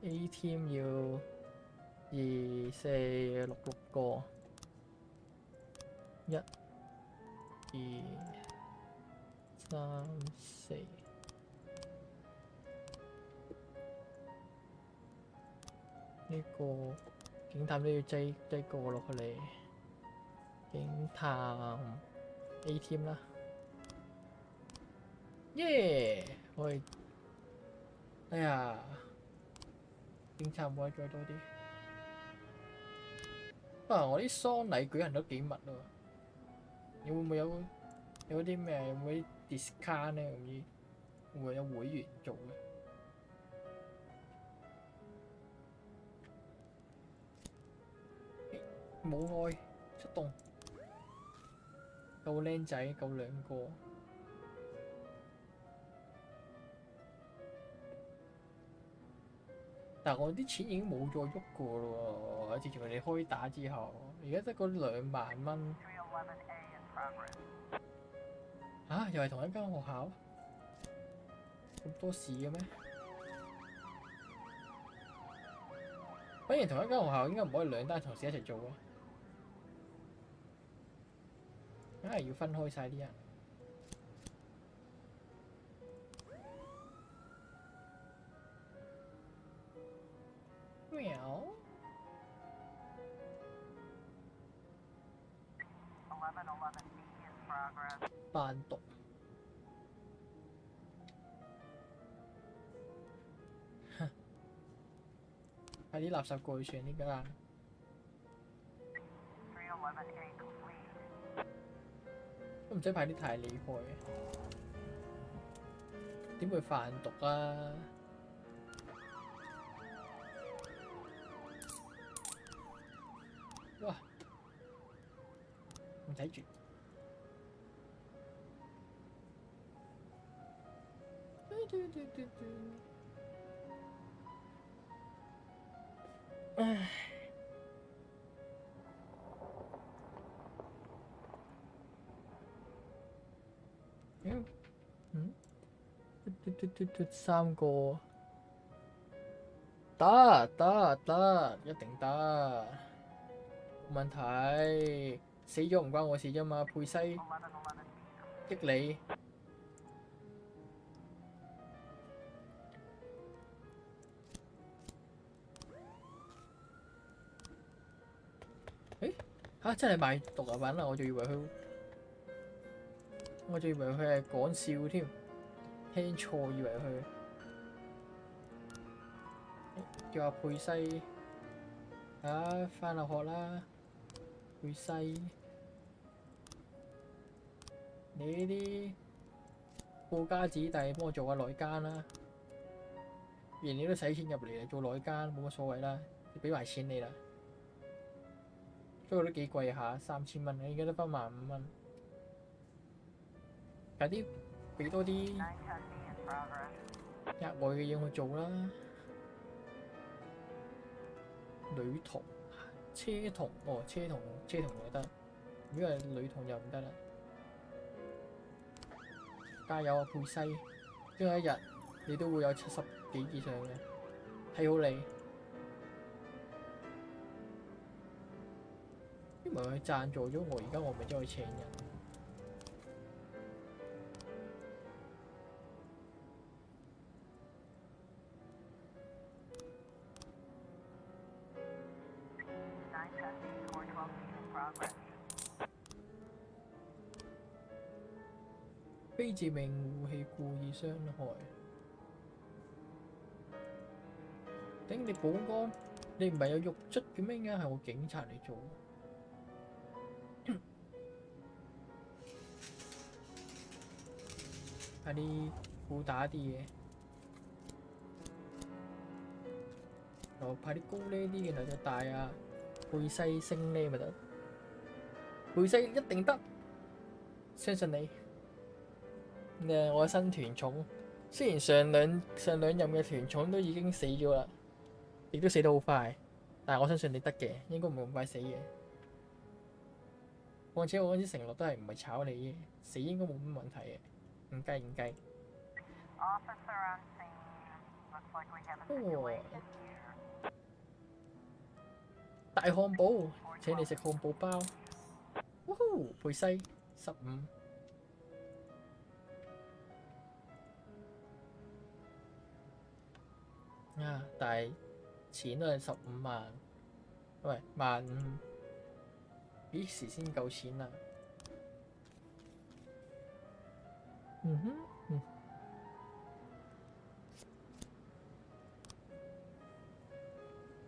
A team 要2、4、6個。1、2、3、4。呢個警探都要擠個落去嚟。警探 A team 啦。耶！我哋，哎呀，警察冇得再多啲。我啲喪禮舉行得幾密啊！你會唔會有啲咩？有冇啲 discount 咧？唔知會唔會有會員做嘅？冇愛出動，夠靚仔，夠2個。但我啲錢已經冇再喐過咯喎，自從你開打之後，而家得嗰2萬蚊。又係同一間學校？咁多事嘅咩？反而同一間學校應該唔可以2單同時一齊做嘅，梗係要分開晒啲人。單獨。派啲垃圾過去算呢間。都唔使派啲太厲害嘅。點會販毒啊？哇！唔睇住。唉， 3個，得，一定得，冇問題。死咗唔關我事啫嘛，佩西益你。真係賣毒藥品啦！我仲以為佢係講笑添，聽錯以為佢叫阿佩西返下學啦，佩西，你呢啲富家子弟幫我做下內奸啦，既然你都使錢入嚟做內奸，冇乜所謂啦，俾埋錢你啦。不過都幾貴下，3000蚊，你而家得返15000蚊。快啲俾多啲額外嘅嘢我做啦。女童、車童，車童就得，如果係女童就唔得啦。加油啊，佩西！終有一日你都會有70幾以上嘅，睇好你。因為佢贊助咗我，而家我咪真係請人。非致命武器故意傷害。頂你保安，你唔係有獄卒嘅咩？應該係我警察嚟做。快啲好打啲嘢，然後派啲高呢啲，然後就帶啊佩西升呢咪得，佩西一定得，相信你。我嘅新團寵，雖然上兩任嘅團寵都已經死咗啦，亦都死得好快，但係我相信你得嘅，應該唔會咁快死嘅。況且我嗰啲承諾都係唔係炒你嘅，死應該冇乜問題嘅。唔計。大漢堡，請你食漢堡包。佩西15。但係錢都係15萬，喂15000，幾時先夠錢啊？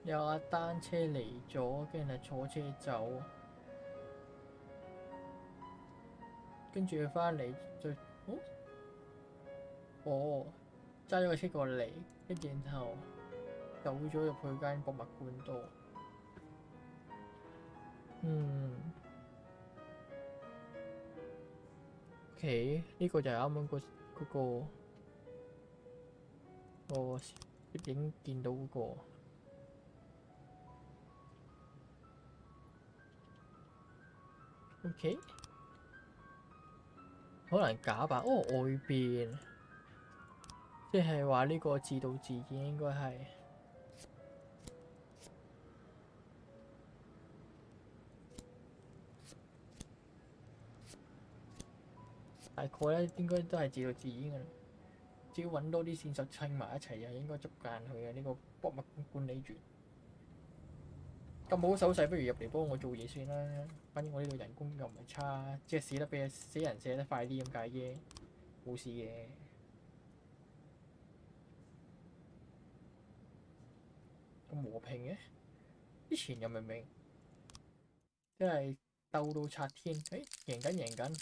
有架單車嚟咗，跟住坐車走，跟住佢返嚟再揸咗個車過嚟，跟住然後走咗入去間博物館度。OK， 呢個就係啱啱嗰個攝影見到嗰個。OK， 可能假吧。外邊，即係話呢個自導自演應該係。大概咧應該都係自導自演嘅，只要揾多啲線索砌埋一齊，就應該捉慣佢嘅呢個博物館管理員。咁好手勢，不如入嚟幫我做嘢算啦。反正我呢度人工又唔係差，即係死人死得快啲咁解啫，冇事嘅。咁和平嘅，之前又明明即係鬥到拆天，贏緊。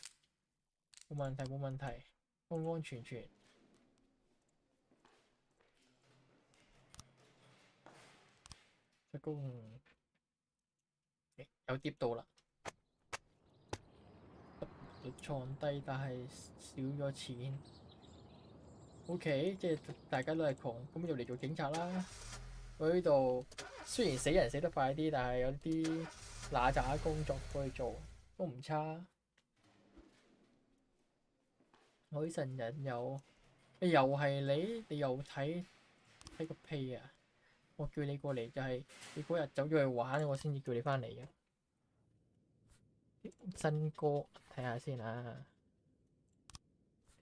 冇問題，安安全全。出工有跌到啦，床低，但係少咗錢。OK， 即係大家都係窮，咁就嚟做警察啦。我呢度雖然死人死得快啲，但係有啲嗱喳工作可以做，都唔差。海神人有你又係你又睇個屁啊！我叫你過嚟就係你嗰日走咗去玩，我先至叫你翻嚟嘅。新歌睇下先啊，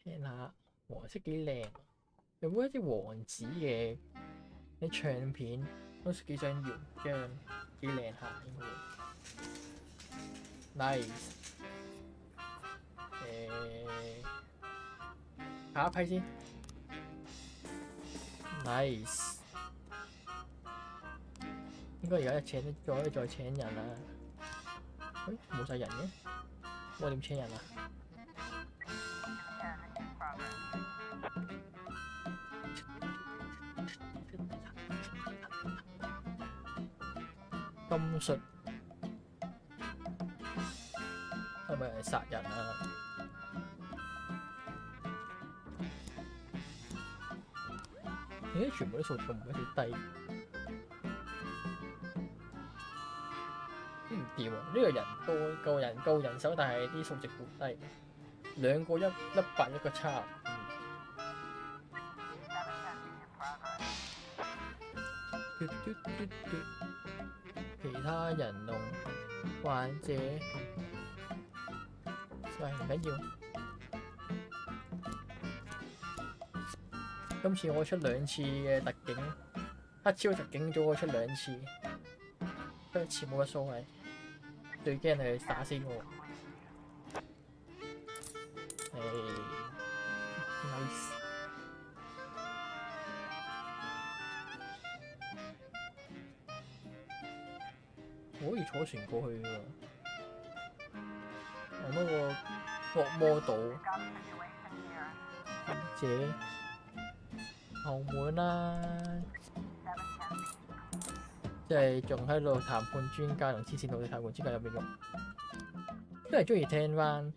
聽下黃色幾靚，有冇一啲王子嘅啲唱片？都幾想要張，幾靚下應該。Nice。下一批先。Nice。應該而家再請人啦。冇晒人嘅，我點請人啊？金術係咪殺人啊？點解全部啲數字咁唔係幾低？唔掂啊！呢個人夠人手，但係啲數值好低，兩個100一個差。其他人龍患者，喂唔緊要。今次我出2次嘅特警，黑超特警組我出2次，一次冇乜所謂。最驚係打死我。nice。我可以坐船過去㗎。我嗰個惡魔島，或者後門啦，即係仲喺度談判專家同黐線佬嘅談判專家有咩用？都係中意聽翻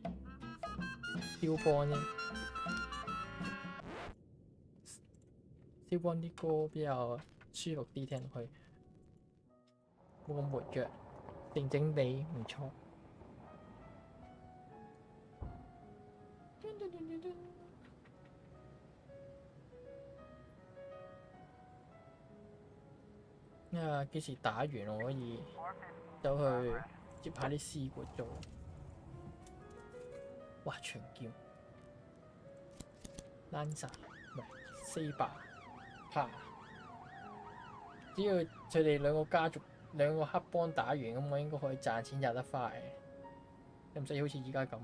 肖邦啫，肖邦啲歌比較舒服啲聽落去，冇咁活躍，靜靜地唔錯。啊！幾時打完我可以走去接下啲屍骨做？哇！長劍、Lancer 唔係Saber，嚇！只要佢哋兩個家族兩個黑幫打完，咁我應該可以賺錢賺得快，又唔使好似而家咁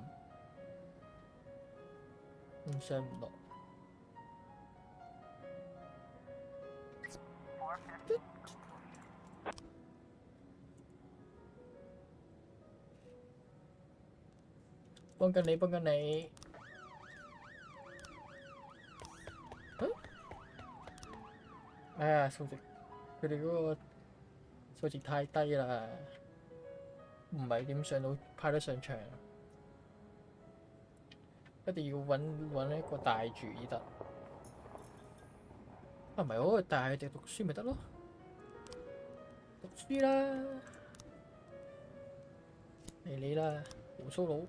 上唔落。幫緊你，幫緊你。哎呀，數值，佢哋嗰個數值太低啦，唔係點上到派得上場，一定要揾一個大住先得。啊，唔係我帶佢哋讀書咪得咯，讀書啦，嚟你啦，胡鬚佬。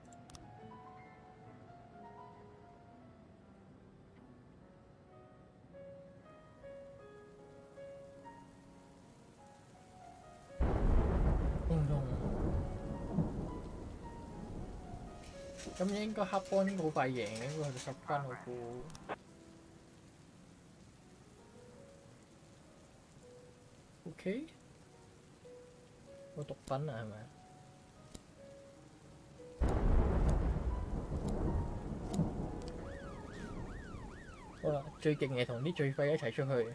咁應該黑幫應該好快贏嘅，應該去到10分我估。OK， 我毒品啊係咪？好啦，最勁嘅同啲最廢一齊出去，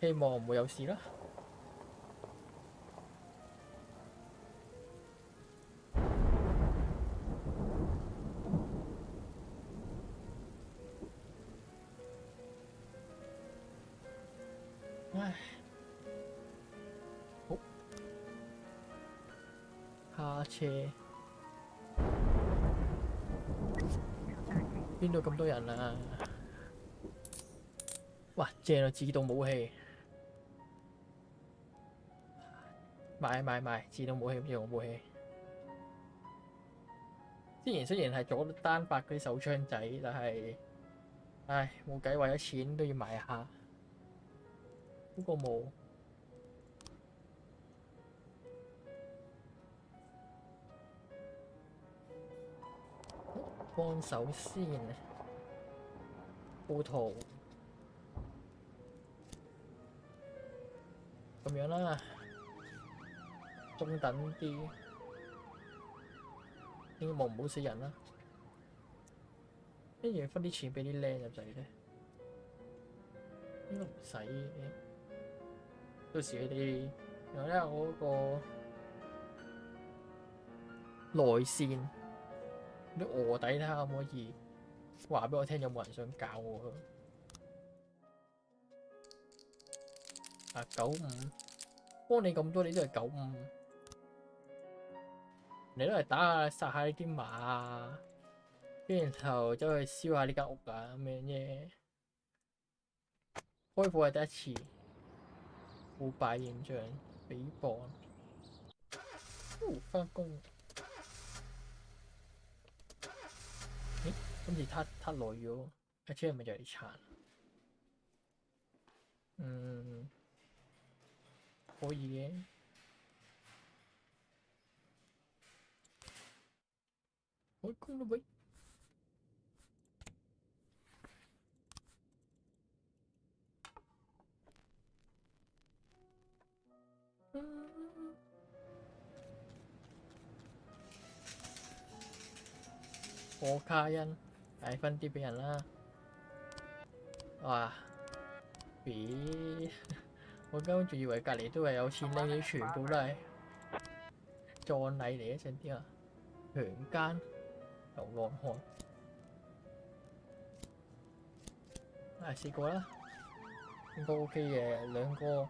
希望唔會有事啦。唉，好，下車，邊度咁多人啊？哇，正啊！自動武器，買自動武器，自動武器。雖然係左單發嗰啲手槍仔，但係唉，冇計，為咗錢都要買下。不過冇。幫手先，報圖咁樣啦，中等啲，應該冇唔好死人啦。跟住分啲錢俾啲靚入仔咧，應該唔使嘅。到時佢哋，然後咧我嗰個內線。啲卧底睇下可唔可以話俾我聽，有冇人想教我啊？95，幫你咁多，你都係95，你都係打下殺下呢啲馬啊，跟住後走去燒下呢間屋啊咁樣啫。開鋪係第一次，腐敗現象，誹謗，返工。今次撻耐咗，架車係咪就嚟殘？可以嘅。開工啦喂！可卡因。嗌分啲俾人啦！哇！咦！我根本仲以為隔離都係有錢拎嘅，全部都係葬禮嚟一陣啲啊！強姦、流浪漢，試過啦，應該 OK 嘅，兩個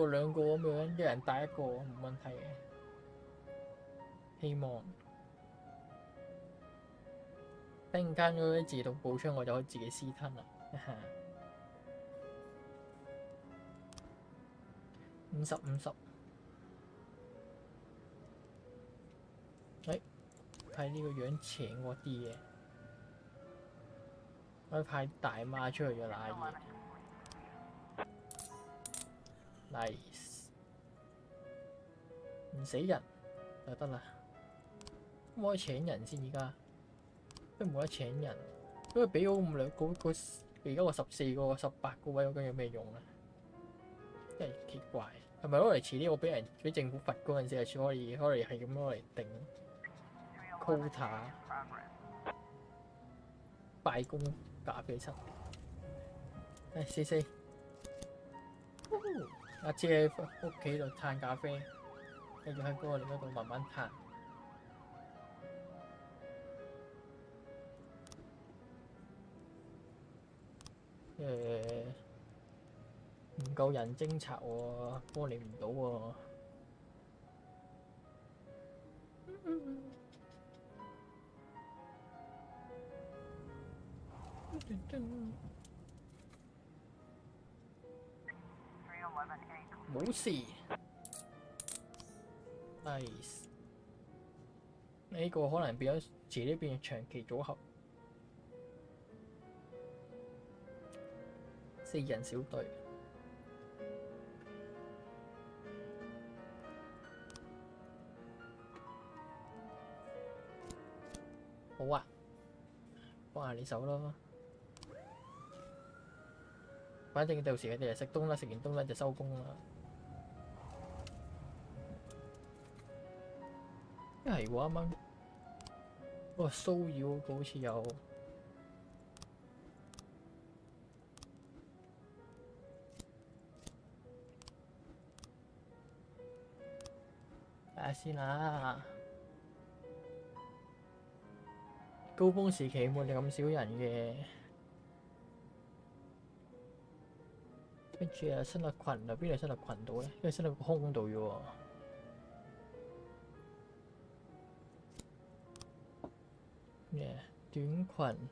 咁樣，一人帶一個冇問題嘅，希望。突然間嗰啲自動步槍，我就可以自己私吞啦。50-50，派呢個樣邪惡啲嘅，可以派大媽出去咗揦嘢。Nice， 唔死人就得啦。可唔可以請人先？而家？都冇得請人，因為俾我咁兩個，而家我14個、18個位，究竟有咩用咧？真係奇怪，係咪攞嚟遲啲我俾政府罰嗰陣時係可以係咁攞嚟定 quota 拜公咖啡室？4，阿姐喺屋企度嘆咖啡，繼續喺嗰度慢慢嘆。唔夠人偵察喎，幫你唔到喎。冇事 ，nice。呢個可能變咗遲啲變長期組合。4人小隊，好啊，幫下你手咯。反正到時佢哋就食冬啦，食完冬啦就收工啦。係喎，啱啱嗰個騷擾嗰個好似有。睇下先啦，高峰時期冇你咁少人嘅，跟住啊，新立群啊，邊度新立群度咧？因為新立個空度嘅喎。短裙。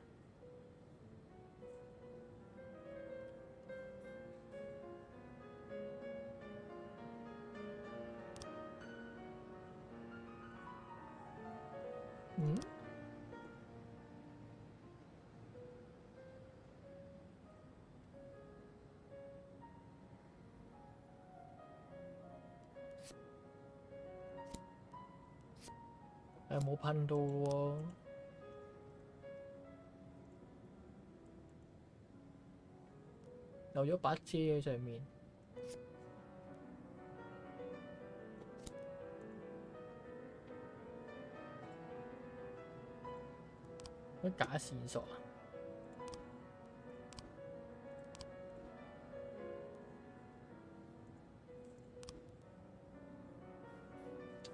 冇噴到喎。留咗把遮喺上面。乜假線索啊？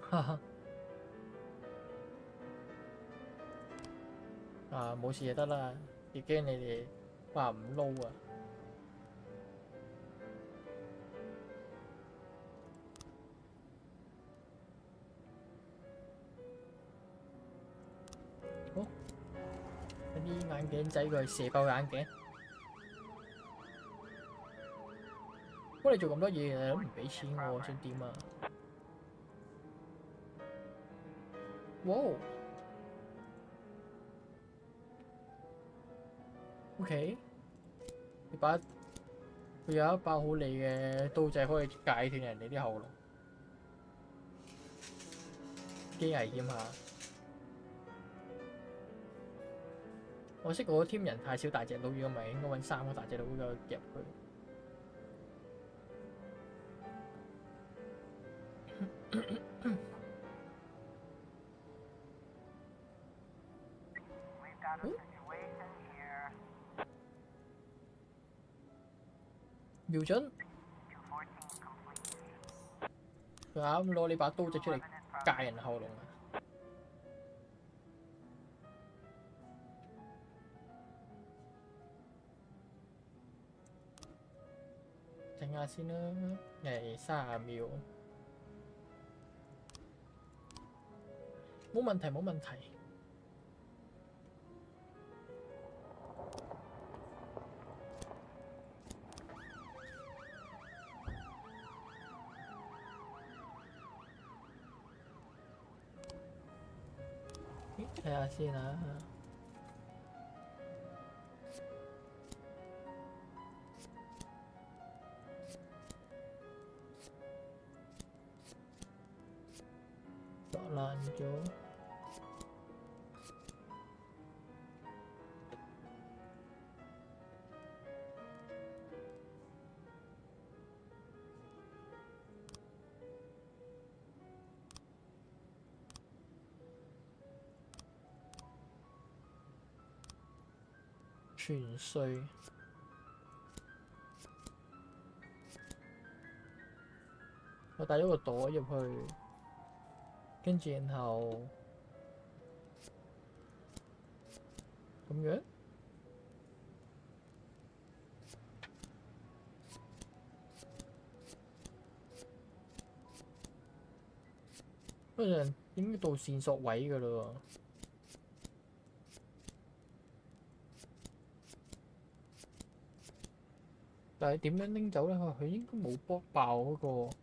哈哈。啊，冇事就得啦，別驚你哋話唔撈啊！好，有啲眼鏡仔佢係射爆眼鏡。幫你做咁多嘢，都唔俾錢我，想點啊？哇！OK，佢有一把好利嘅刀仔，可以解斷人哋啲喉嚨，幾危險下。我識我 team 人太少大隻佬，如果唔係應該揾3個大隻佬嘅夾佢。瞄準，佢啱攞你把刀仔出嚟戒人喉嚨啊！整下先啦，30秒，冇問題冇問題。睇下先啊！撞爛咗。全碎。我帶咗個袋入去，跟住然後咁樣。嗰陣已經到線索位㗎喇喎。但係點樣拎走咧？佢應該冇剝爆嗰個。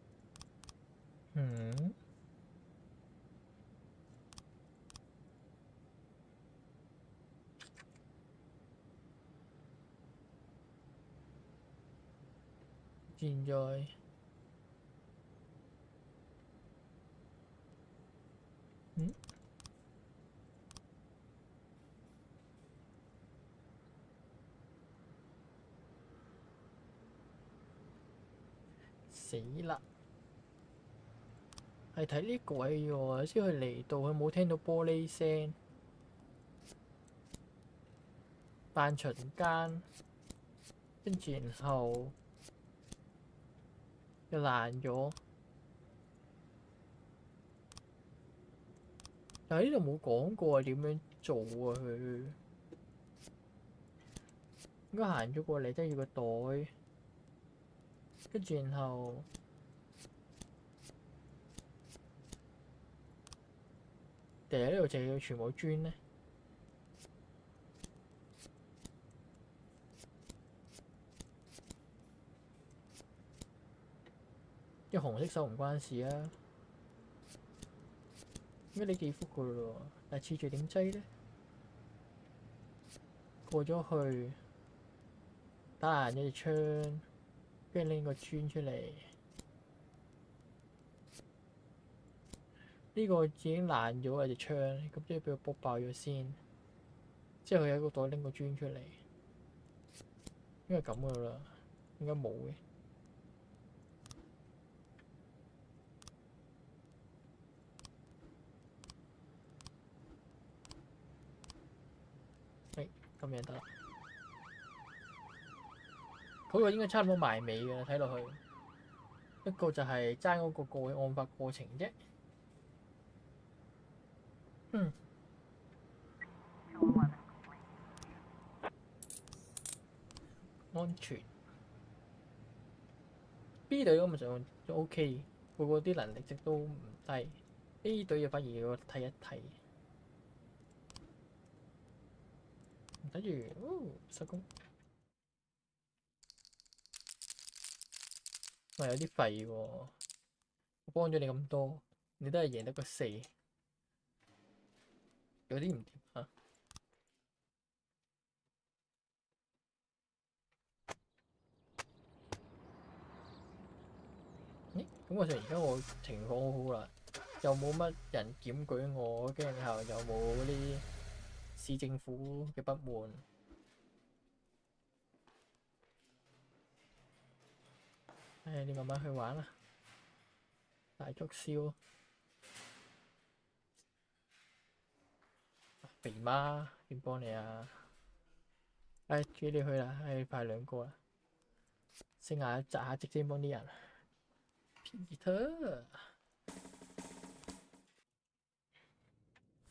現在死啦！係睇呢個位喎，先佢嚟到，佢冇聽到玻璃聲，扮巡間，跟住然後又爛咗。但係呢度冇講過係點樣做啊！佢應該行咗過嚟，即係要個袋。跟住然後定係呢度淨係要全部磚呢？啲紅色手唔關事啊，應該你幾幅噶咯喎，但係次序點擠呢？過咗去打爛咗隻窗。跟住拎個磚出嚟，呢個已經爛咗啊隻槍，咁即係俾佢卜爆咗先。之後佢喺個袋拎個磚出嚟，應該咁噶啦，應該冇嘅。咁樣得啦。嗰個應該差唔多埋尾嘅啦，睇落去。一個就係爭嗰個案發過程啫。安全。B 隊咁上就 OK，個個啲能力值都唔低。A 隊就反而要睇一睇。睇住，收工。有啲廢喎，我幫咗你咁多，你都係贏得個4，有啲唔掂嚇。咁我就而家我情況好好啦，又冇乜人檢舉我，跟住後又冇啲市政府嘅不滿。你慢慢去玩啦，大促銷。肥媽點幫你啊？叫你去啦，派2個啦，升下擲下職先幫啲人。Peter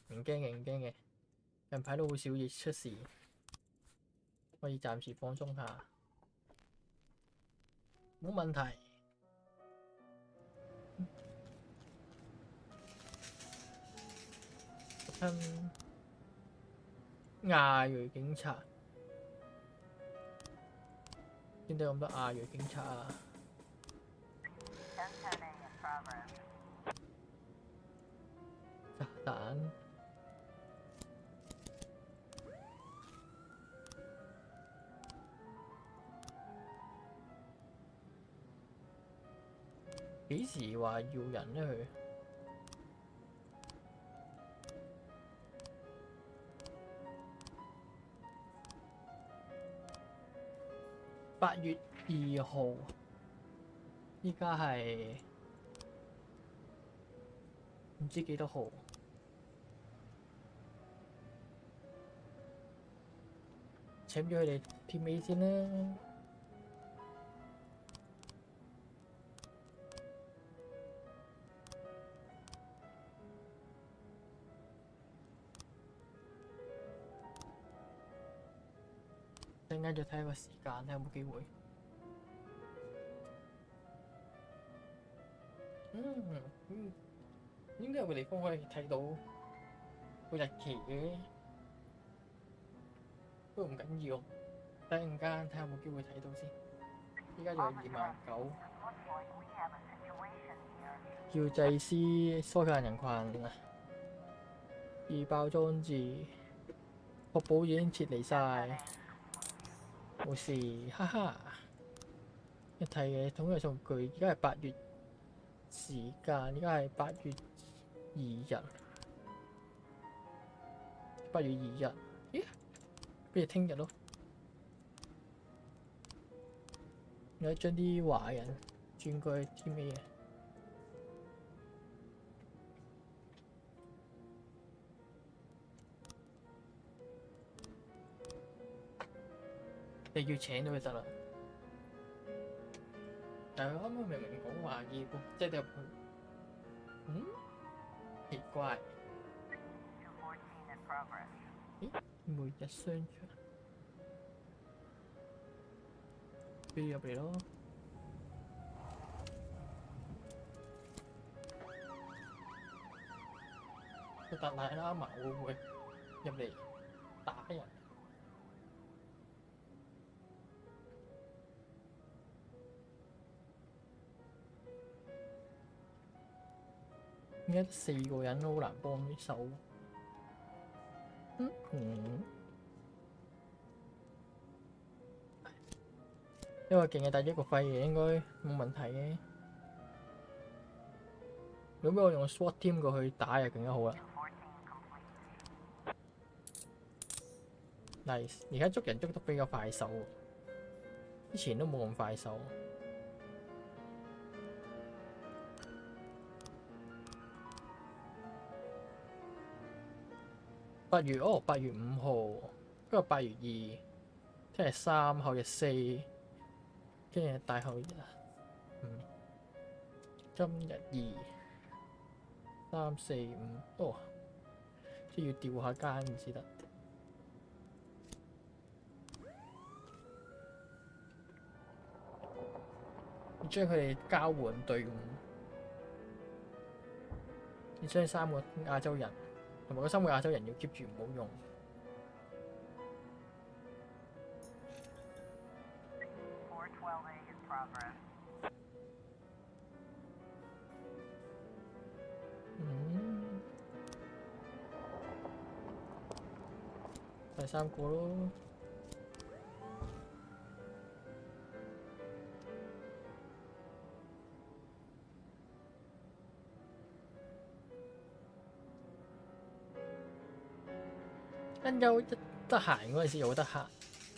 唔驚嘅，唔驚嘅，近排都好少嘢出事，可以暫時放鬆下，冇問題。亞裔警察，點解咁多亞裔警察啊？炸彈。幾時話要人呢？佢8月2號，依家係唔知幾多號。請咗佢哋貼尾先啦。陣間再睇下個時間，睇有冇機會。應該有個地方可以睇到個日期嘅，不過唔緊要，等陣間睇下有冇機會睇到先。依家仲有29000，叫祭司疏散人群，預爆裝置，確保已經撤離晒。冇事，哈哈！一睇嘅統計數據，而家係8月時間，而家係8月2日，8月2日，咦？不如聽日咯。我將啲華人轉過去 team A 嘅。你要請到佢得啦，但係佢啱啱明明講話要即係入去，奇怪。咦？每日商場，俾入嚟咯。個達賴喇嘛會唔會入嚟打人？而家4個人都好難幫手。因為勁嘅帶咗個肺嘅，應該冇問題嘅。如果俾我用 SWAT team 過去打就更加好啦。Nice， 而家捉人捉得比較快手，之前都冇咁快手。8月8月5號，跟住8月2，聽日3，後日4，跟住大後日今日2、3、4、5，即係要調下間先得。將佢哋交換隊伍，你將3個亞洲人同埋嗰3個亞洲人要 keep 住唔好用。第3個咯。因休一得閒嗰陣時又好得閒，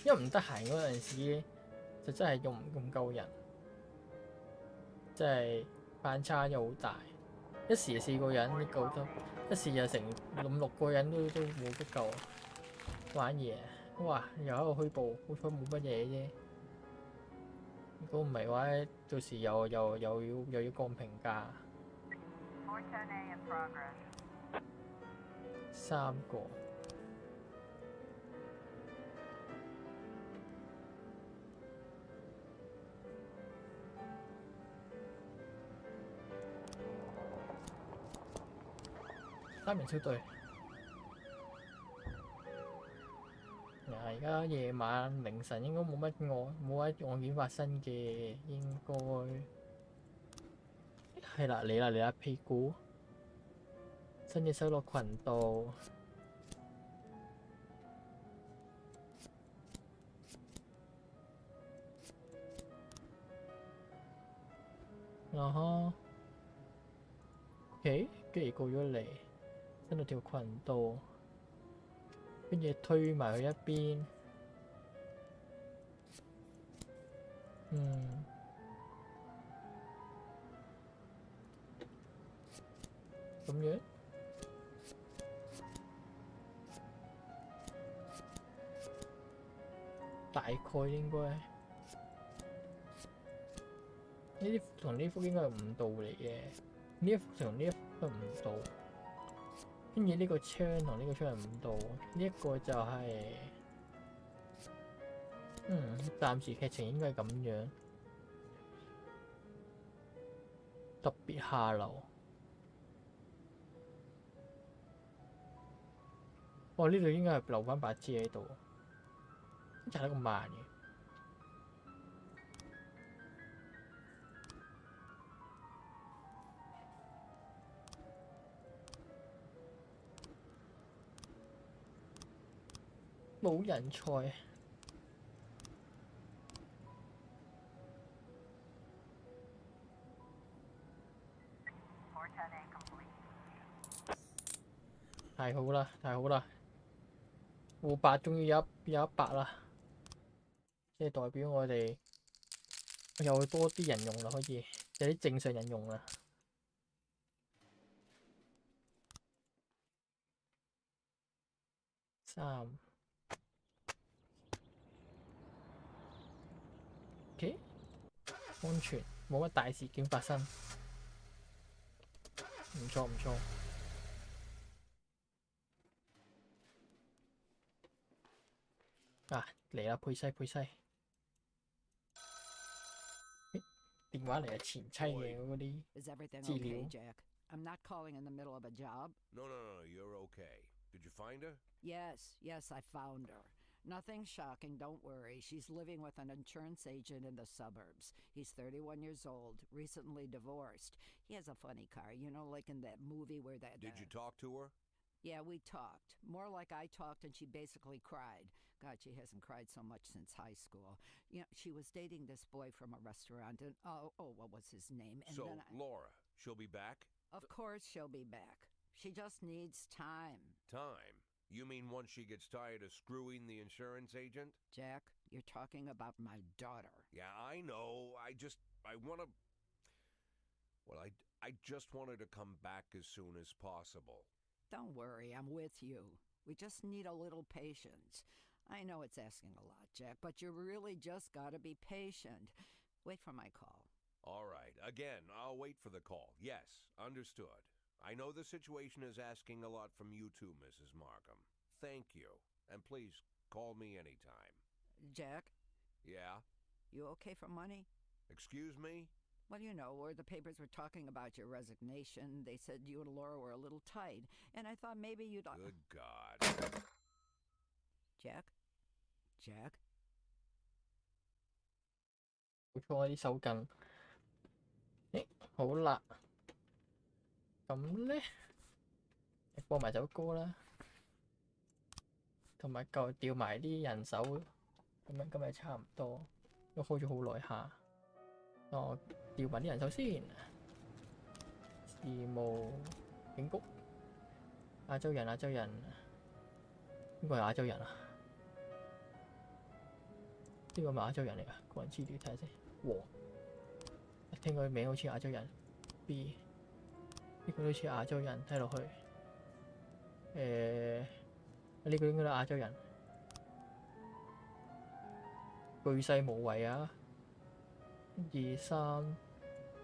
因為唔得閒嗰陣時就真係用唔夠人，即係反差又好大。一時就4個人都夠得，一時就成5、6個人都冇得夠玩嘢。哇！又喺度虛報，好彩冇乜嘢啫。如果唔係嘅話，到時又要降評價。3個。3名小隊。而家夜晚凌晨應該冇乜案件發生嘅，應該係啦，嚟啦屁股，新嘢收落群度。OK， 跟住過咗嚟。伸到條裙度，跟住推埋去一邊，咁樣大概應該呢啲同呢幅應該係5度嚟嘅，呢一幅同呢一幅都5度。跟住呢個窗同呢個窗係5度，呢一個就係暫時劇情應該係咁樣，特別下流。呢度應該係留翻把遮喺度，真係咁慢嘅。冇人才。太好啦，太好啦！護8終於有一百啦，即係代表我哋又多啲人用啦，可以有啲正常人用啦。3。OK， 安全，冇乜大事件發生，唔錯唔錯。嚟啦，佩西。電話嚟係前妻嘅嗰啲資料。I'm not calling in the middle of a job. No, you're okay. Did you find her? Yes, I found her. Nothing shocking, don't worry. She's living with an insurance agent in the suburbs. He's 31 years old, recently divorced. He has a funny car, like in that movie where that... Did you talk to her? Yeah, we talked. More like I talked and she basically cried. God, she hasn't cried so much since high school. She was dating this boy from a restaurant and, what was his name? And so, then Laura, she'll be back? Of course she'll be back. She just needs time. Time? You mean once she gets tired of screwing the insurance agent? Jack, you're talking about my daughter. Yeah, I know. I want to. Well, I just want her to come back as soon as possible. Don't worry, I'm with you. We just need a little patience. I know it's asking a lot, Jack, but you really just gotta be patient. Wait for my call. All right. Again, I'll wait for the call. Yes, understood. I know the situation is asking a lot from you too, Mrs. Markham. Thank you. And please, call me anytime. Jack, Yeah? you okay for money? Excuse me? Well, you know, where the papers were talking about your resignation, they said you and Laura were a little tight, and I thought maybe you'd... Good God. Jack? Jack? 冇錯，啲手巾。好啦，咁咧，播埋首歌啦，同埋調埋啲人手，咁樣今日差唔多，都開咗好耐下。我調埋啲人手先。事務警局，亞洲人，邊個係亞洲人啊？呢個咪亞洲人嚟㗎？個人資料睇下先。和，聽佢名好似亞洲人。B， 呢個都似亞洲人，睇落去。呢個應該都亞洲人。巨細無遺啊！1、2、3，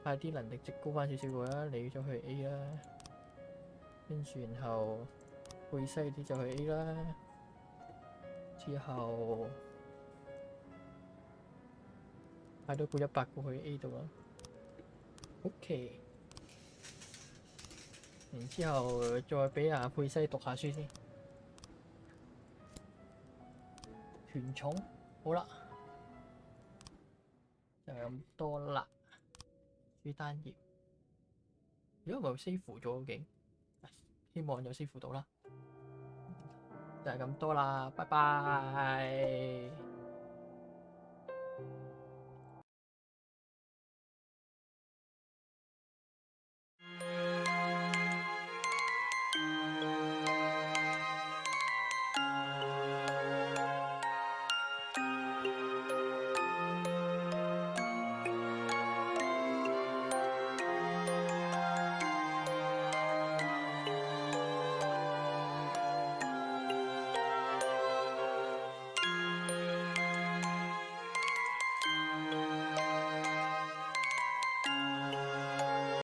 快啲能力值高翻少少佢啦，你就去 A 啦。跟住然後巨細啲就去 A 啦。之後派多個100個去 A 度啦。OK。然之後再俾阿佩西讀下書先。團寵好啦，就咁多啦。書單頁，如果唔係 save 咗嘅，希望有 save 到啦。就係咁多啦，拜拜。